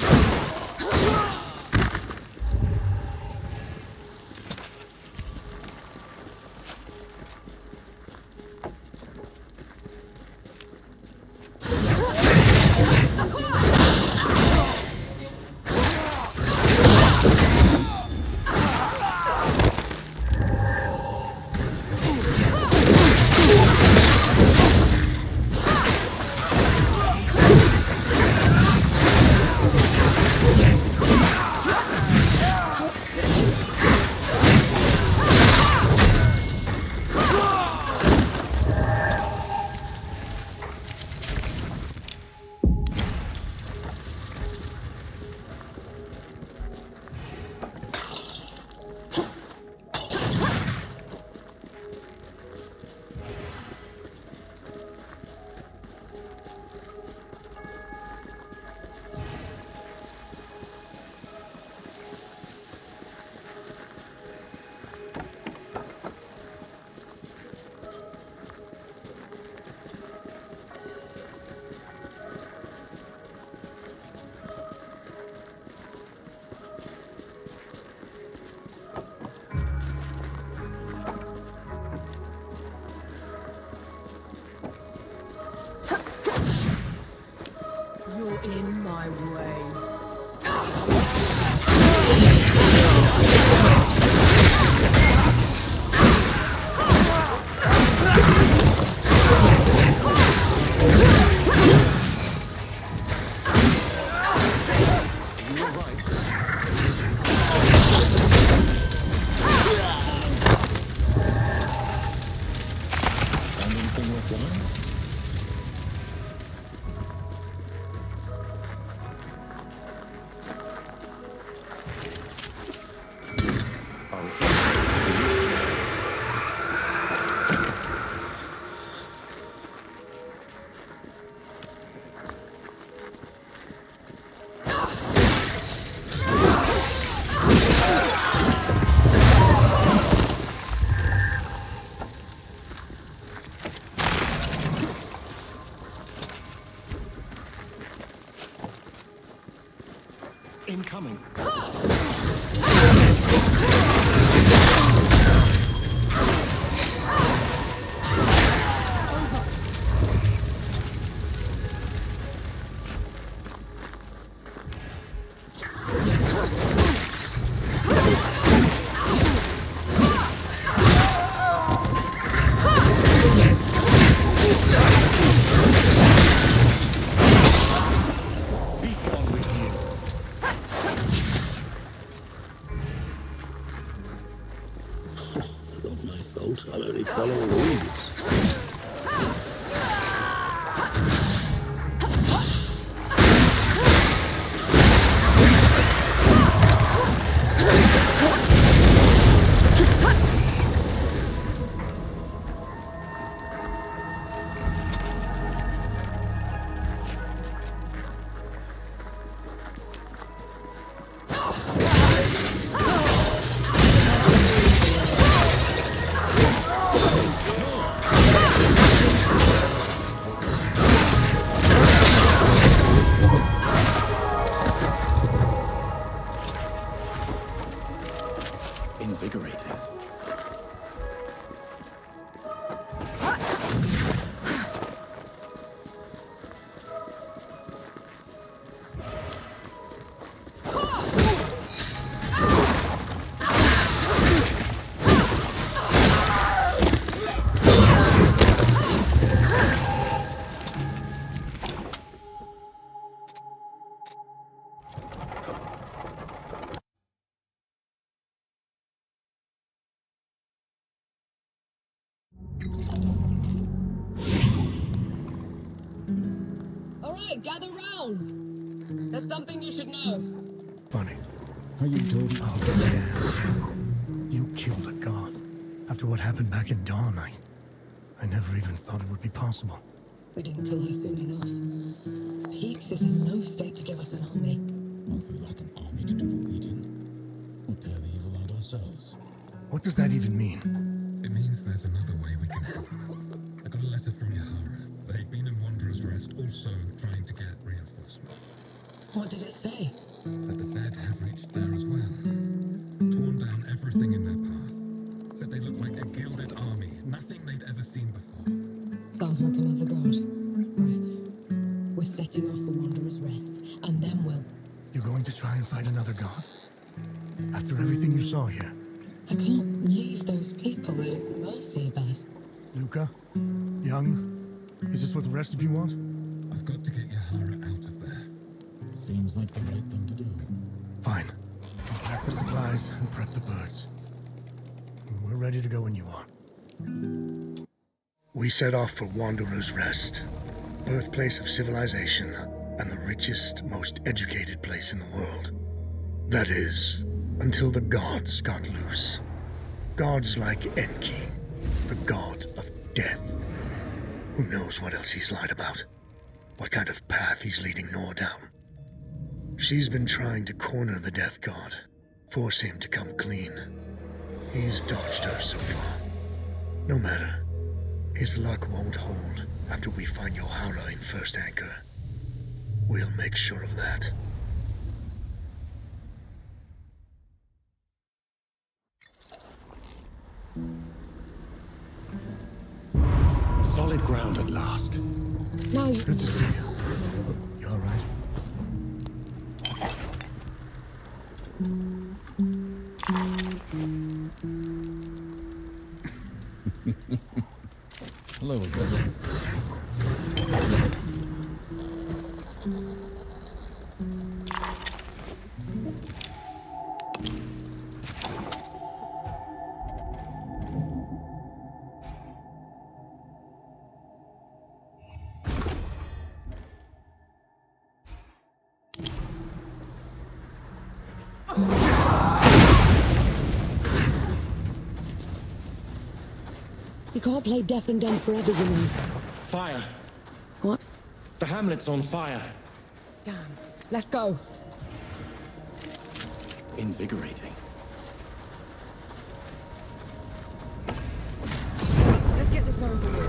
in my way. Incoming. Not my fault. I'll only follow rules. Invigorating. All right, gather round. There's something you should know. Funny. Are you told? Oh, yeah. You killed a god. After what happened back in Dawn, I never even thought it would be possible. We didn't kill her soon enough. Peaks is in no state to give us an army. Well, if we lack an army to do what we did, we'll tear the evil out ourselves. What does that even mean? It means there's another way we can help. I got a letter from Yahara. They'd been in Wanderer's Rest, also trying to get reinforcements. What did it say? That the dead have reached there as well. Torn down everything in their path. Said they looked like a gilded army, nothing they'd ever seen before. Sounds like another god. Right. We're setting off for Wanderer's Rest, and then we'll... You're going to try and fight another god? After everything you saw here? I can't leave those people at his mercy, Baz. Luca? Young? Is this what the rest of you want? I've got to get Yahara out of there. Seems like the right thing to do. Fine. I'll pack the supplies and prep the birds. We're ready to go when you are. We set off for Wanderer's Rest, birthplace of civilization, and the richest, most educated place in the world. That is, until the gods got loose. Gods like Enki, the god of death. Who knows what else he's lied about? What kind of path he's leading Nor down? She's been trying to corner the death god, force him to come clean. He's dodged her so far. No matter. His luck won't hold after we find Yahara in First Anchor. We'll make sure of that. Solid ground at last. No, you... Good to see you. You all right? Hello again. You can't play deaf and dumb forever, you know. Fire. What? The hamlet's on fire. Damn. Let's go. Invigorating. Let's get this over with.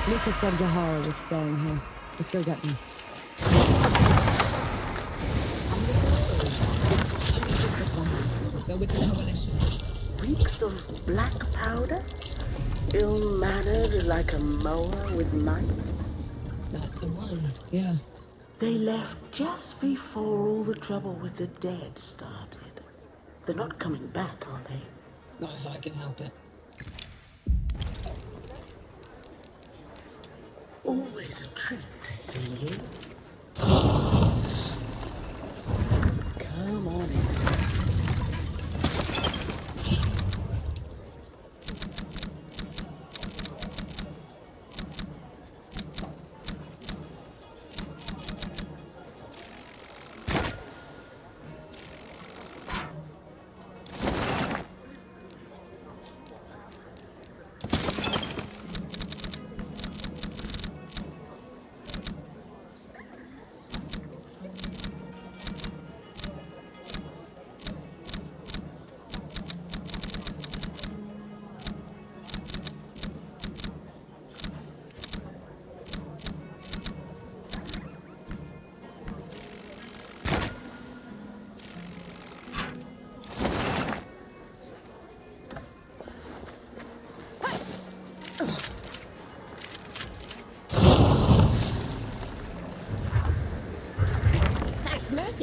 Lucas said Yahara was staying here. Let's go get them. They're with the coalition. Reeks of black powder? Ill-mannered like a mower with mites? That's the one, yeah. They left just before all the trouble with the dead started. They're not coming back, are they? Not if I can help it. Always a treat to see you. Come on in.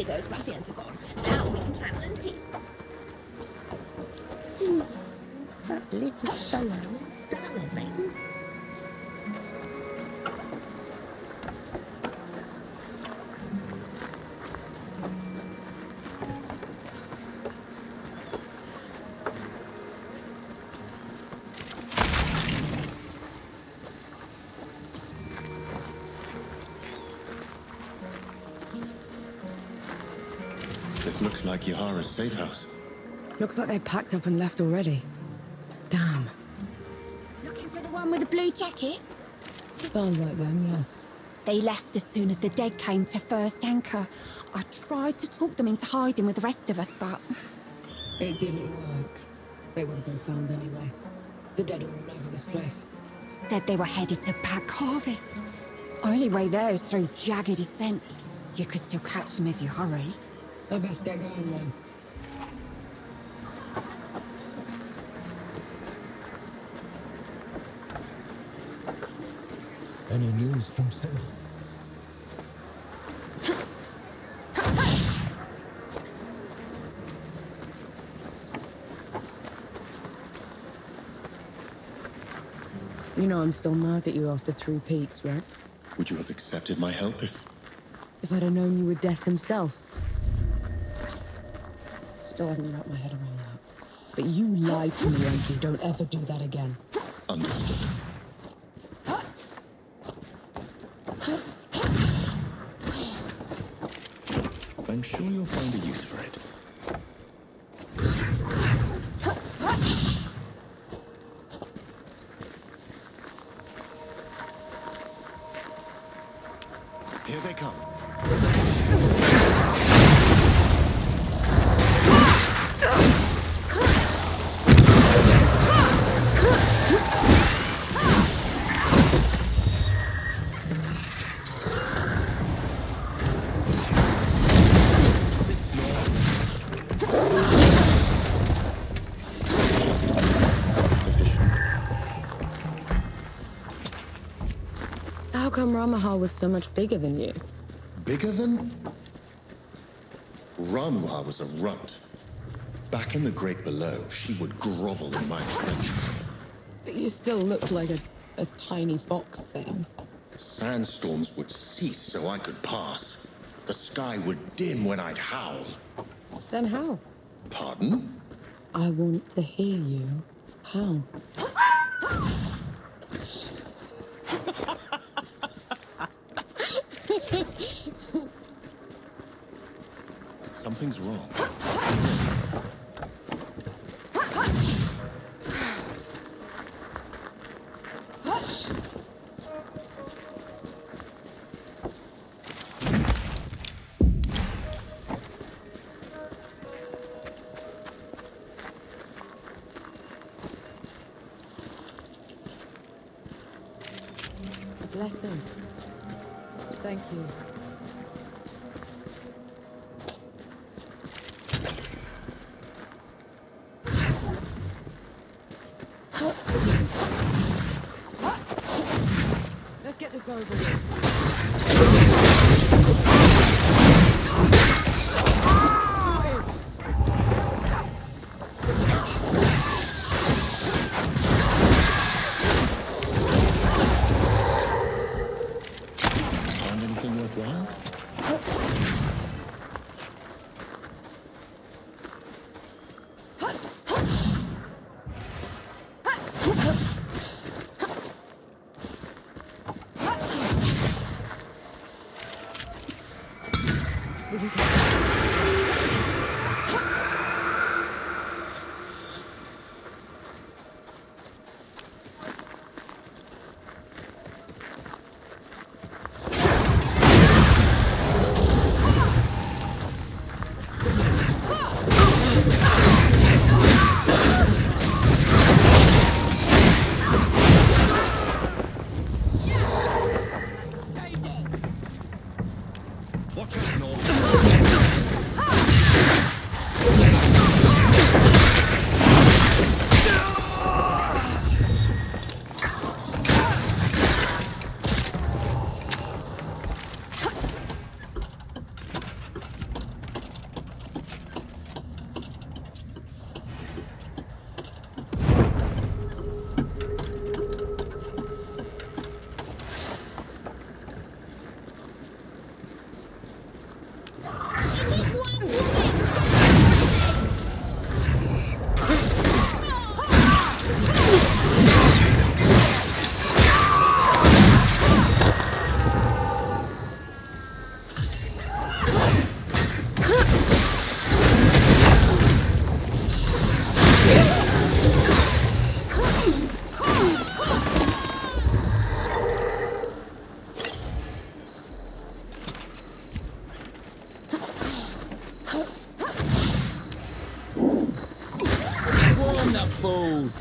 Those ruffians are gone. Now we can travel in peace. Little fellows, darling. This looks like Yahara's safe house. Looks like they packed up and left already. Damn. Looking for the one with the blue jacket? Sounds like them, yeah. They left as soon as the dead came to first anchor. I tried to talk them into hiding with the rest of us, but... It didn't work. They would have been found anyway. The dead are all over this place. Said they were headed to Pack Harvest. Only way there is through jagged descent. You could still catch them if you hurry. I best get going then. Any news from Sebo? You know I'm still mad at you after 3 peaks, right? Would you have accepted my help if... If I'd have known you were Death himself. Still haven't wrapped my head around that. But you lied to me, Enki. Don't ever do that again. Understood. I'm sure you'll find a use for it. Here they come. How come Ramahar was so much bigger than you? Bigger than? Ramuha was a runt. Back in the Great Below, she would grovel in my presence. But you still look like a tiny fox thing. Sandstorms would cease so I could pass. The sky would dim when I'd howl. Then how? Pardon? I want to hear you. How? Something's wrong. Bless him. Thank you. Let's get this over with. Find anything worthwhile? I'm the fool.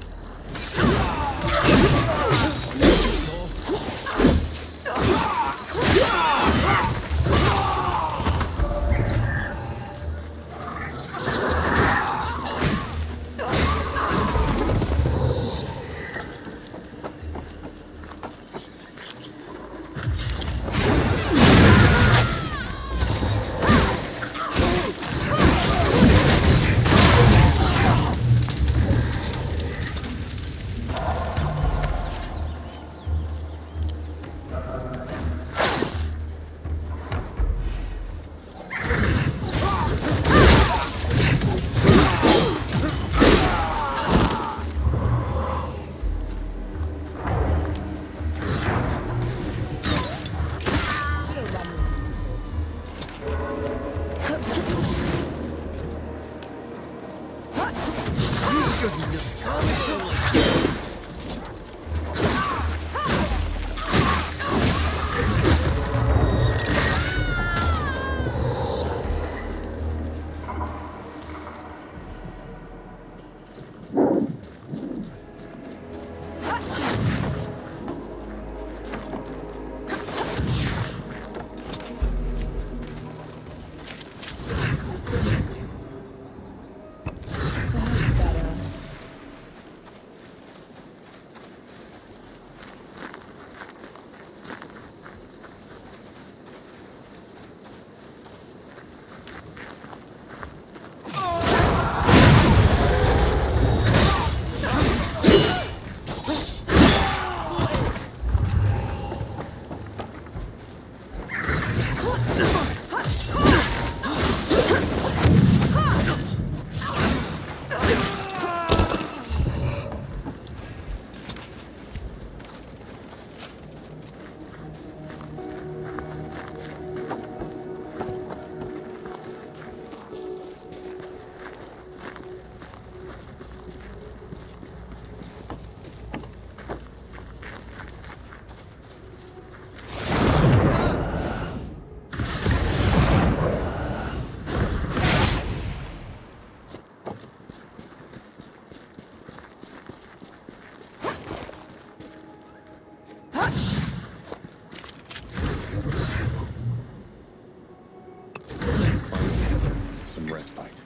Some respite.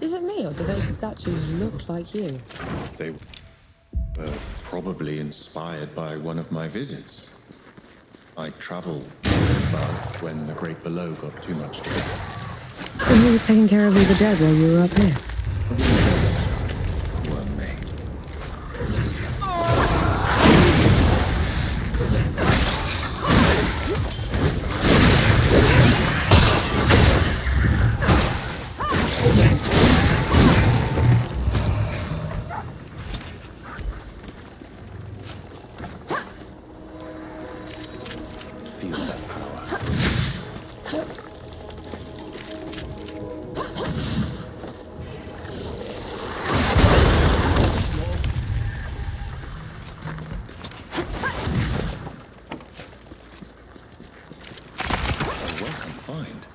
Is it me, or do those statues look like you? They were probably inspired by one of my visits. I traveled above when the great below got too much to bear. So who was taking care of all the dead while you were up here? Were me. Feel that power. A welcome find.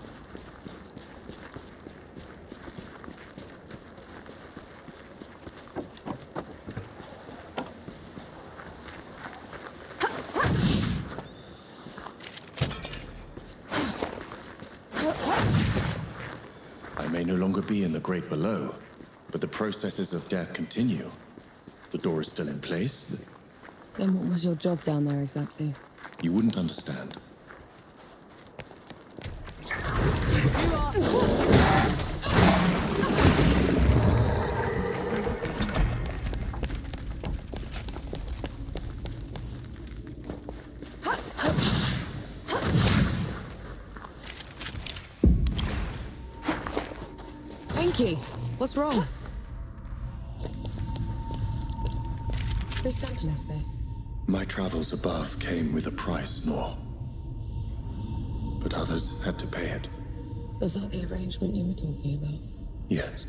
no longer be in the Great Below, but the processes of death continue. The door is still in place. Then what was your job down there exactly? You wouldn't understand. Enki, what's wrong? Whose temple is this? My travels above came with a price, Nor. But others had to pay it. Was that the arrangement you were talking about? Yes.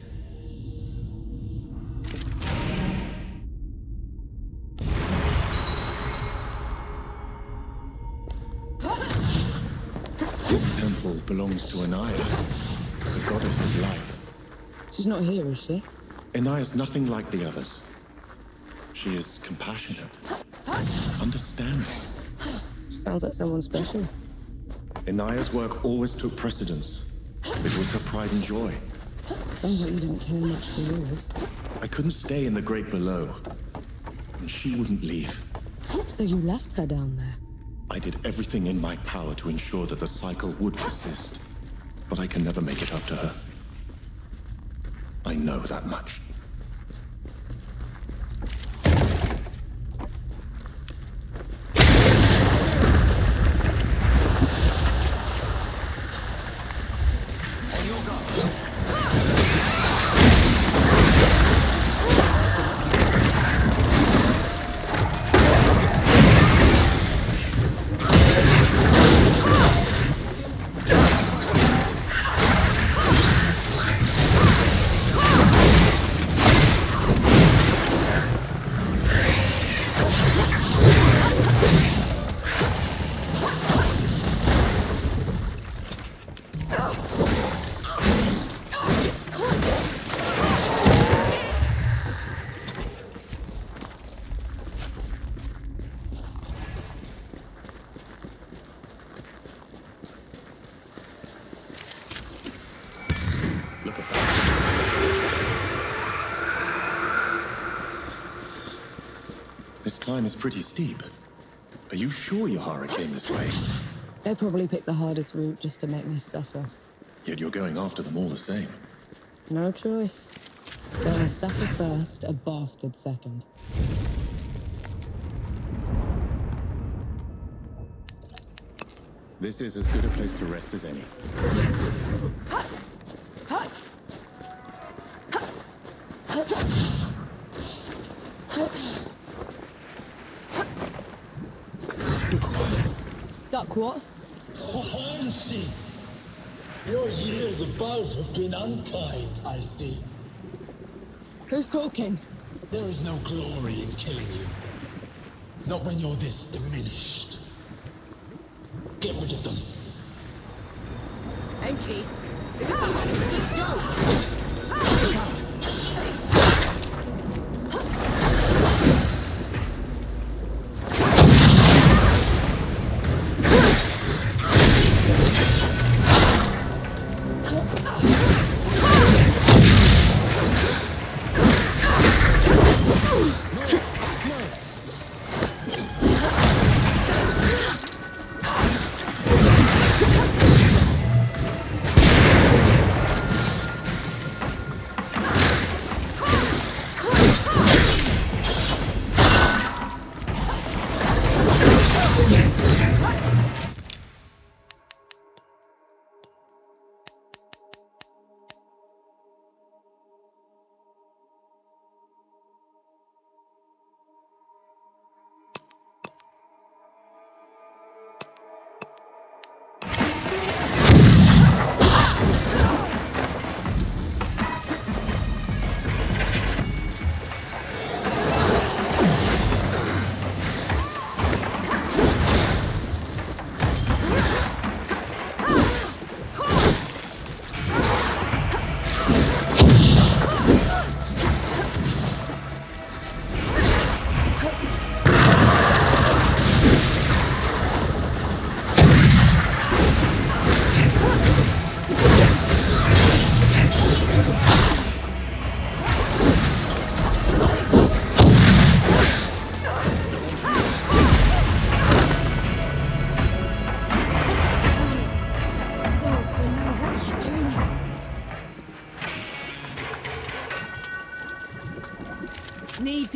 This temple belongs to Anaya, the goddess of life. She's not here, is she? Anaya's nothing like the others. She is compassionate, understanding. Sounds like someone special. Anaya's work always took precedence. It was her pride and joy. Sounds like you didn't care much for yours. I couldn't stay in the Great Below, and she wouldn't leave. So you left her down there? I did everything in my power to ensure that the cycle would persist, but I can never make it up to her. I know that much. This climb is pretty steep. Are you sure Yahara came this way? They probably picked the hardest route just to make me suffer. Yet you're going after them all the same. No choice. Gonna suffer first, a bastard second. This is as good a place to rest as any. Duck what? Enki! Your years above have been unkind, I see. Who's talking? There is no glory in killing you. Not when you're this diminished. Get rid of them. Enki, is this some kind of sick joke?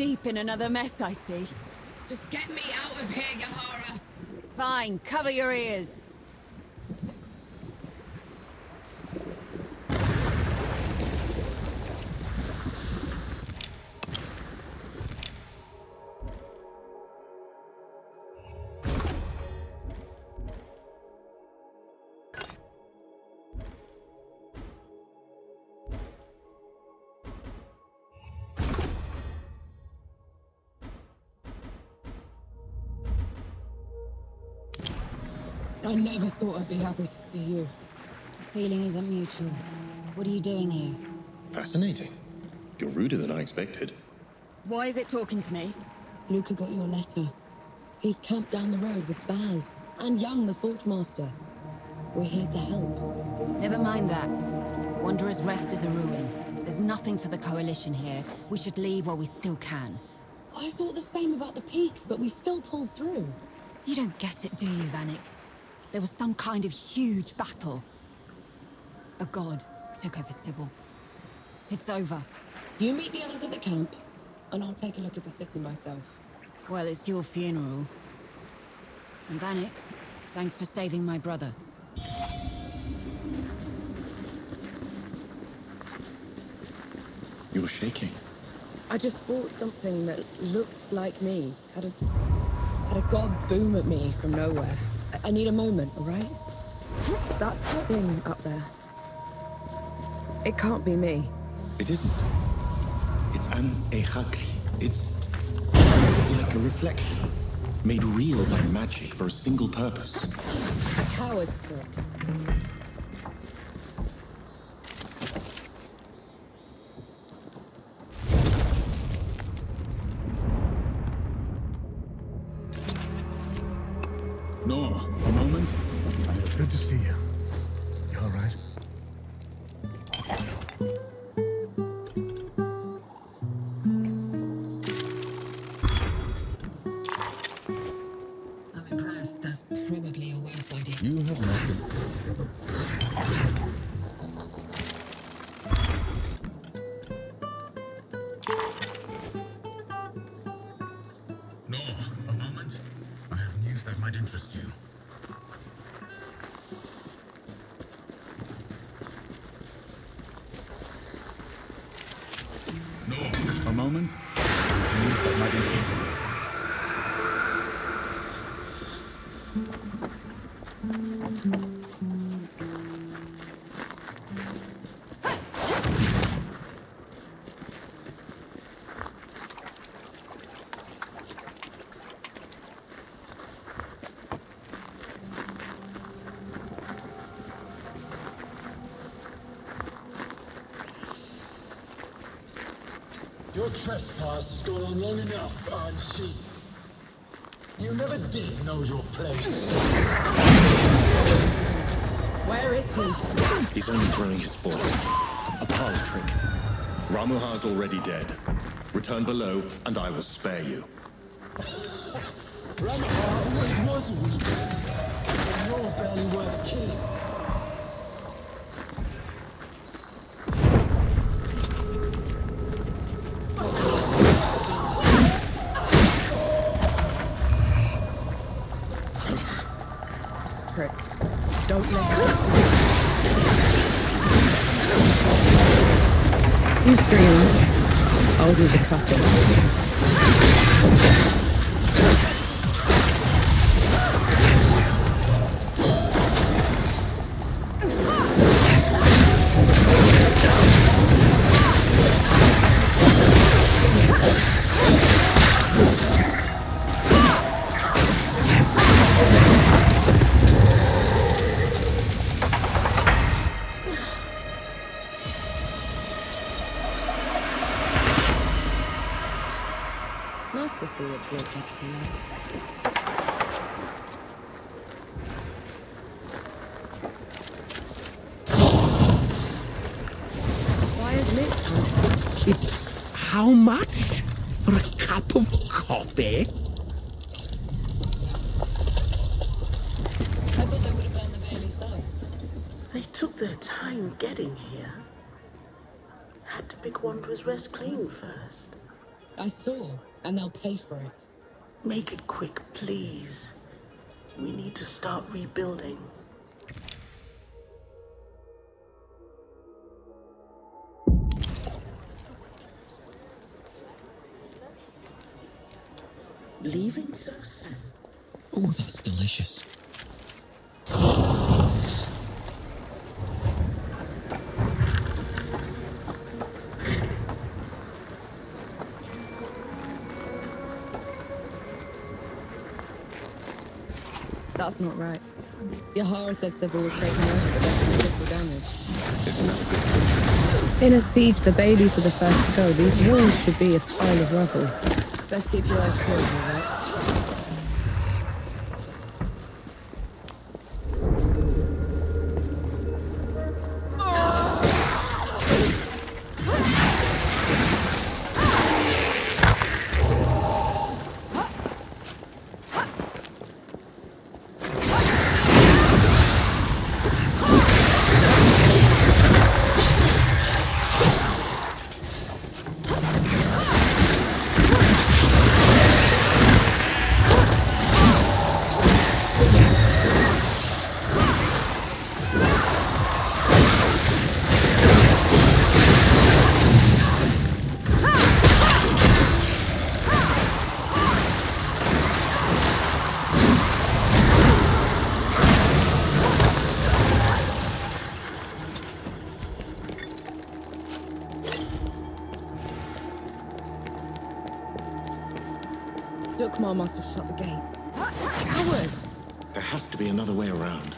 deep in another mess, I see. Just get me out of here, Yahara! Fine, cover your ears. I never thought I'd be happy to see you. The feeling isn't mutual. What are you doing here? Fascinating. You're ruder than I expected. Why is it talking to me? Luca got your letter. He's camped down the road with Baz and Young, the Forgemaster. We're here to help. Never mind that. Wanderer's Rest is a ruin. There's nothing for the Coalition here. We should leave while we still can. I thought the same about the peaks, but we still pulled through. You don't get it, do you, Vanek? There was some kind of huge battle. A god took over Sebo. It's over. You meet the others at the camp, and I'll take a look at the city myself. Well, it's your funeral. And Vanek, thanks for saving my brother. You're shaking. I just bought something that looked like me. Had a god boom at me from nowhere. I need a moment, all right? That thing up there. It can't be me. It isn't. It's an Echakri. It's like a reflection, made real by magic for a single purpose. A coward's trick. No, a moment. Good to see you. You all right? I'm impressed. That's probably a worse idea. You have nothing. No, a moment. I have news that might interest you. No, a moment. I have news that might interest you. Your trespass has gone on long enough, Enki. You never did know your place. Where is he? He's only throwing his voice. A parlor trick. Ramuha's already dead. Return below, and I will spare you. Ramuha always was weak, but you're barely worth killing. Trick. Don't let him. You scream. I'll do the cutting. Nice to see it's your practical life. Why is lit? It's how much for a cup of coffee? I thought they would have found the Bailey first. They took their time getting here. Had to pick Wanderer's Rest clean first. I saw, and they'll pay for it. Make it quick, please. We need to start rebuilding. Leaving so soon? Oh, that's delicious. That's not right. Yahara said Sebo was taken over, but there's been little damage. Isn't that a good thing? In a siege, the babies are the first to go. These walls should be a pile of rubble. Best keep your eyes peeled, all right? Dukmar must have shut the gates. Howard! There has to be another way around.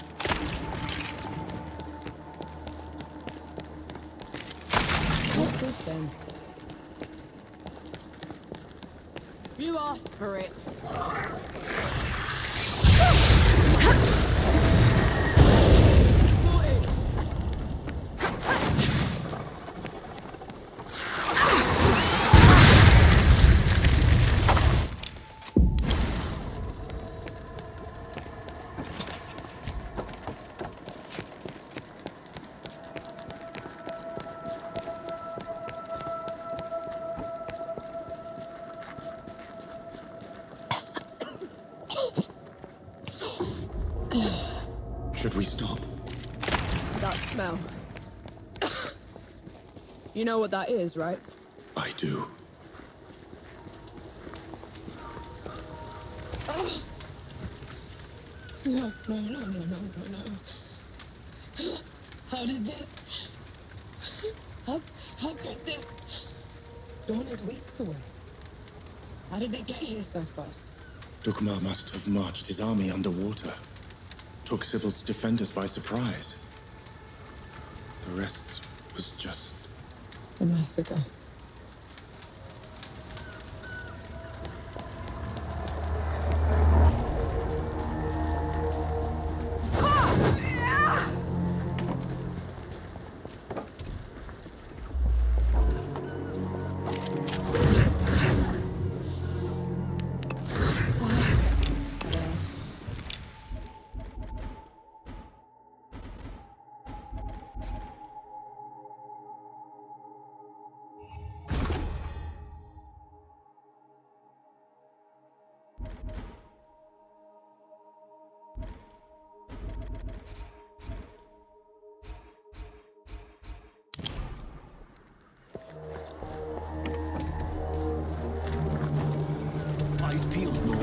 What's this then? You asked for it. Should we stop? That smell. You know what that is, right? I do. Oh. No, no, no, no, no, no, no. How did this? How could this? Dawn is weeks away. How did they get here so fast? Dukmar must have marched his army underwater. Took Sybil's defenders by surprise. The rest was just... a massacre. Eyes peeled, Nor.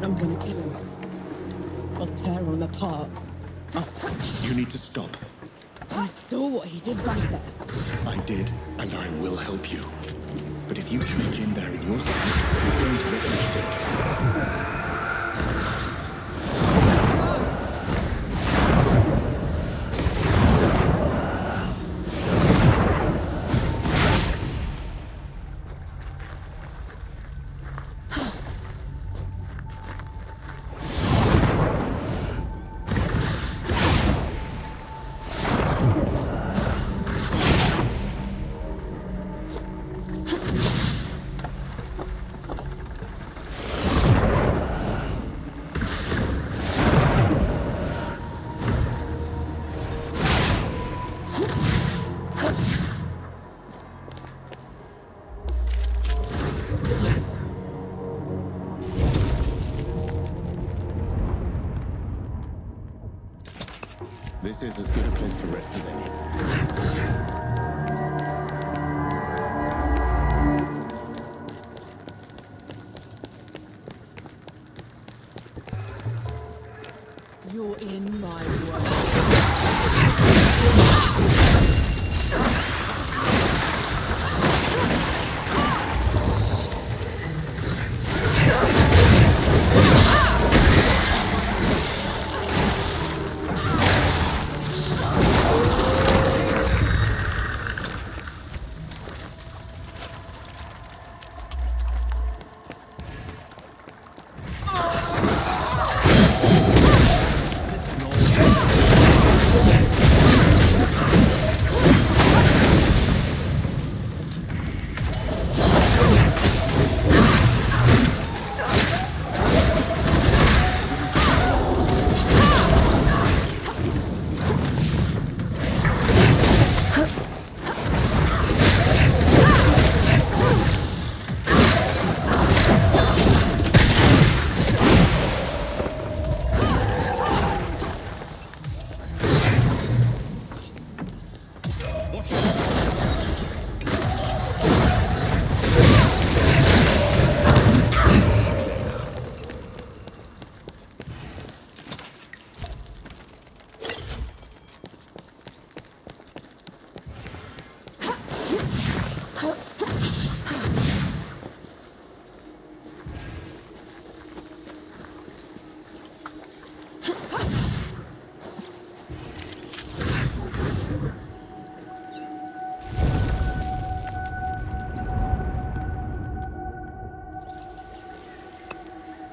I'm gonna kill him. I'll tear him apart. You need to stop. I saw what he did back there. I did, and I will help you. But if you charge in there in your strength, you're going to make a mistake. This is as good a place to rest as any. You're in my world.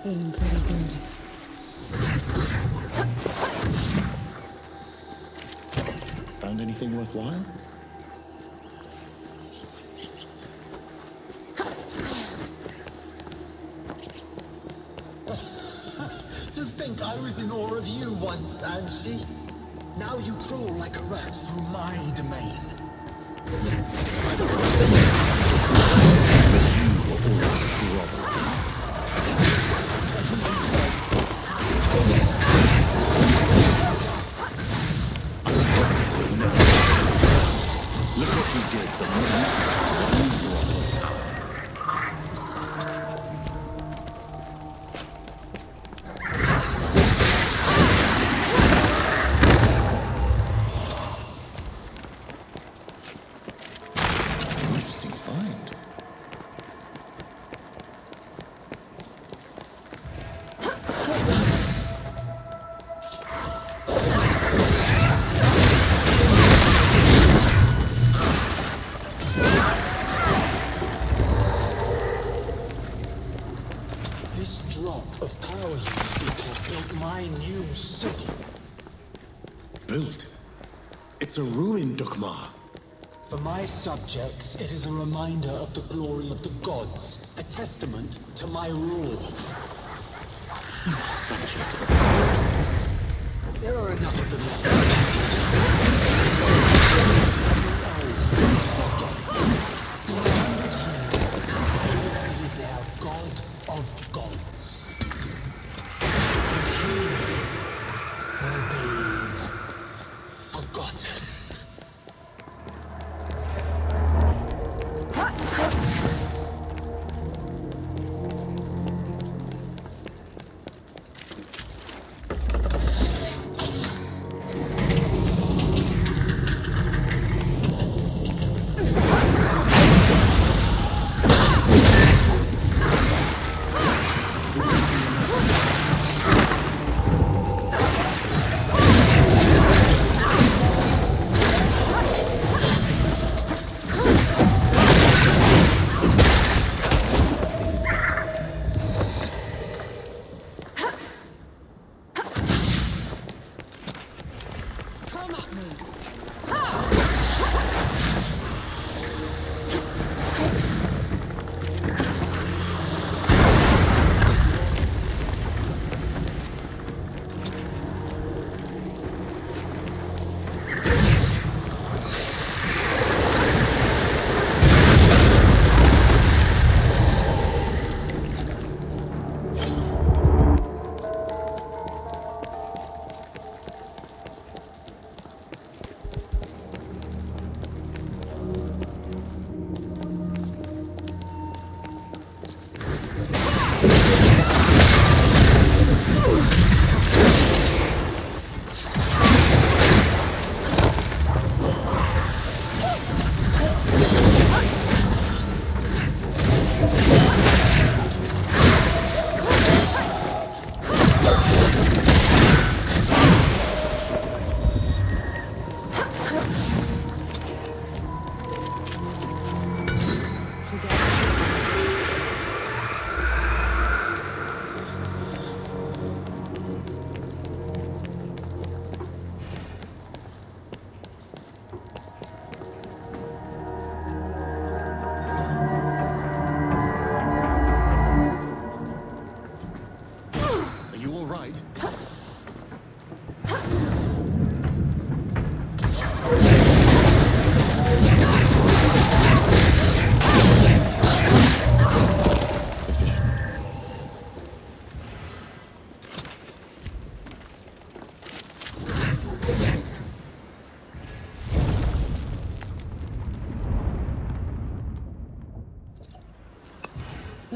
Feeling pretty good. Found anything worthwhile? To think I was in awe of you once, Anshi. Now you crawl like a rat through my domain. Look what you did the moment one drop of power. Interesting find. This drop of power you speak of built my new city. Built? It's a ruin, Dukmar. For my subjects, it is a reminder of the glory of the gods, a testament to my rule. You subjects of gods. There are enough of them left. In 100 years, I will be their god of gods. And he will be forgotten.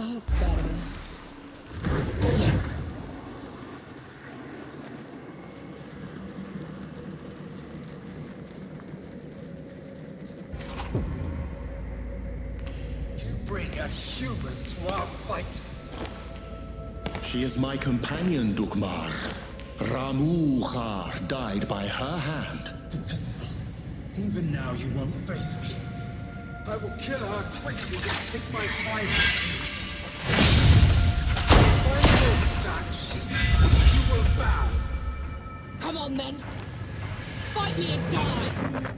That's better. You bring a human to our fight. She is my companion, Dugmar. Ramuhar died by her hand. Detestable. Even now you won't face me. I will kill her quickly and take my time. If I know such, you will bow. Come on then. Fight me and die.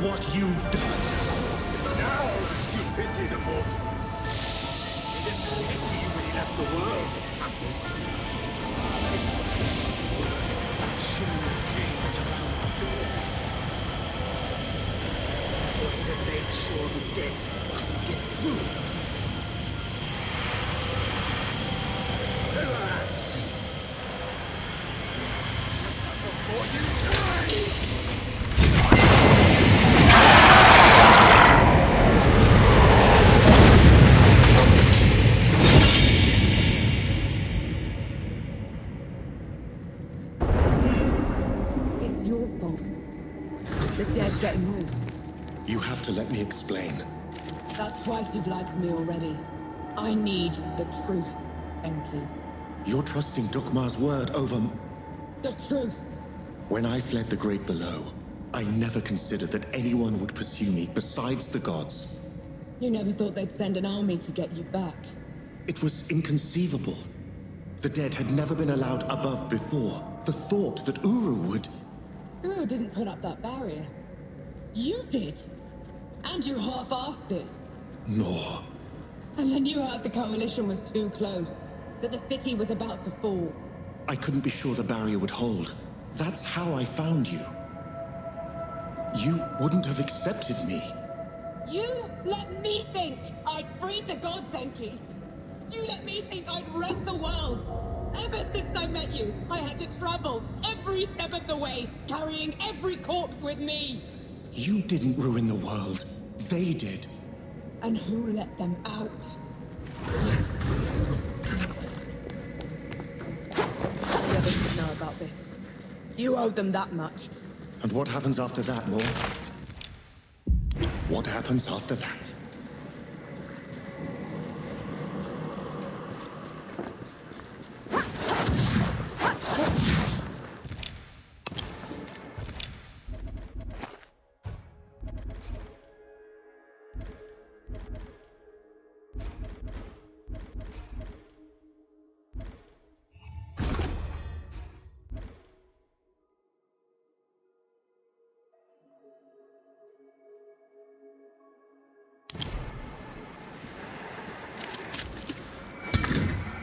what you've done. Now you pity the mortals. He didn't pity you when he left the world in tatters. He didn't pity you when that shimmering cage around the door. Or he'd have made sure the dead couldn't get through it. Tell her, Nancy. Tell her before you die! It's your fault. The dead getting loose. You have to let me explain. That's twice you've lied to me already. I need the truth, Enki. You're trusting Dukmar's word over... The truth! When I fled the Great Below, I never considered that anyone would pursue me besides the gods. You never thought they'd send an army to get you back. It was inconceivable. The dead had never been allowed above before. The thought that Uru would... Uru didn't put up that barrier. You did! And you half-assed it. No. And then you heard the Coalition was too close. That the city was about to fall. I couldn't be sure the barrier would hold. That's how I found you. You wouldn't have accepted me. You let me think I'd freed the gods, Enki. You let me think I'd wrecked the world. Ever since I met you, I had to travel every step of the way, carrying every corpse with me. You didn't ruin the world. They did. And who let them out? The others should know about this. You owe them that much. And what happens after that, Moore? What happens after that?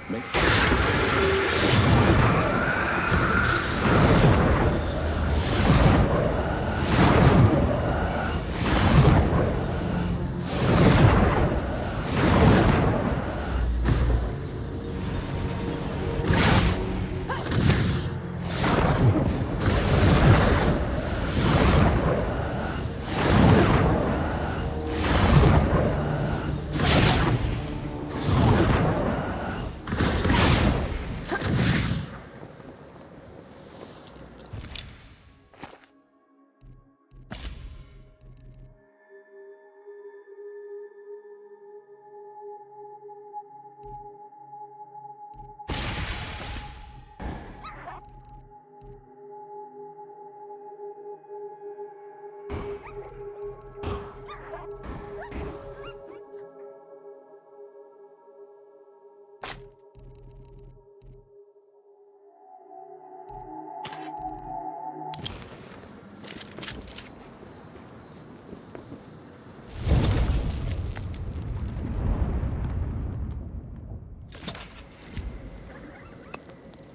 Makes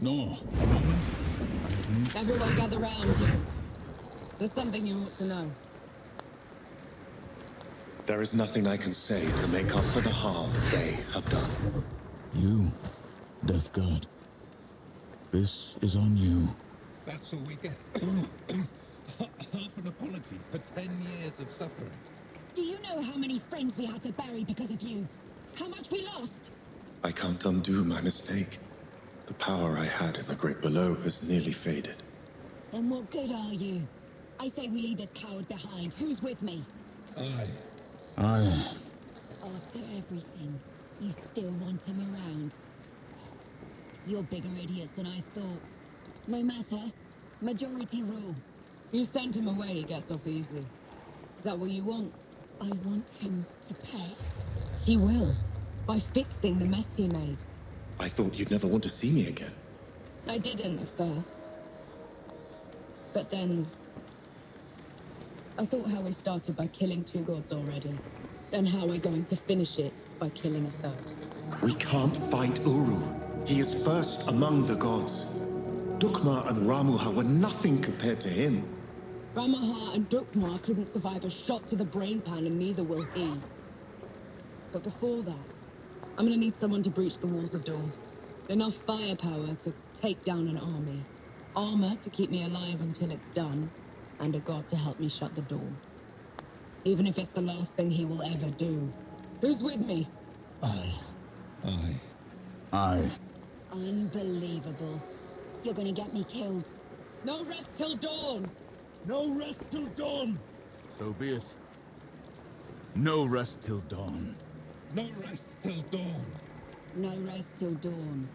No, a moment. Everyone gather round. There's something you ought to know. There is nothing I can say to make up for the harm they have done. You, Death God. This is on you. That's all we get. Half an apology for 10 years of suffering. Do you know how many friends we had to bury because of you? How much we lost? I can't undo my mistake. The power I had in the Great Below has nearly faded. Then what good are you? I say we leave this coward behind. Who's with me? I. After everything, you still want him around. You're bigger idiots than I thought. No matter. Majority rule. You sent him away, he gets off easy. Is that what you want? I want him to pay. He will. By fixing the mess he made. I thought you'd never want to see me again. I didn't at first. But then... I thought how we started by killing 2 gods already. And how we're going to finish it by killing a 3rd. We can't fight Uru. He is first among the gods. Dukma and Ramuha were nothing compared to him. Ramaha and Dukma couldn't survive a shot to the brain pan, and neither will he. But before that, I'm gonna need someone to breach the walls of Dawn. Enough firepower to take down an army. Armor to keep me alive until it's done. And a god to help me shut the door. Even if it's the last thing he will ever do. Who's with me? I. Unbelievable. You're gonna get me killed. No rest till dawn! No rest till dawn! So be it. No rest till dawn. No rest till dawn. No rest till dawn.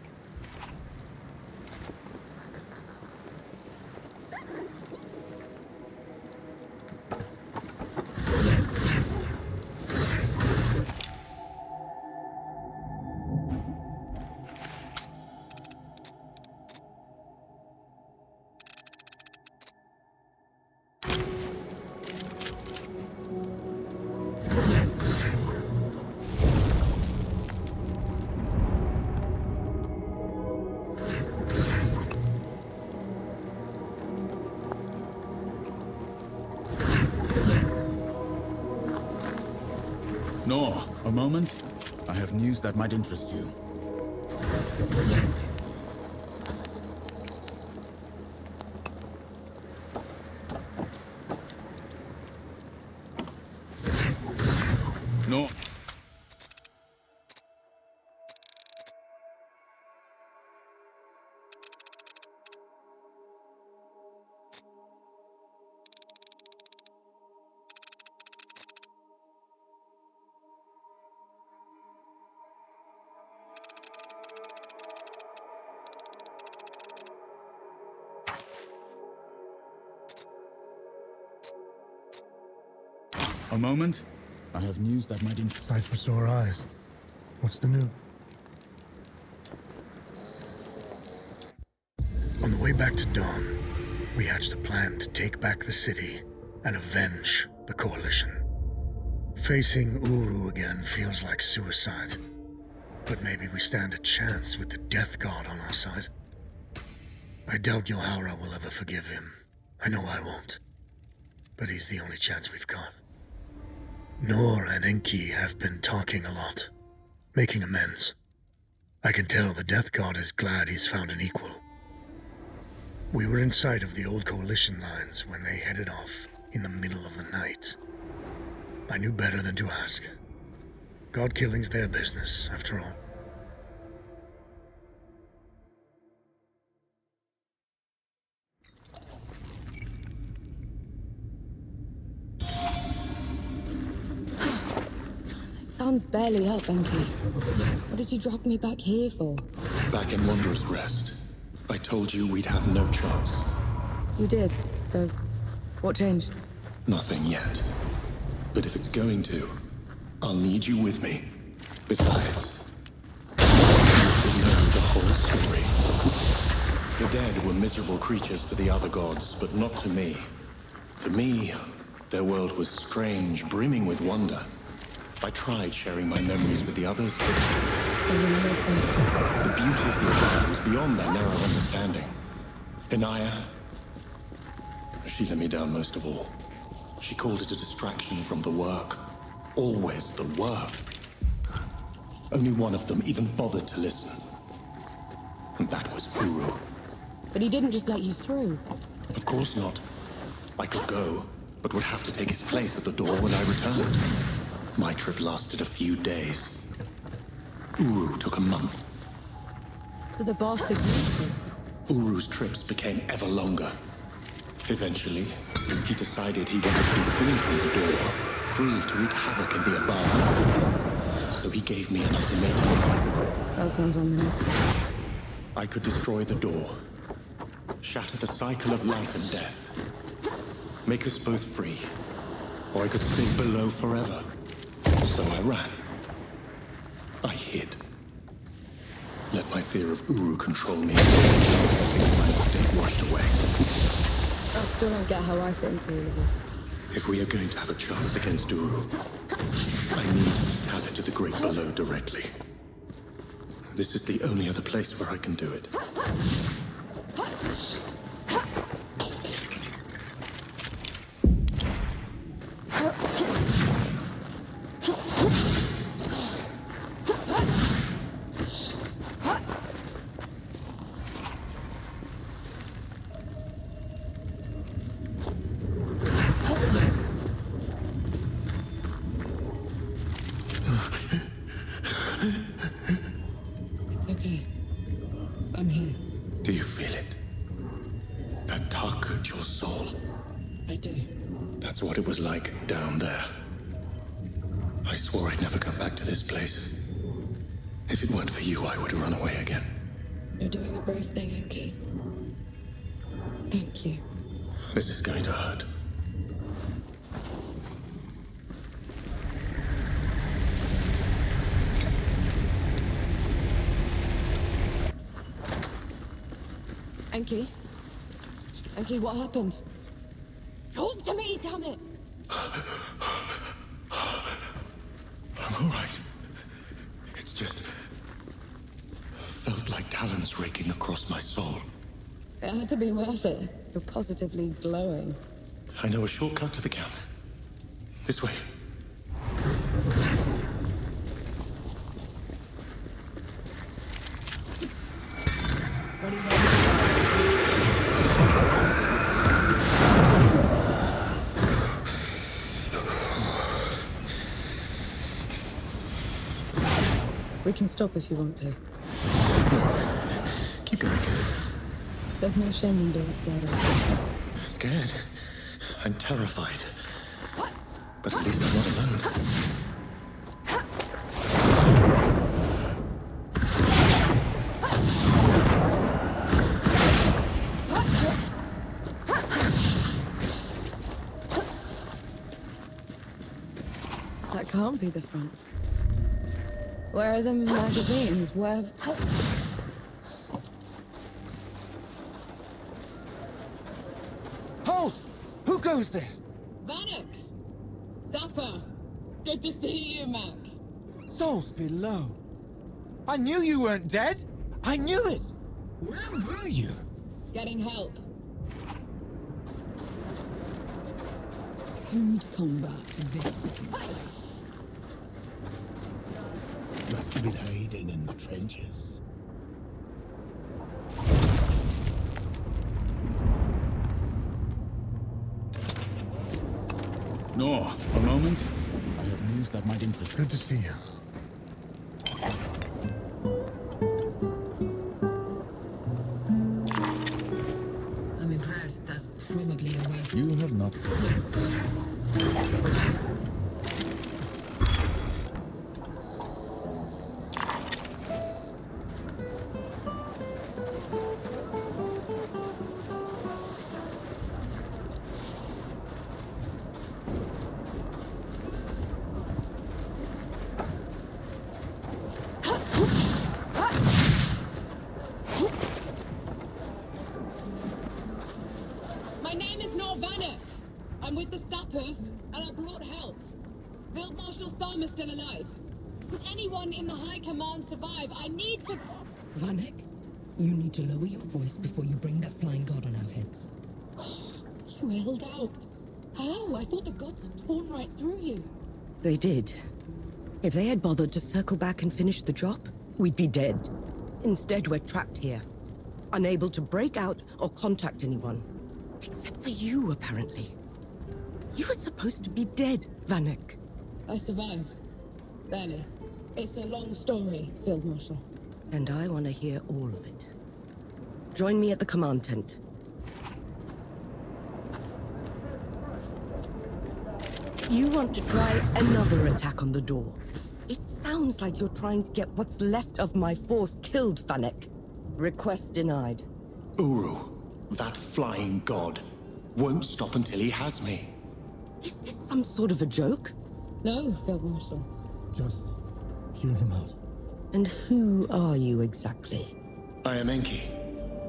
No, a moment. I have news that might interest you. No. A moment. I have news that might Sight for sore eyes. What's the news? On the way back to Dawn, we hatched a plan to take back the city and avenge the Coalition. Facing Uru again feels like suicide, but maybe we stand a chance with the Death God on our side. I doubt Yohara will ever forgive him. I know I won't. But he's the only chance we've got. Nor and Enki have been talking a lot, making amends. I can tell the Death God is glad he's found an equal. We were in sight of the old Coalition lines when they headed off in the middle of the night. I knew better than to ask. God killing's their business, after all. Sun's barely up, Enki. What did you drag me back here for? Back in Wanderer's Rest. I told you we'd have no chance. You did, so what changed? Nothing yet. But if it's going to, I'll need you with me. Besides, you should know the whole story. The dead were miserable creatures to the other gods, but not to me. To me, their world was strange, brimming with wonder. I tried sharing my memories with the others, but the beauty of the world was beyond their narrow understanding. Inaya, she let me down most of all. She called it a distraction from the work. Always the work. Only one of them even bothered to listen. And that was Uru. But he didn't just let you through. Of course not. I could go, but would have to take his place at the door when I returned. My trip lasted a few days. Uru took a month. So the bastard used him. Uru's trips became ever longer. Eventually, he decided he wanted to be free from the door, free to wreak havoc in the above. So he gave me an ultimatum. That sounds ominous. I could destroy the door, shatter the cycle of life and death, make us both free, or I could stay below forever. So I ran. I hid. Let my fear of Uru control me until my mistake washed away. I still don't get how I fit into all of this. If we are going to have a chance against Uru, I need to tap into the Great Below directly. This is the only other place where I can do it. It's okay. I'm here. Do you feel it? That tug at your soul? I do. That's what it was like down there. I swore I'd never come back to this place. If it weren't for you, I would have run away again. You're doing a brave thing, Enki. Thank you. This is going to hurt. Enki? Enki, what happened? Talk to me, damn it! I'm all right. It's just... felt like talons raking across my soul. It had to be worth it. You're positively glowing. I know a shortcut to the camp. This way. We can stop if you want to. Keep going. There's no shame in being scared of. Scared? I'm terrified. But at least I'm not alone. That can't be the front. Where are the magazines? Where... Halt! Who goes there? Vanek! Zappa! Good to see you, Mac. Souls below. I knew you weren't dead. I knew it. Where were you? Getting help. Who'd combat this? Must have been hiding in the trenches. No, a moment. I have news that might interest you. Good to see you. I'm impressed. That's probably a waste. You have not. My name is not Vanek. I'm with the sappers, and I brought help. Is Field Marshal Sama still alive? Does anyone in the High Command survive? I need to... Vanek, you need to lower your voice before you bring that flying god on our heads. You held out. How? I thought the gods had torn right through you. They did. If they had bothered to circle back and finish the job, we'd be dead. Instead, we're trapped here, unable to break out or contact anyone. Except for you, apparently. You were supposed to be dead, Vanek. I survived. Barely. It's a long story, Field Marshal. And I want to hear all of it. Join me at the command tent. You want to try another attack on the door. It sounds like you're trying to get what's left of my force killed, Vanek. Request denied. Uru, that flying god, won't stop until he has me. Is this some sort of a joke? No, Field Marshal. Just hear him out. And who are you exactly? I am Enki,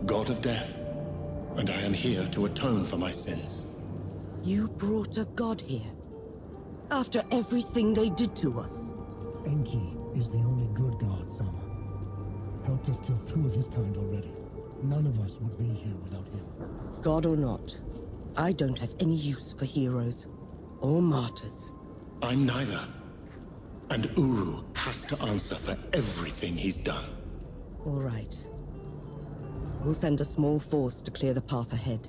god of death, and I am here to atone for my sins. You brought a god here? After everything they did to us? Enki is the only good god, Sama. Helped us kill 2 of his kind already. None of us would be here without him. God or not, I don't have any use for heroes or martyrs. I'm neither. And Uru has to answer for everything he's done. All right. We'll send a small force to clear the path ahead.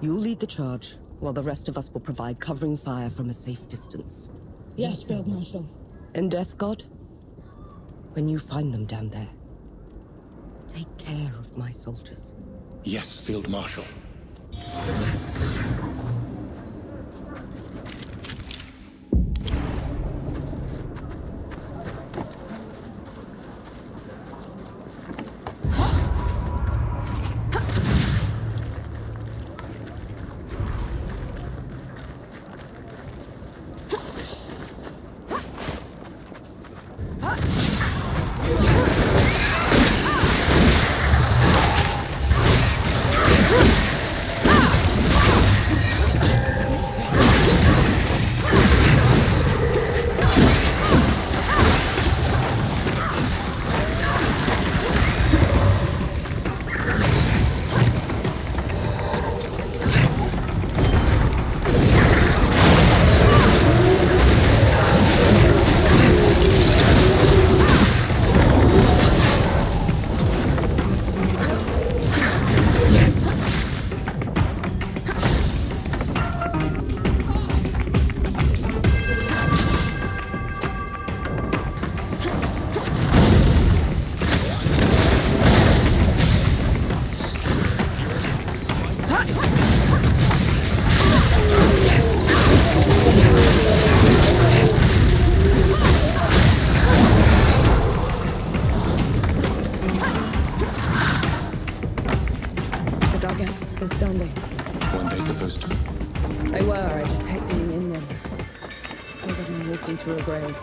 You'll lead the charge, while the rest of us will provide covering fire from a safe distance. Yes, Field Marshal. And Death God? When you find them down there, take care of my soldiers. Yes, Field Marshal. leading to a grave.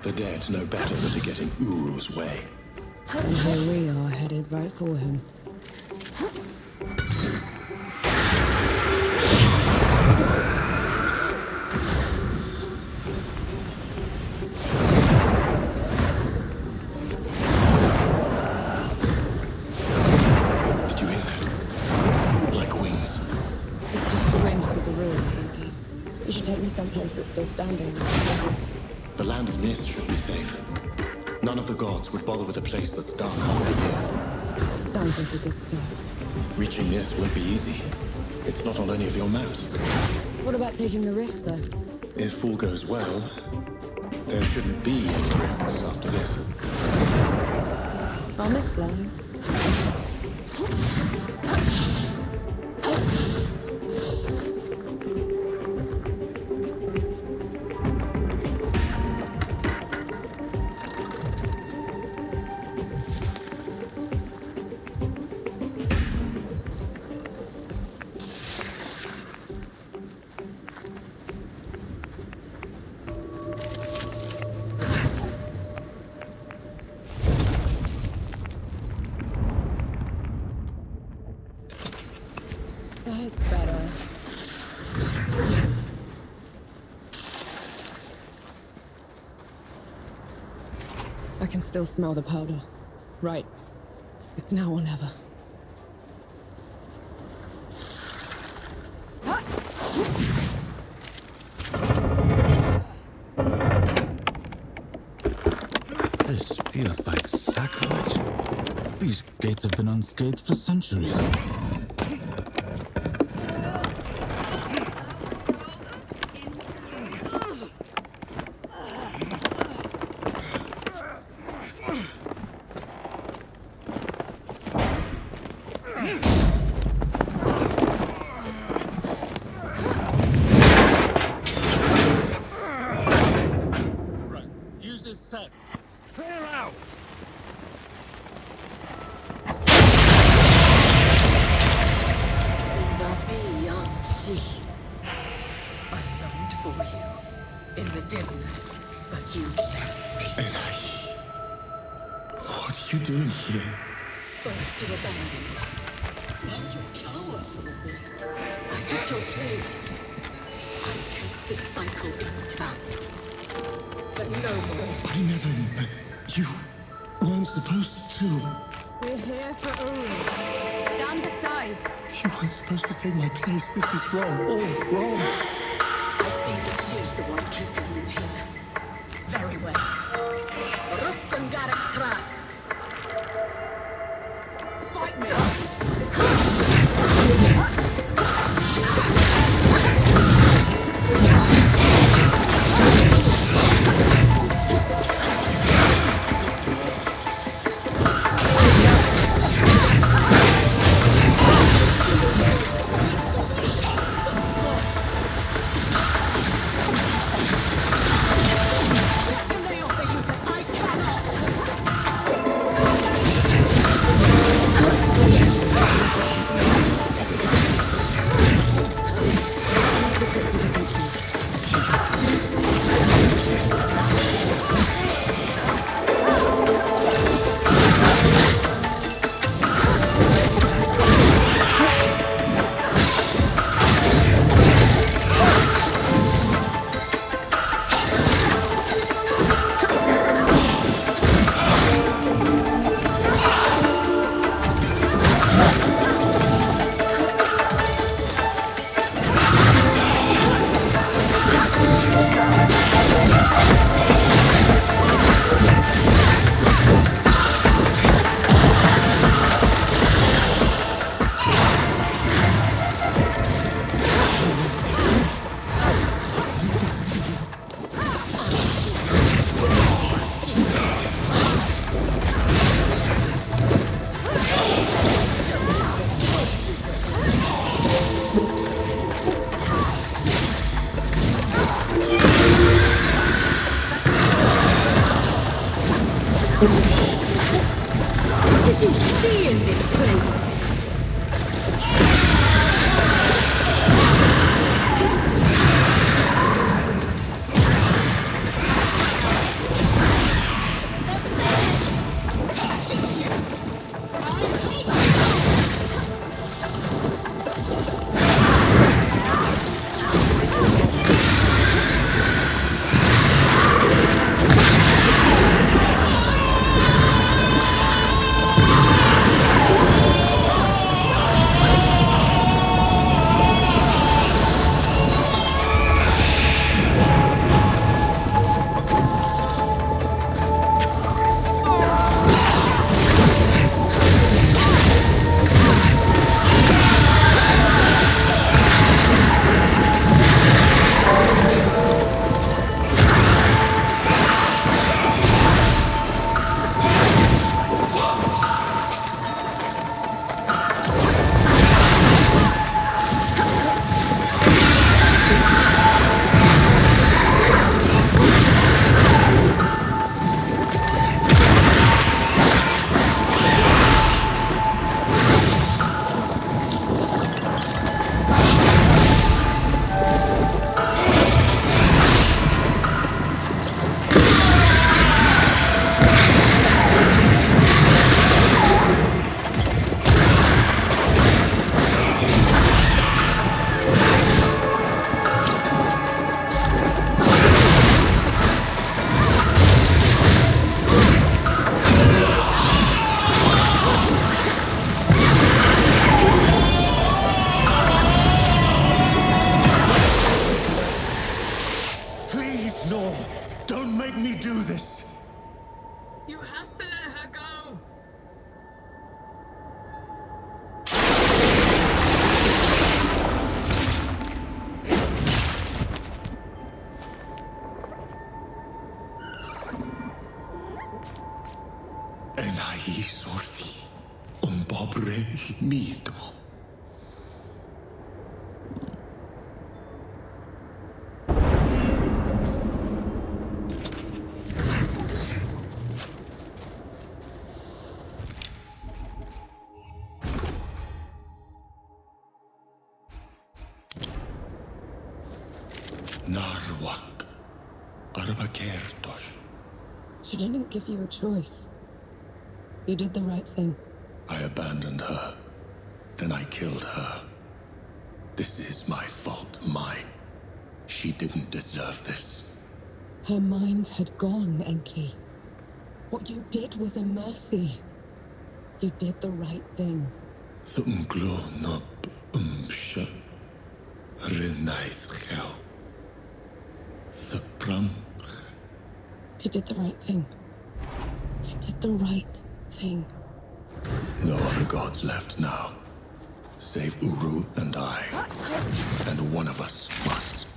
The dead know better than to get in Uru's way. And here we are, headed right for him. Did you hear that? Like wings. It's just the wind through the ruins, Enki. You should take me someplace that's still standing. The land of Nis should be safe. None of the gods would bother with a place that's dark half the year. Sounds like a good start. Reaching Nis won't be easy. It's not on any of your maps. What about taking the rift, though? If all goes well, there shouldn't be any rifts after this. I'll miss flying. That's better. I can still smell the powder. Right. It's now or never. This feels like sacrilege. These gates have been unscathed for centuries. What are you doing here? First you abandoned me. Now you cower from me. I took your place. I kept the cycle intact. But no more. I never... You weren't supposed to. We're here for Uru. Stand aside. You weren't supposed to take my place. This is wrong. All wrong. I see that she's the one keeping you here. Very well. Rukkangarak. Fight me! What did you see in this place? You have to let her go! Enai sorfi, pobre mito. Narwak, Arbakertos. She didn't give you a choice. You did the right thing. I abandoned her. Then I killed her. This is my fault, mine. She didn't deserve this. Her mind had gone, Enki. What you did was a mercy. You did the right thing. Thunglo nop umsha. Renaith gel. The pram. You did the right thing. You did the right thing. No other gods left now. Save Uru and I. And one of us must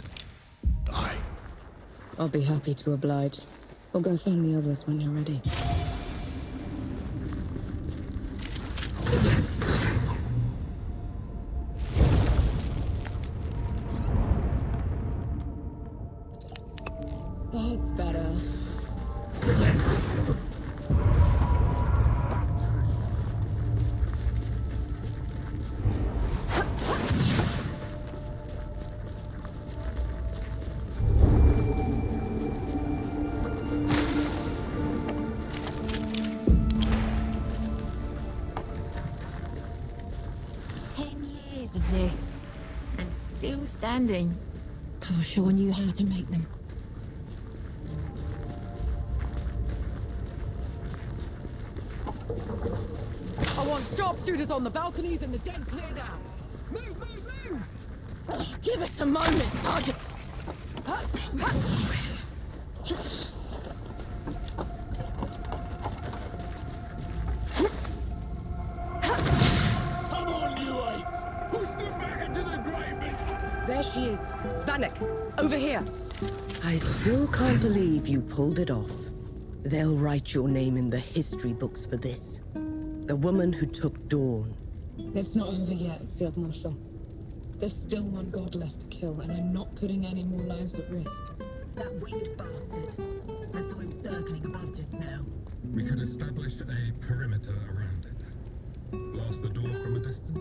die. I'll be happy to oblige. We'll go find the others when you're ready. That's better. 10 years of this, and still standing. Sure knew how to make them. I want sharpshooters on the balconies and the dead cleared out. Move, move, move! Give us a moment, Sergeant. Come on, you eight! Push them back into the grave bin! There she is. Vanek, over here. I still can't believe you pulled it off. They'll write your name in the history books for this. The woman who took Dawn. It's not over yet, Field Marshal. There's still one god left to kill, and I'm not putting any more lives at risk. That winged bastard. I saw him circling above just now. We could establish a perimeter around it. Blast the door from a distance.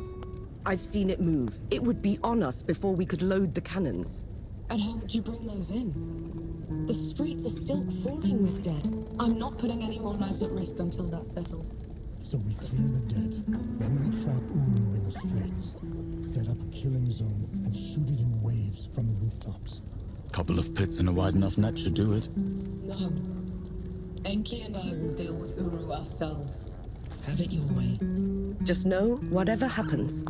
I've seen it move. It would be on us before we could load the cannons. And how would you bring those in? The streets are still crawling with dead. I'm not putting any more lives at risk until that's settled. So we clear the dead, then we trap Uru in the streets, set up a killing zone, and shoot it in waves from the rooftops. Couple of pits and a wide enough net should do it. No. Enki and I will deal with Uru ourselves. Have it your way. Just know, whatever happens,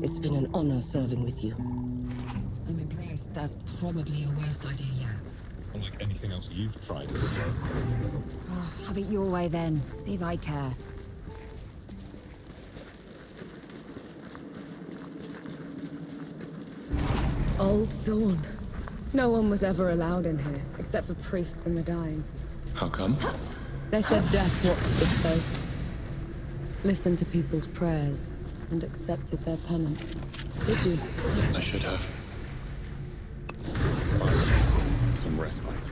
it's been an honor serving with you. I'm impressed. That's probably your worst idea yet. Unlike anything else you've tried. Oh, have it your way then. See if I care. Old Dawn. No one was ever allowed in here, except for priests and the dying. How come? They said death watched this place. Listened to people's prayers and accepted their penance. Did you? I should have. Finally, some respite.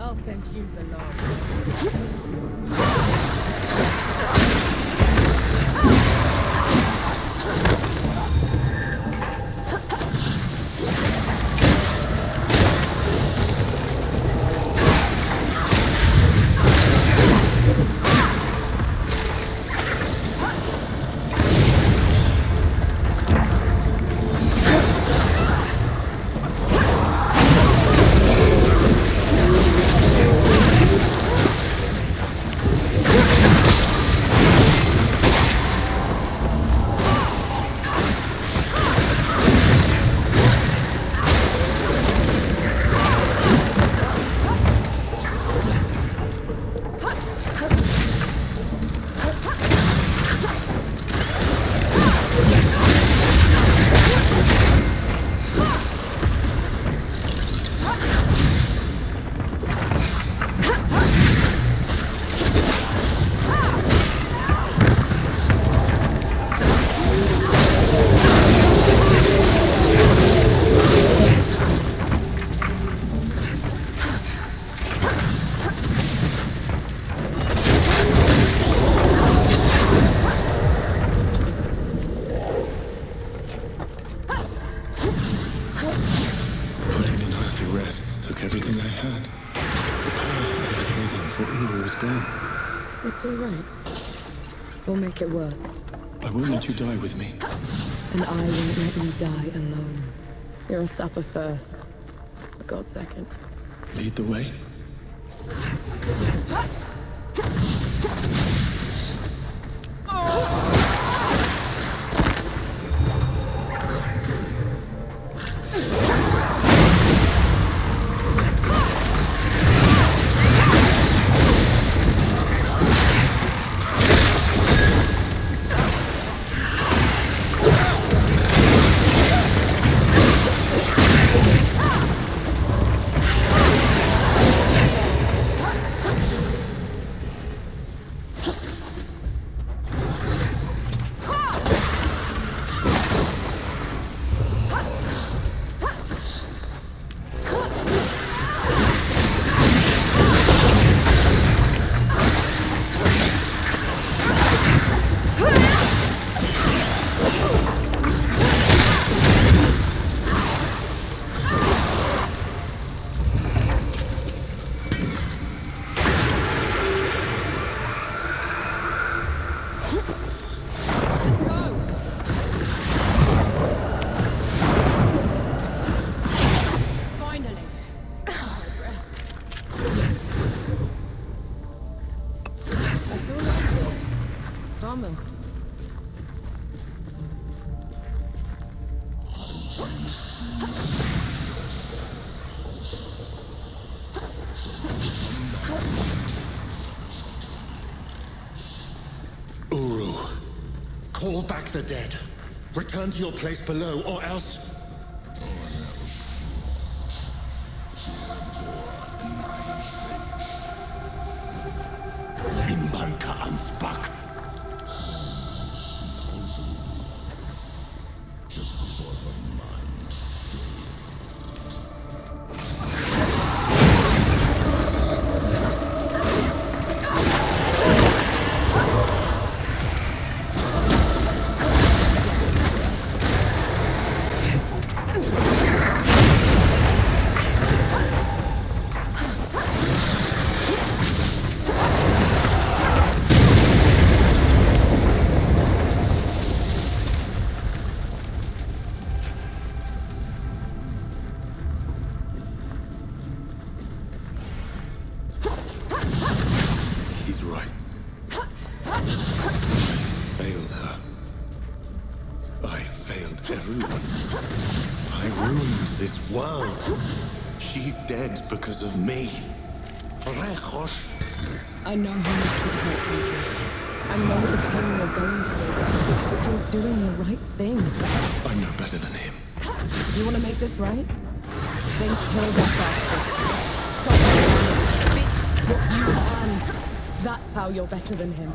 I'll send you the log. rest took everything I had. The power I was saving for Uru was gone. It's all right. We'll make it work. I won't let you die with me. And I won't let you die alone. You're a supper first. For God's second. Lead the way. Uru, call back the dead. Return to your place below, or else... Imbanka Ansbak. He's right. Failed her. I failed everyone. I ruined this world. She's dead because of me. Rechosh. I know how much you hurt people. I know the pain you're going through. But you're doing the right thing. I'm no better than him. You want to make this right? Then kill that bastard. Stop it. Fix what you can. That's how you're better than him.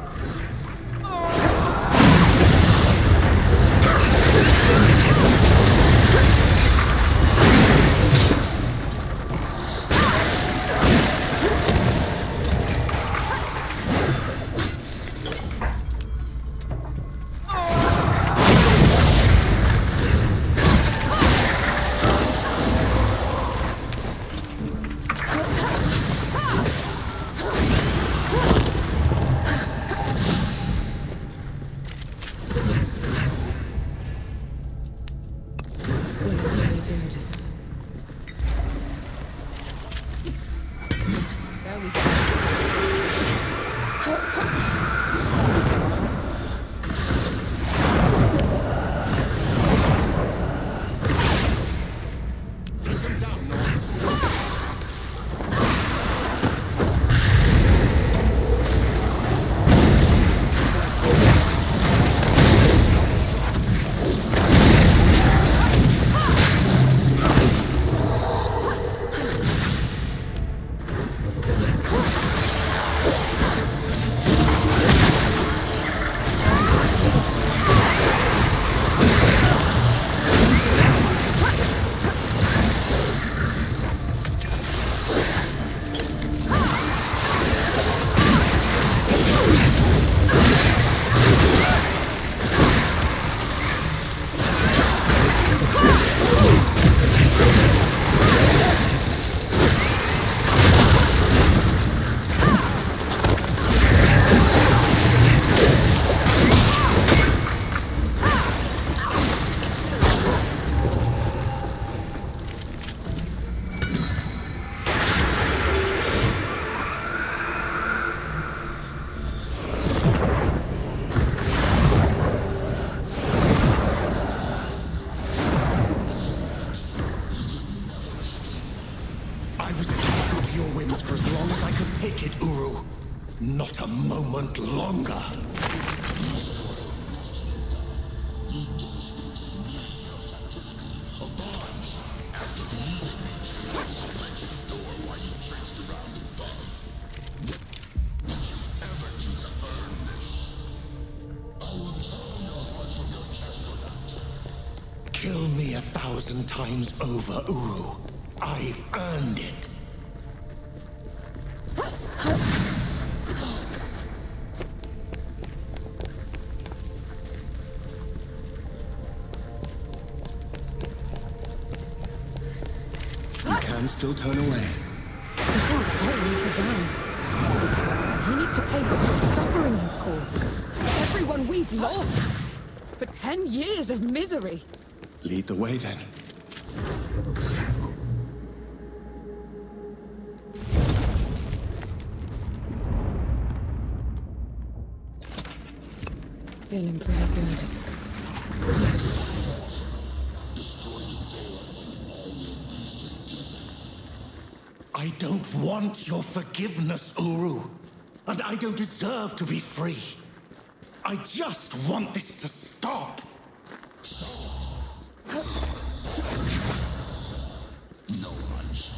chains for as long as I could take it, Uru. Not a moment longer. Kill me 1,000 times over, Uru. I've earned it. You can still turn away. He can't leave her down. He needs to pay for all the suffering he's caused. Everyone we've lost. For 10 years of misery. Lead the way, then. Feeling pretty good. I don't want your forgiveness, Uru. And I don't deserve to be free. I just want this to stop. No much.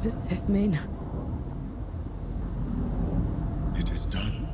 Does this mean? It is done.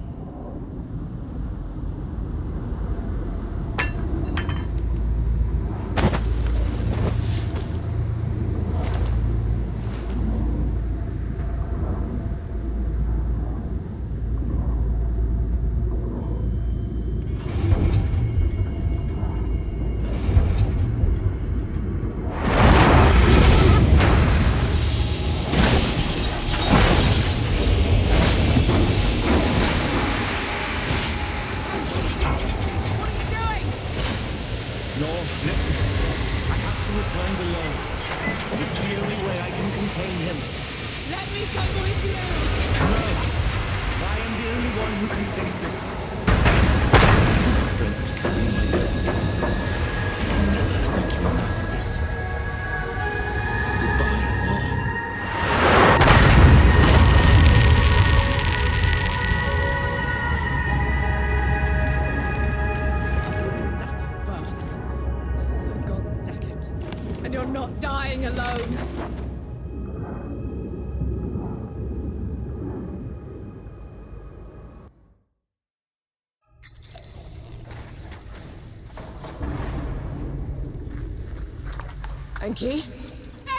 Enki?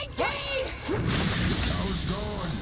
Enki! How's it going?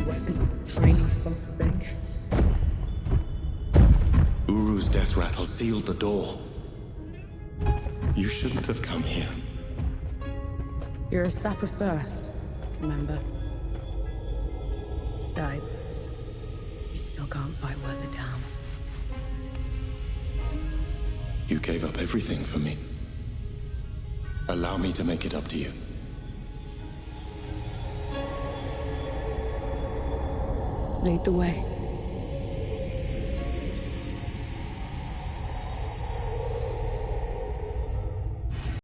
weapons, tiny fox thing. Uru's death rattle sealed the door. You shouldn't have come here. You're a sapper first, remember? Besides, you still can't fight worth a damn. You gave up everything for me. Allow me to make it up to you. Lead the way.